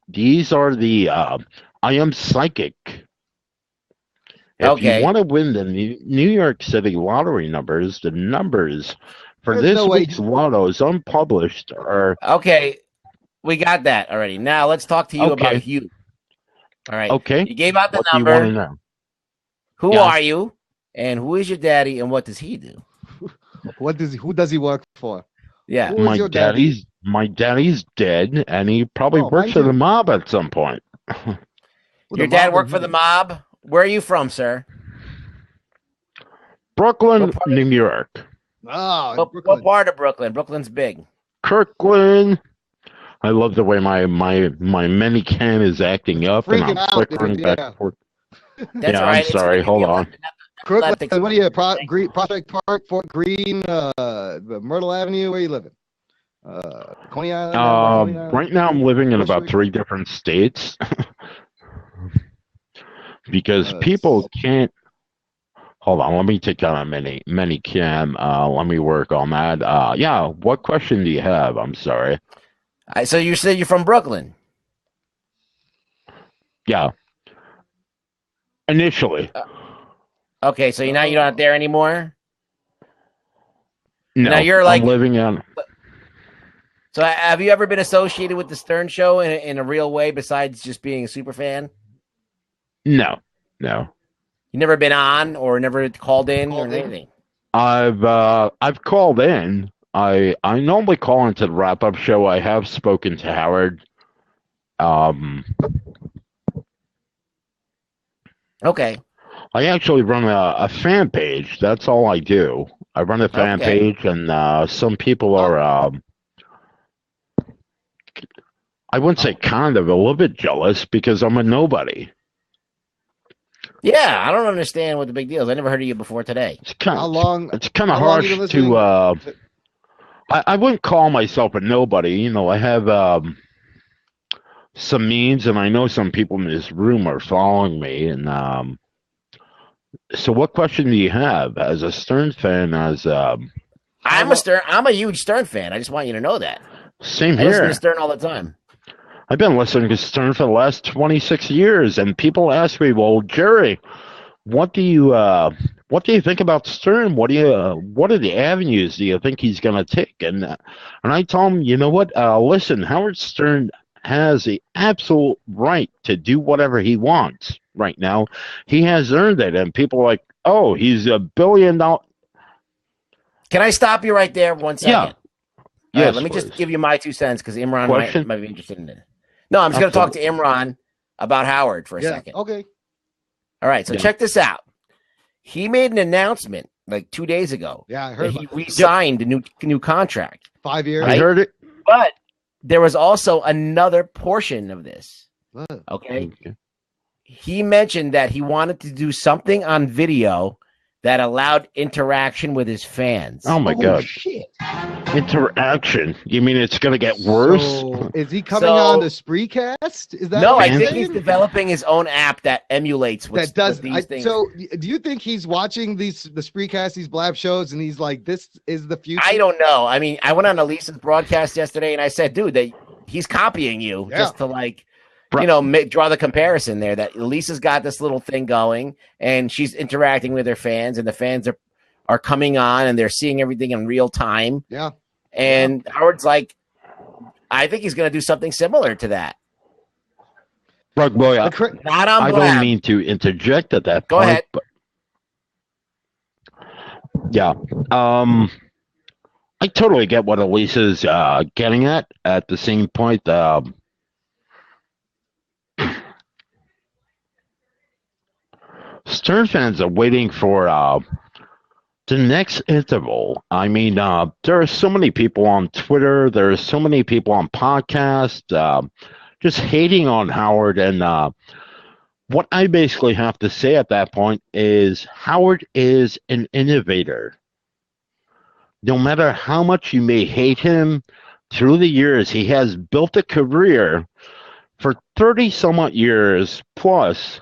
These are the I am psychic. If you want to win the New York City lottery numbers, the numbers for this week's lotto is unpublished are okay. We got that already. Now let's talk to you about Hugh. All right. Okay. You gave out the what number. Do you want to know? Who are you? And who is your daddy? And what does he do? Who does he work for? Yeah. Who is your daddy? My daddy's dead, and he probably works for the mob at some point. Your dad worked for the mob? Where are you from, sir? Brooklyn, New York. Oh, what part of Brooklyn? Brooklyn's big. Kirkland. I love the way my mini cam is acting up and I'm flickering back and forth. That's yeah, right. I'm sorry. Hold on. Kirkland, what are you? Prospect Park, Fort Greene, Myrtle Avenue. Where are you living? Coney Island. Right now, I'm living in about 3 different states because people can't. Hold on, let me take down a mini cam. Let me work on that. Yeah, what question do you have? I'm sorry. So you said you're from Brooklyn. Yeah. Initially. Okay, so you're not there anymore? No, now you're I'm living in. So have you ever been associated with the Stern Show in a real way besides just being a super fan? No. You never been on or never called in or anything? I've called in. I normally call into the wrap-up show. I have spoken to Howard. Okay. I actually run a fan page. That's all I do. I run a fan page, and some people are, I wouldn't say kind of, a little bit jealous because I'm a nobody. Yeah, I don't understand what the big deal is. I never heard of you before today. It's kind of harsh to. I wouldn't call myself a nobody. You know, I have some means, and I know some people in this room are following me. And so, what question do you have as a Stern fan? I'm a huge Stern fan. I just want you to know that. Same I listen here. to Stern all the time. I've been listening to Stern for the last 26 years, and people ask me, "Well, Jerry, what do you think about Stern? What are the avenues do you think he's going to take?" And I tell him, you know what? Listen, Howard Stern has the absolute right to do whatever he wants right now. He has earned it, and people are like, "Oh, he's $1 billion." Can I stop you right there 1 second? Yeah. Yes, Yes, let me please. just give you my 2 cents because Imran Question? might be interested in it. No, I'm just going to talk to Imran about Howard for a second. Okay. All right, so Yeah. check this out. He made an announcement like 2 days ago. Yeah, I heard that he about re-signed a new contract. 5 years. I heard it. But there was also another portion of this. Okay. He mentioned that he wanted to do something on video that allowed interaction with his fans. Oh my God! Shit. Interaction? You mean it's going to get worse? So, is he coming on the Spreecast? Is that No, what I you're think saying? he's developing his own app that emulates That does. these things. So, do you think he's watching the Spreecast, these blab shows, and he's like, "This is the future"? I don't know. I mean, I went on Elisa's broadcast yesterday, and I said, "Dude, he's copying you just to draw the comparison there. That Elisa's got this little thing going, and she's interacting with her fans, and the fans are coming on, and they're seeing everything in real time. Yeah. And Howard's like, I think he's going to do something similar to that. Rug boy, Not on I Blab. don't mean to interject at that Go point. ahead. But yeah, I totally get what Elisa's getting at. At the same point, Stern fans are waiting for the next interval. I mean, there are so many people on Twitter. There are so many people on podcasts just hating on Howard. And what I basically have to say at that point is Howard is an innovator. No matter how much you may hate him, through the years, he has built a career for 30 somewhat years plus.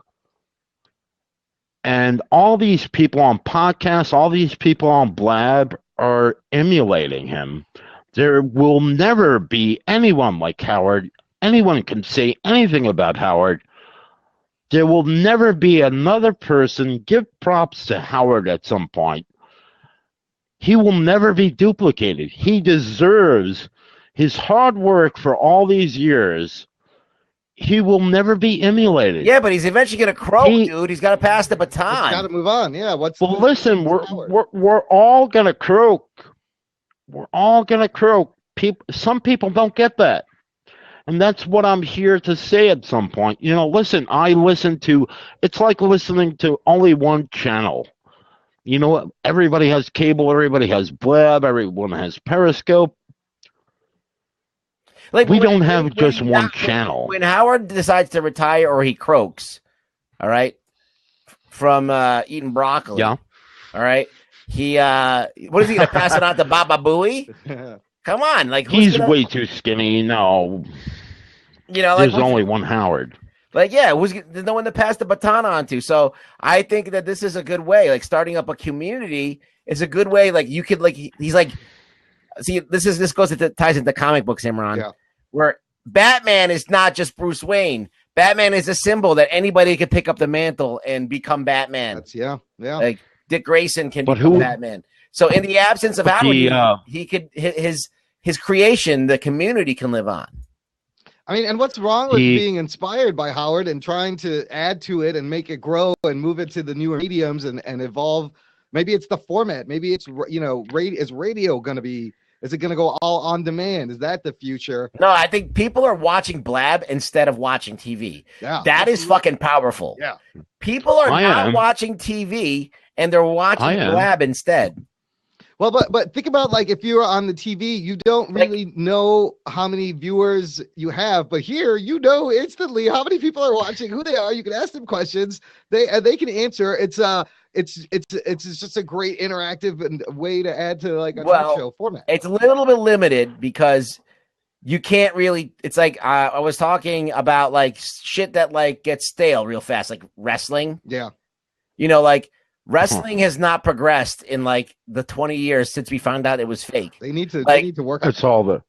And all these people on podcasts, all these people on Blab are emulating him. There will never be anyone like Howard. Anyone can say anything about Howard. There will never be another person. Give props to Howard at some point. He will never be duplicated. He deserves his hard work for all these years. He will never be emulated. Yeah, but he's eventually going to croak, dude. He's got to pass the baton. He's got to move on. Yeah. Listen, we're all gonna croak. We're all gonna croak. Some people don't get that. And that's what I'm here to say at some point. You know, listen, it's like listening to only one channel. You know, everybody has cable, everybody has Blab, everyone has Periscope. We don't have just one channel. When Howard decides to retire or he croaks, all right, from eating broccoli, yeah, all right, he what is he gonna pass it on to Baba Booey? Come on, like he's way too skinny. No, you know, like, there's only one Howard. Like, yeah, there's no one to pass the baton on to. So I think that this is a good way. Like, starting up a community is a good way. Like, you could, like, he's like, see, this goes into ties into comic books, Imran, where Batman is not just Bruce Wayne. Batman is a symbol that anybody could pick up the mantle and become Batman. Yeah. Like Dick Grayson can become Batman. So in the absence of Howard, he could his creation, the community can live on. I mean, and what's wrong with being inspired by Howard and trying to add to it and make it grow and move it to the newer mediums and evolve? Maybe it's the format. Maybe it's, you know, is radio going to be, is it going to go all on demand? Is that the future? No, I think people are watching Blab instead of watching TV. Yeah, that is fucking powerful. Yeah. People are not watching TV and they're watching Blab instead. Well, but think about, like, if you're on the TV, you don't really know how many viewers you have, but here you know instantly how many people are watching, who they are. You can ask them questions, they can answer. It's just a great interactive way to add to, like, a talk show format. It's a little bit limited because you can't really. It's like I was talking about, like, shit that, like, gets stale real fast, like wrestling. Yeah, you know, like. Wrestling has not progressed in, like, the 20 years since we found out it was fake. They need to work. That's all the.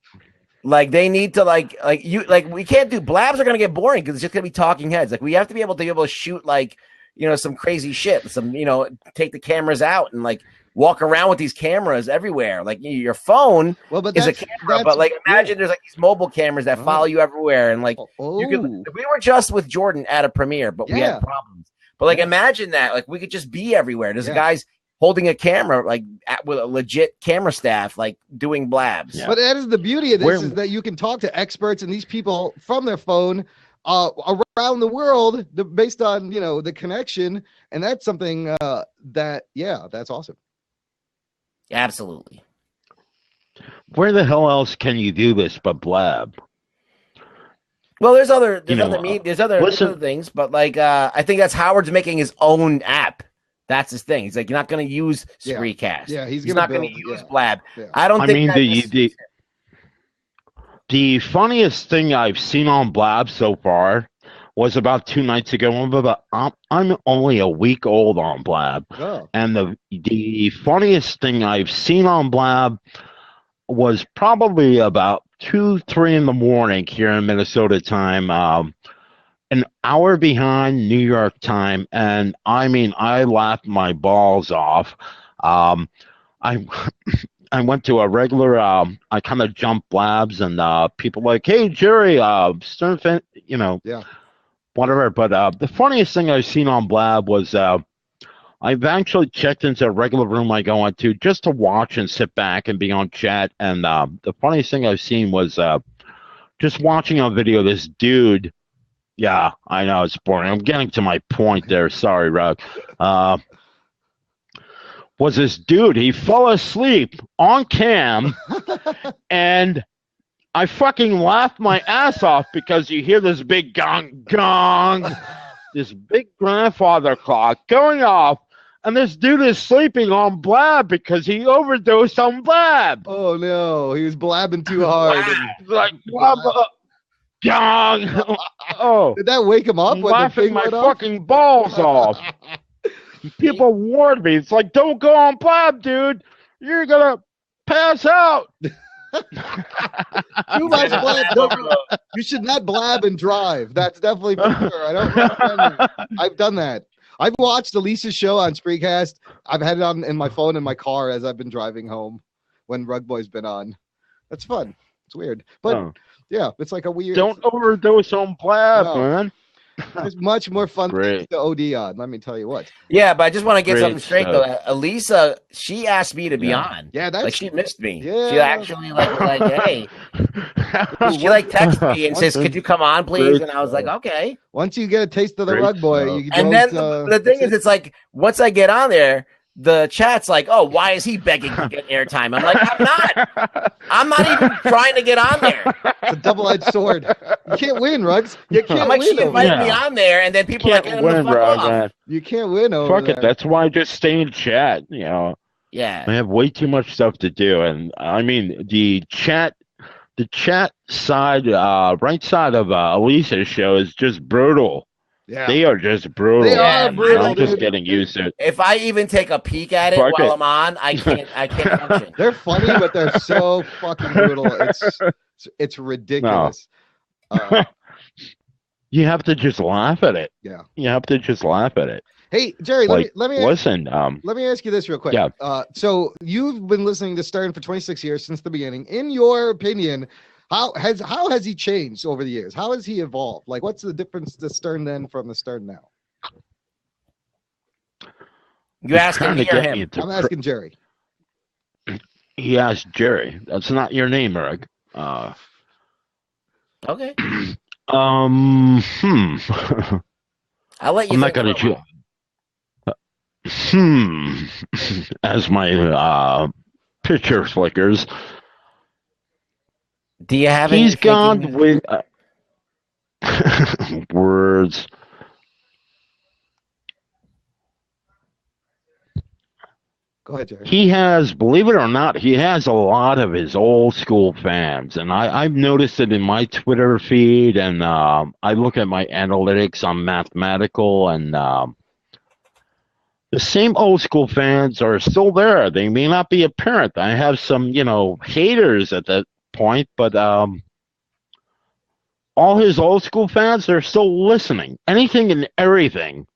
Like, they need to, like we can't do Blabs are gonna get boring because it's just gonna be talking heads. Like, we have to be able to shoot, like, you know, some crazy shit, some, you know, take the cameras out and, like, walk around with these cameras everywhere. Like, your phone is a camera, but, like, imagine there's, like, these mobile cameras that follow you everywhere, and, like, you could. We were just with Jordan at a premiere, but we had problems. But, like, imagine that. Like, we could just be everywhere. There's guys holding a camera, like, with a legit camera staff, like, doing Blabs. Yeah. But that is the beauty of this, is that you can talk to experts and these people from their phone around the world based on, you know, the connection. And that's something that's awesome. Absolutely. Where the hell else can you do this but Blab? Well, there's other things, but, like, I think that's Howard's making his own app. That's his thing. He's like, you're not going to use Spreecast. Yeah, he's not going to use Blab. Yeah. I don't think. The funniest thing I've seen on Blab so far was about 2 nights ago. I'm only a week old on Blab, and the funniest thing I've seen on Blab was probably about 2-3 in the morning here in Minnesota time, an hour behind New York time, and I mean, I laughed my balls off. I went to a regular, I kind of jumped Blabs, and people like, hey, Jerry, Sternfin, you know, whatever. But the funniest thing I've seen on Blab was I've actually checked into a regular room I go into just to watch and sit back and be on chat. And the funniest thing I've seen was just watching a video of this dude. Yeah, I know it's boring. I'm getting to my point there. Sorry, Rob. Was this dude. He fell asleep on cam, and I fucking laughed my ass off because you hear this big gong, gong, this big grandfather clock going off, and this dude is sleeping on Blab because he overdosed on Blab. Oh, no. He was blabbing too hard. Like, Blab, gong. Oh. Did that wake him up? I'm laughing my fucking balls off. People warned me. It's like, don't go on blab, dude. You're gonna pass out. Too much blab. You should not blab and drive. That's definitely for sure. I don't recommend that. I've done that. I've watched Elisa's show on Spreecast. I've had it on in my phone in my car as I've been driving home when Rug Boy's been on. That's fun. It's weird. But yeah, it's like a weird. Don't overdose on blab, No. man. There's much more fun Great. things to OD on. Let me tell you what. Yeah, but I just want to get Great something straight stuff. though. Elisa, she asked me to be Yeah. on. Yeah, that's like she missed me. Yeah. She actually like hey. She like texted me and says, "Could you come on, please?" Great And I was like, "Okay." Once you get a taste of the Great Rug Boy, stuff. you And don't, then the thing is, it's like once I get on there, the chat's like, "Oh, why is he begging to get airtime?" I'm like, I'm not even trying to get on there. It's a double-edged sword. You can't win, Rugs. You can't I'm like, win. she over invited that. me on there, and then people are like, Can't "Get him the win, fuck Rug, off." man. You can't win over Fuck it. that. That's why I just stay in chat. You know, Yeah. I have way too much stuff to do, and I mean the chat side, right side of Elisa's show is just brutal. Yeah. They are just brutal. They are man. brutal, I'm just dude. getting used to it. If I even take a peek at it Fuck while it. I'm on, I can't function. They're funny, but they're so fucking brutal. It's ridiculous. You have to just laugh at it. Yeah. You have to just laugh at it. Hey, Jerry, Like, let me listen. let me ask you this real quick. Yeah. So you've been listening to Stern for 26 years since the beginning. In your opinion, how has he changed over the years? How has he evolved? Like, what's the difference to Stern then from the Stern now? You asking trying to me or get him? me to I'm asking Jerry. He asked Jerry. That's not your name, Eric. Okay. Hmm. I'll let you. I'm not gonna choose. As my picture flickers. Do you have? He's anything- gone with words. Go ahead, Jerry. He has, believe it or not, he has a lot of his old school fans, and I've noticed it in my Twitter feed, and I look at my analytics on Mathematical, and the same old school fans are still there. They may not be apparent. I have some, haters at that point, but all his old school fans, they're still listening. Anything and everything.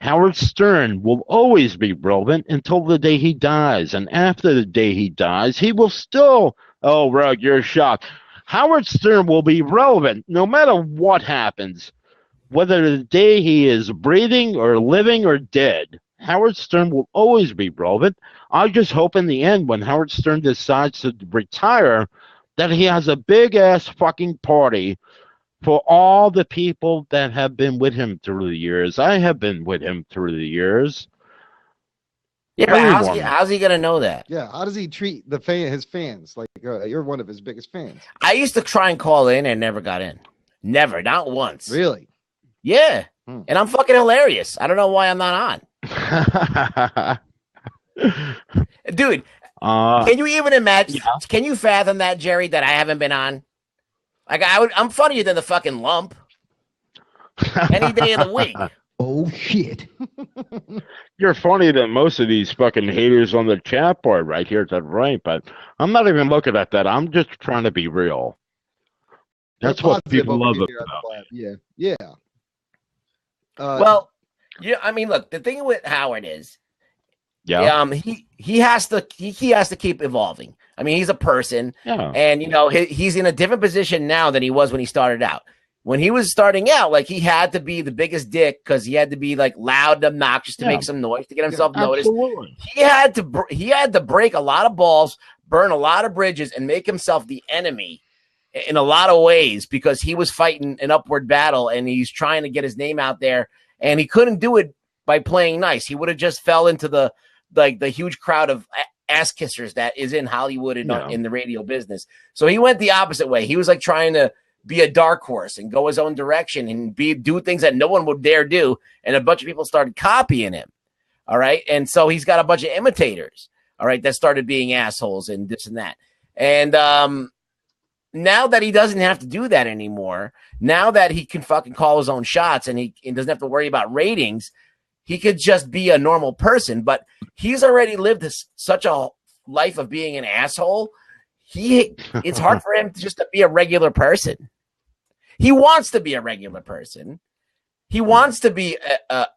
Howard Stern will always be relevant until the day he dies. And after the day he dies, he will still, oh, Rug, you're shocked. Howard Stern will be relevant no matter what happens, whether the day he is breathing or living or dead. Howard Stern will always be relevant. I just hope in the end when Howard Stern decides to retire that he has a big-ass fucking party for all the people that have been with him through the years. I have been with him through the years. Yeah, but Everyone. how's he gonna know that? Yeah, how does he treat his fans? Like you're one of his biggest fans. I used to try and call in and never got in. Never, not once. Really? Yeah. And I'm fucking hilarious. I don't know why I'm not on. Dude, can you even imagine? Yeah. Can you fathom that, Jerry, that I haven't been on? Like I'm funnier than the fucking lump. Any day of the week. Oh shit. You're funnier than most of these fucking haters on the chat board right here to the right, but I'm not even looking at that. I'm just trying to be real. That's what people love about it. Yeah. Well, yeah, I mean, look, the thing with Howard is he has to keep evolving. I mean, he's a person, and he's in a different position now than he was when he started out. When he was starting out, like he had to be the biggest dick because he had to be like loud and obnoxious to make some noise to get himself noticed. Absolutely. He had to break a lot of balls, burn a lot of bridges, and make himself the enemy in a lot of ways because he was fighting an upward battle and he's trying to get his name out there, and he couldn't do it by playing nice. He would have just fell into the huge crowd of ass kissers that is in Hollywood and in the radio business. So he went the opposite way. He was like trying to be a dark horse and go his own direction and do things that no one would dare do. And a bunch of people started copying him. All right. And so he's got a bunch of imitators. All right. That started being assholes and this and that. And now that he doesn't have to do that anymore, now that he can fucking call his own shots and he doesn't have to worry about ratings, he could just be a normal person, but he's already lived such a life of being an asshole. It's hard for him just to be a regular person. He wants to be a regular person. He wants to be a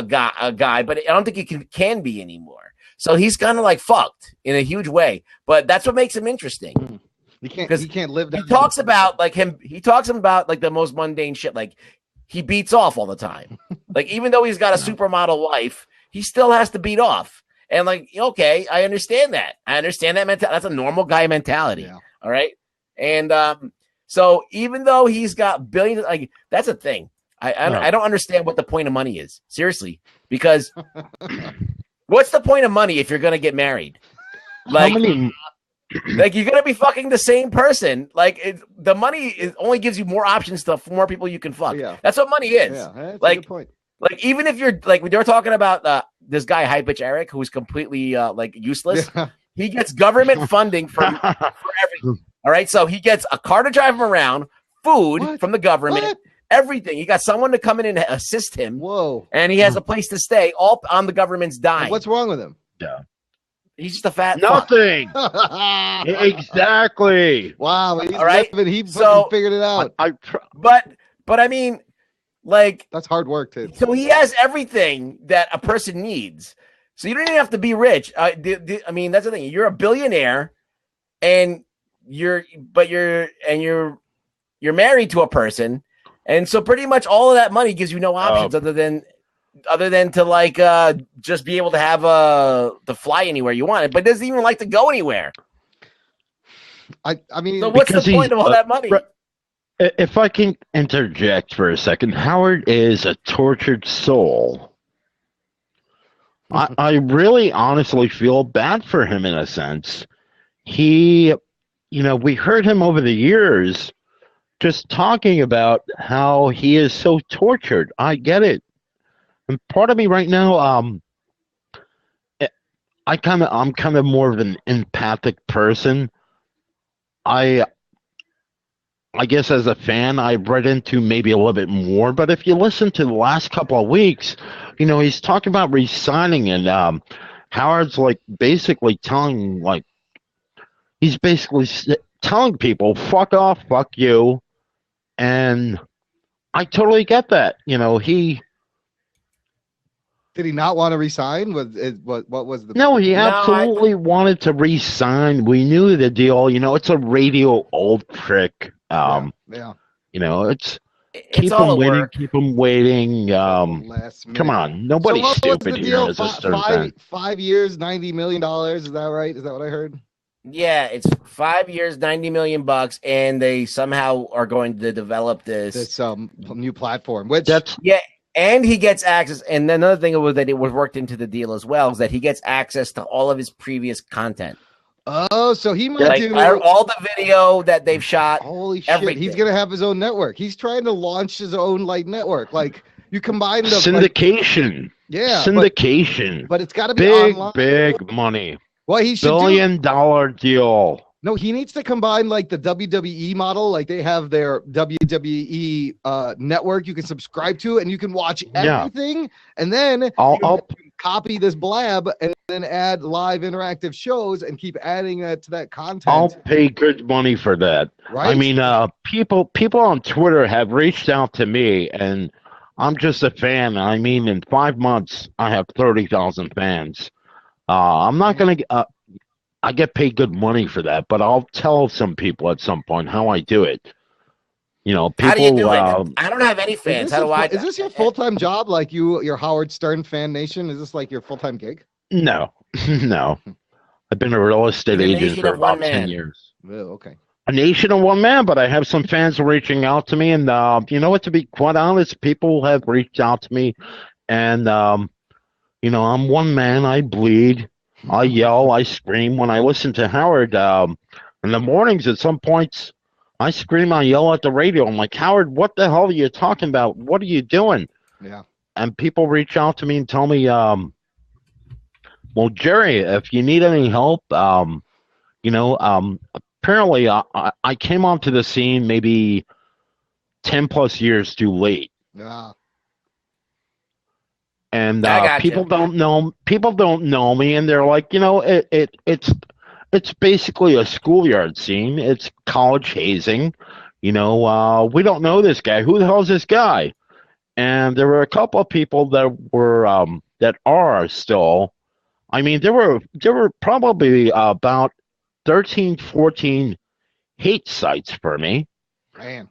guy, but I don't think he can be anymore. So he's kind of like fucked in a huge way. But that's what makes him interesting. He can't live. He talks about like the most mundane shit. Like he beats off all the time. Like even though he's got a supermodel wife, he still has to beat off. And like, okay, I understand that. mentality. That's a normal guy mentality. Yeah. All right. And so even though he's got billions, like that's a thing. I don't understand what the point of money is. Seriously, because what's the point of money if you're gonna get married? Like, like you're gonna be fucking the same person. Like the money only gives you more options for more people you can fuck. Yeah. That's what money is. Yeah, that's like a good point. Like even if you're like they were talking about this guy High Pitch Eric who's completely like useless. Yeah. He gets government funding for everything. All right, so he gets a car to drive him around, food from the government, everything. He got someone to come in and assist him. Whoa! And he has a place to stay, all on the government's dime. What's wrong with him? Yeah, he's just a fat nothing. Exactly. Wow. He's all right. He figured it out. But I mean, like that's hard work too. So he has everything that a person needs. So you don't even have to be rich. I mean, that's the thing. You're a billionaire, and you're married to a person, and so pretty much all of that money gives you no options other than to like just be able to have to fly anywhere you want. But doesn't even like to go anywhere. I mean, so what's the point of all that money? If I can interject for a second, Howard is a tortured soul. I really honestly feel bad for him in a sense. He, we heard him over the years just talking about how he is so tortured. I get it. And part of me right now, I'm kind of more of an empathic person. I guess as a fan, I've read into maybe a little bit more. But if you listen to the last couple of weeks, he's talking about resigning, and Howard's like basically telling people, fuck off, fuck you. And I totally get that. Did he not want to resign? What was the? No, he absolutely wanted to resign. We knew the deal. It's a radio old trick. Yeah. It's keep them waiting. Come on, nobody's stupid here as a Stern fan. 5 years, $90 million. Is that right? Is that what I heard? Yeah, it's 5 years, $90 million, and they somehow are going to develop this new platform. Which and he gets access. And then another thing was that it was worked into the deal as well, is that he gets access to all of his previous content. Oh, so he might do all the video that they've shot. Holy shit! Everything. He's gonna have his own network. He's trying to launch his own network. Like you combine the syndication. Syndication. But it's got to be big money. Well, he should $1 billion deal. No, he needs to combine the WWE model. Like they have their WWE network you can subscribe to, and you can watch everything. And then I'll copy this blab and then add live interactive shows and keep adding that to that content. I'll pay good money for that. Right? I mean, people on Twitter have reached out to me, and I'm just a fan. I mean, in 5 months, I have 30,000 fans. I'm not going to I get paid good money for that, but I'll tell some people at some point how I do it. People. How do you do it? I don't have any fans. How do I? Is this your full-time job? Like your Howard Stern Fan Nation? Is this like your full-time gig? No, no. I've been a real estate agent for about 10 years. Oh, okay. A nation of one man, but I have some fans reaching out to me, and what? To be quite honest, people have reached out to me, and I'm one man. I bleed. I yell, I scream. When I listen to Howard in the mornings, at some points, I scream, I yell at the radio. I'm like, Howard, what the hell are you talking about? What are you doing? Yeah. And people reach out to me and tell me, well, Jerry, if you need any help, apparently I came onto the scene maybe 10 plus years too late. Yeah. and I gotcha. people don't know me, and they're like, it's basically a schoolyard scene. It's college hazing. We don't know this guy. Who the hell is this guy? And there were a couple of people that were that are still. I mean, there were probably about 13, 14 hate sites for me. Man.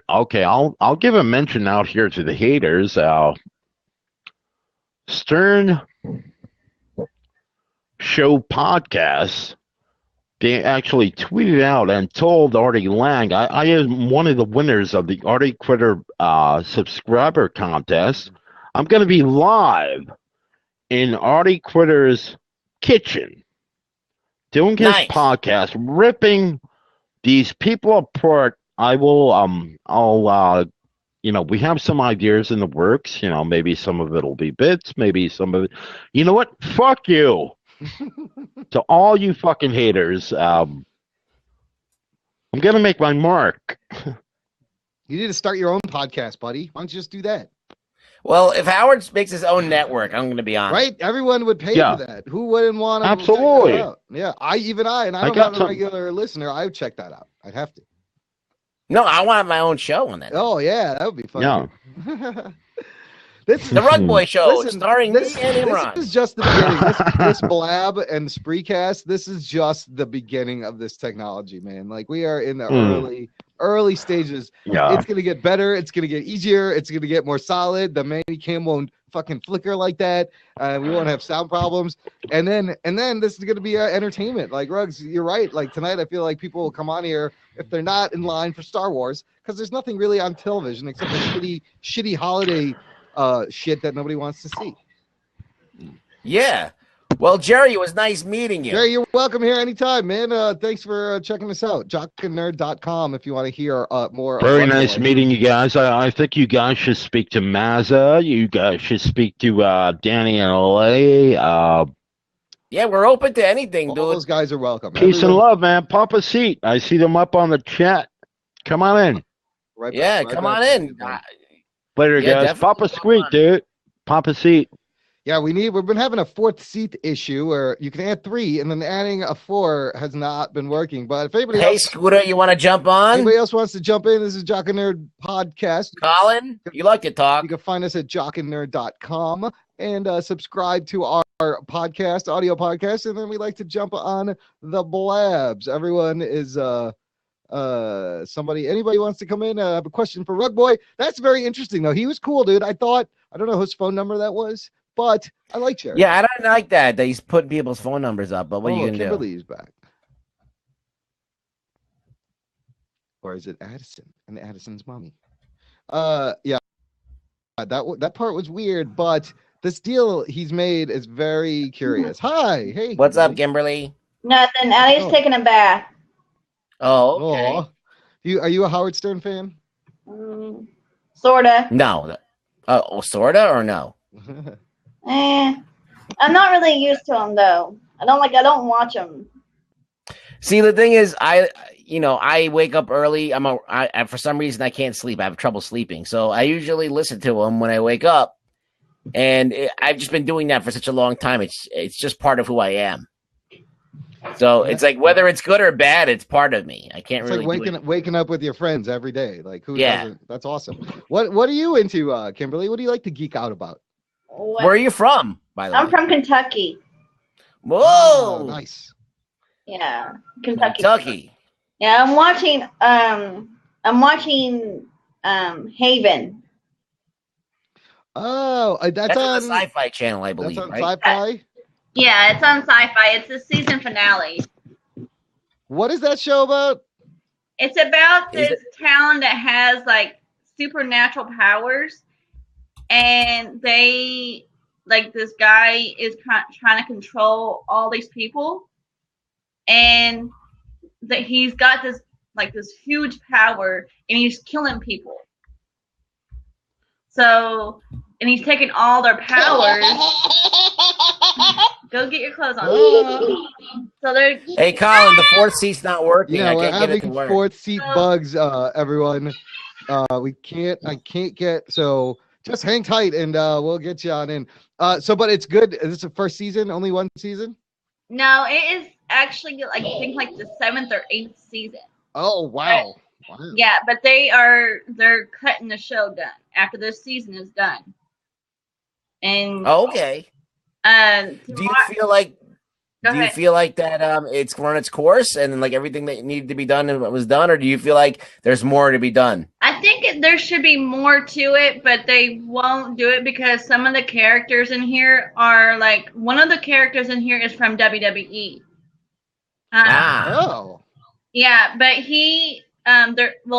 Okay, I'll give a mention out here to the haters. Stern Show Podcast. They actually tweeted out and told Artie Lang, I am one of the winners of the Artie Quitter subscriber contest. I'm going to be live in Artie Quitter's kitchen doing his podcast, ripping these people apart. I will, we have some ideas in the works. Maybe some of it will be bits, maybe some of it. You know what? Fuck you. To all you fucking haters, I'm gonna make my mark. You need to start your own podcast, buddy. Why don't you just do that? Well, if Howard makes his own network, I'm going to be honest. Right? Everyone would pay for that. Who wouldn't want to Absolutely. check that out? Yeah, and I'm not a regular listener. I would check that out. I'd have to. No, I want my own show on that. Oh yeah, that would be fun. Yeah. The Rug Boy Show, starring me and Imran. This is just the beginning. This blab and Spreecast, this is just the beginning of this technology, man. Like, we are in the early stages. Yeah. It's going to get better. It's going to get easier. It's going to get more solid. The Manny cam won't fucking flicker like that. We won't have sound problems. And then this is going to be entertainment. Like, Ruggs, you're right. Like, tonight, I feel like people will come on here if they're not in line for Star Wars, because there's nothing really on television except for shitty holiday shit that nobody wants to see. Yeah. Well, Jerry, it was nice meeting you. Jerry, you're welcome here anytime, man. Thanks for checking us out. jockandnerd.com if you want to hear more. Very nice meeting you guys. I think you guys should speak to Mazza. You guys should speak to Danny and Olay. Yeah, we're open to anything, dude. All those guys are welcome. Peace and love, man. Pop a seat. I see them up on the chat. Come on in. Come on in. Later, guys. Pop a squeak, dude. Pop a seat. Yeah, we've been having a fourth seat issue where you can add 3, and then adding a 4 has not been working. But if anybody else, Scooter, you want to jump on? Anybody else wants to jump in? This is Jock and Nerd Podcast. Colin, you like to talk. You can find us at jockandnerd.com and subscribe to our podcast, audio podcast, and then we like to jump on the blabs. Everyone is anybody wants to come in, have a question for Rug Boy. That's very interesting though. He was cool, dude. I don't know whose phone number that was, but I like Jerry. Yeah, I don't like that he's putting people's phone numbers up, but what are you gonna Kimberly's back. Or is it Addison and Addison's mommy? Yeah, that part was weird, but this deal he's made is very curious. Hi, hey, what's up, Kimberly? Nothing. Ellie's taking a bath. Oh, okay. Are you a Howard Stern fan? Sorta. No. Sorta or no? I'm not really used to him though. I don't watch him. See, the thing is, I wake up early. For some reason I can't sleep. I have trouble sleeping, so I usually listen to him when I wake up, and I've just been doing that for such a long time. It's just part of who I am. So it's like whether it's good or bad, it's part of me. I can't really. Like waking up with your friends every day. Like who? Yeah, that's awesome. What are you into, Kimberly? What do you like to geek out about? Where are you from, by the way? I'm from Kentucky. Whoa, oh, nice. Yeah, Kentucky. Yeah, I'm watching Haven. Oh, that's on the Sci-Fi Channel, I believe. That's on right? Sci-Fi. Yeah, it's on Sci-Fi. It's the season finale. What is that show about? It's about this town that has like supernatural powers, and this guy is trying to control all these people, and that he's got this huge power, and he's killing people. So, and he's taking all their powers. Go get your clothes on. So they're. Hey, Colin, the fourth seat's not working. Yeah, I can't get it to having work. fourth seat bugs, everyone. I can't get. So Just hang tight, and we'll get you on in. But it's good. Is this the first season? Only one season? No, it is actually like I think like the 7th or 8th season. Oh wow. Yeah, but they're cutting the show done after this season is done. And Okay. Do you feel like that it's run its course and like everything that needed to be done was done, or do you feel like there's more to be done? I think there should be more to it, but they won't do it because some of the characters in here are like one of the characters in here is from WWE. Yeah, but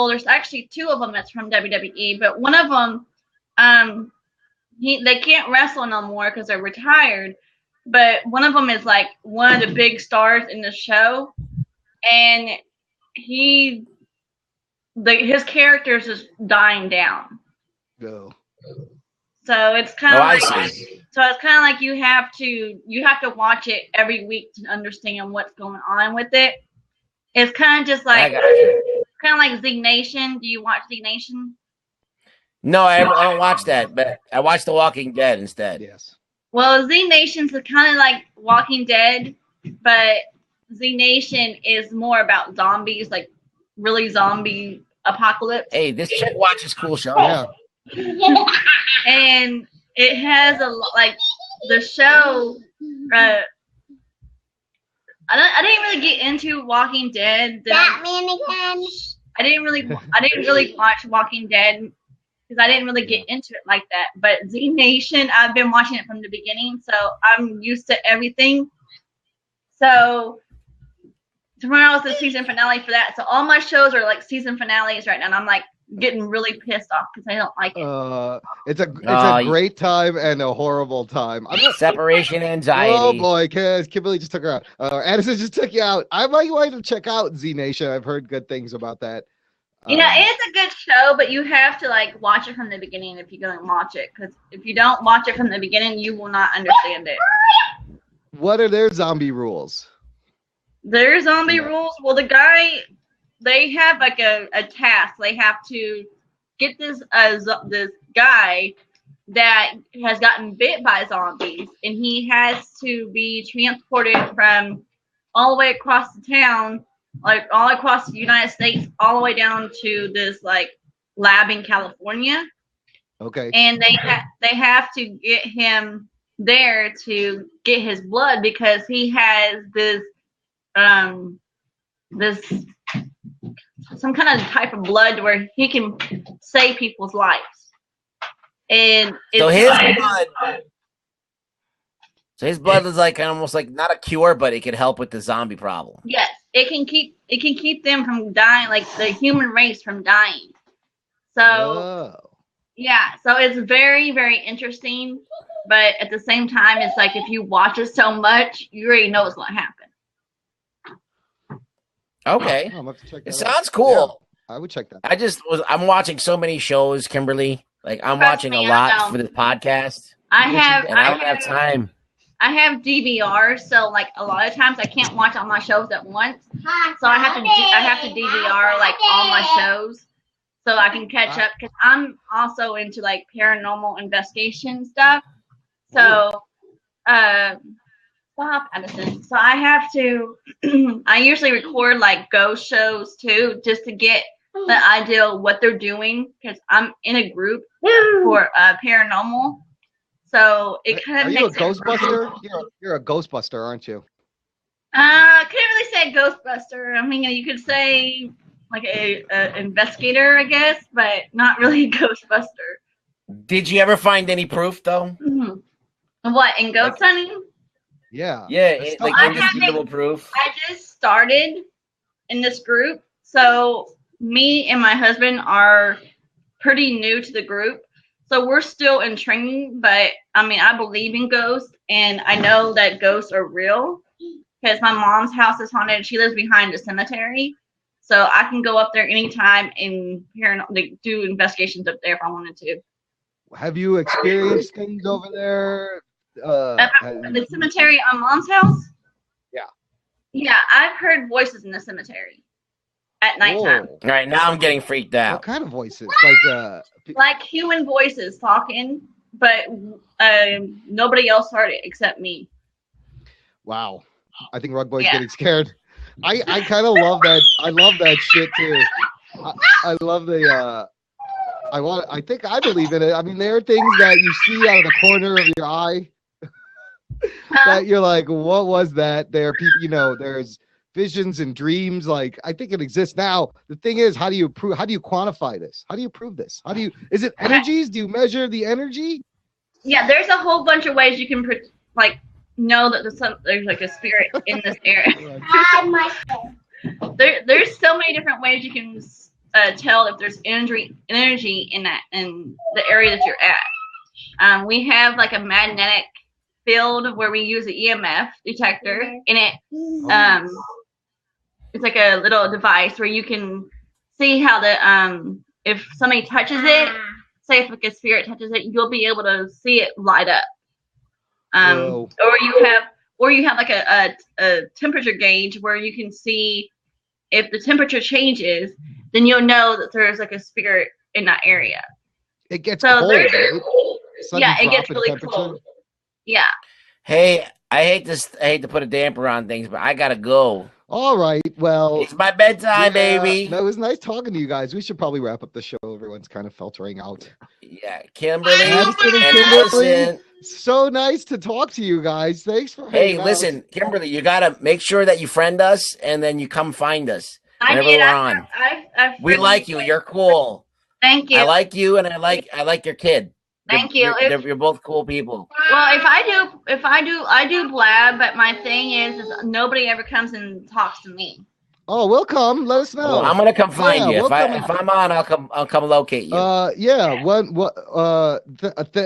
there's actually 2 of them that's from WWE, but one of them they can't wrestle no more because they're retired. But one of them is like one of the big stars in the show, and his character is just dying down. Go. So it's kind of I like you have to watch it every week to understand what's going on with it. It's kind of just like Z Nation. Do you watch Z Nation? No, I don't watch that, but I watch The Walking Dead instead. Yes. Well, Z Nation's kind of like Walking Dead, but Z Nation is more about zombies, like really zombie apocalypse. Hey, this chick watches cool shows. Yeah. And it has the show. I didn't really get into Walking Dead. Batman again. I didn't really watch Walking Dead because I didn't really get into it like that. But Z Nation, I've been watching it from the beginning, so I'm used to everything. So tomorrow's the season finale for that. So all my shows are like season finales right now, and I'm like getting really pissed off because I don't like it. It's a great time and a horrible time. Separation anxiety. Oh boy, Kimberly just took her out. Addison just took you out. I might want to check out Z Nation. I've heard good things about that. It's a good show, but you have to like watch it from the beginning if you're going to watch it. Because if you don't watch it from the beginning, you will not understand it. What are their zombie rules? Their zombie rules? Well, they have like a task. They have to get this guy that has gotten bit by zombies, and he has to be transported from all the way across the town, like all across the United States, all the way down to this like lab in California. Okay. And they have to get him there to get his blood because he has this some kind of type of blood where he can save people's lives. And so his blood is like almost like not a cure, but it can help with the zombie problem. Yes, it can keep them from dying, like the human race from dying. So yeah, so it's very, very interesting, but at the same time, it's like if you watch it so much, you already know what's going to happen. Okay, it sounds cool. Yeah, I would check that. I'm watching so many shows, Kimberly. Like I'm watching a lot for this podcast. I don't have time. I have DVR, so like a lot of times I can't watch all my shows at once. So I have to DVR like all my shows so I can catch up because I'm also into like paranormal investigation stuff. So stop, Edison. So I have to. I usually record like ghost shows too, just to get the idea of what they're doing because I'm in a group for paranormal. So it kind of makes. Are you a Ghostbuster? You're a Ghostbuster, aren't you? I couldn't really say Ghostbuster. I mean, you could say like a investigator, I guess, but not really a Ghostbuster. Did you ever find any proof though? Mm-hmm. What in ghost hunting? Yeah. Yeah, it's like indisputable proof. I just started in this group, so me and my husband are pretty new to the group. So we're still in training, but I mean, I believe in ghosts, and I know that ghosts are real because my mom's house is haunted. She lives behind a cemetery, so I can go up there anytime and do investigations up there if I wanted to. Have you experienced things over there? The cemetery on Mom's house? Yeah. Yeah, I've heard voices in the cemetery at nighttime. All right, now I'm getting freaked What out. kind of voices? Like human voices talking, but nobody else heard it except me. Wow. I think Rug Boy's Yeah. getting scared. I kind of love that. I love that shit too. I love the. I think I believe in it. I mean, there are things that you see out of the corner of your eye that you're like, what was that? There are people, there's visions and dreams. Like, I think it exists now. The thing is, how do you quantify this? How do you prove this? Is it energies? Do you measure the energy? Yeah, there's a whole bunch of ways you can know that there's like a spirit in this area. There's so many different ways you can tell if there's energy in the area that you're at. We have like a magnetic field where we use an EMF detector, and it's like a little device where you can see how if somebody touches it, say if like a spirit touches it, you'll be able to see it light up. Or you have like a temperature gauge where you can see if the temperature changes, then you'll know that there's like a spirit in that area. It gets cold, right? Yeah, it gets really cold. Yeah. Hey, I hate to put a damper on things, but I gotta go. All right. Well, it's my bedtime, baby. No, it was nice talking to you guys. We should probably wrap up the show. Everyone's kind of filtering out. Yeah, Kimberly. Kimberly. So nice to talk to you guys. Thanks for hanging listen, out. Kimberly, you gotta make sure that you friend us and then you come find us whenever we're on. We like you. You're cool. Thank you. I like you, and I like your kid. Thank you. You're both cool people. Well, I do blab, but my thing is nobody ever comes and talks to me. Oh, we'll come. Let us know. Well, I'm gonna come find you. We'll if I'm on, I'll come locate you. Yeah.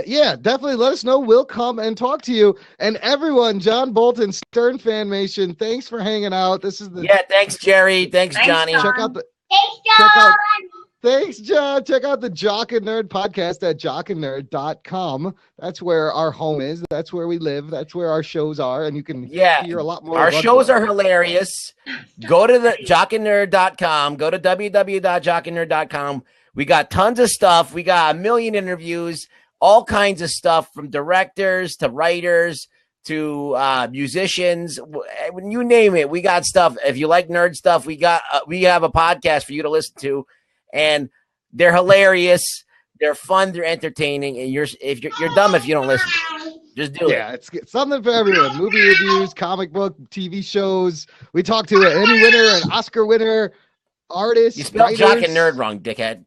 Yeah, definitely let us know. We'll come and talk to you. And everyone, John Bolton, Stern Fanmation, thanks for hanging out. This is the thanks, Jerry. Thanks, Johnny. Check out the Thanks, John. Check out the Jock and Nerd podcast at jockandnerd.com. That's where our home is. That's where we live. That's where our shows are. And you can hear a lot more. Our shows are hilarious. Go to the jockandnerd.com. Go to www.jockandnerd.com. We got tons of stuff. We got 1 million interviews, all kinds of stuff from directors to writers to musicians. When you name it, we got stuff. If you like nerd stuff, we have a podcast for you to listen to. And they're hilarious. They're fun. They're entertaining. And you're dumb if you don't listen. Just do it. Yeah, it's something for everyone. Movie reviews, comic book, TV shows. We talk to an Emmy winner, an Oscar winner, artists. You spelled Jock and Nerd wrong, dickhead.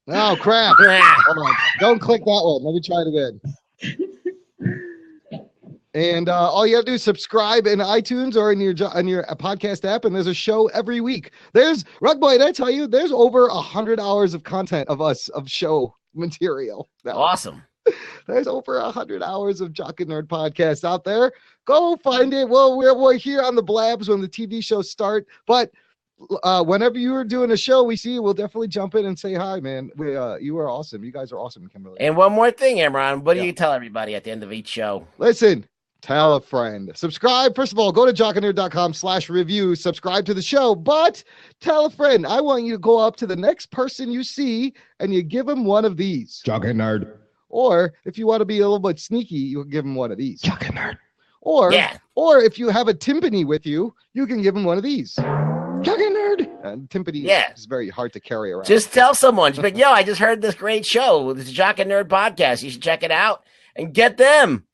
Oh crap! Hold on. Don't click that one. Let me try it again. And all you have to do is subscribe in iTunes or in your podcast app, and there's a show every week. There's Rug Boy, did I tell you? There's over 100 hours of content of show material. Awesome. There's over 100 hours of Jock and Nerd podcasts out there. Go find it. Well, we're here on the Blabs when the TV shows start, but whenever you are doing a show, we see you. We'll definitely jump in and say hi, man. You are awesome. You guys are awesome, Kimberly. And one more thing, Imran. What do you tell everybody at the end of each show? Listen. Tell a friend. Subscribe. First of all, go to jockandnerd.com/review. Subscribe to the show, but tell a friend. I want you to go up to the next person you see and you give them one of these. Jock and Nerd. Or if you want to be a little bit sneaky, you give them one of these. Jock and Nerd. Or if you have a timpani with you, you can give them one of these. Jock and Nerd. And timpani is very hard to carry around. Just tell someone. But I just heard this great show. This Jock and Nerd podcast. You should check it out and get them.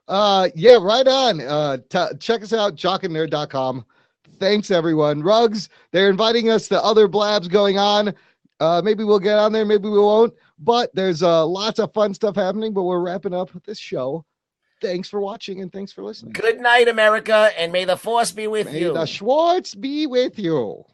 Yeah, right on. Check us out, jockandnerd.com. Thanks, everyone. Rugs, they're inviting us to other blabs going on. Maybe we'll get on there, maybe we won't. But there's lots of fun stuff happening, but we're wrapping up this show. Thanks for watching and thanks for listening. Good night, America, and may the force be with you. May the Schwartz be with you.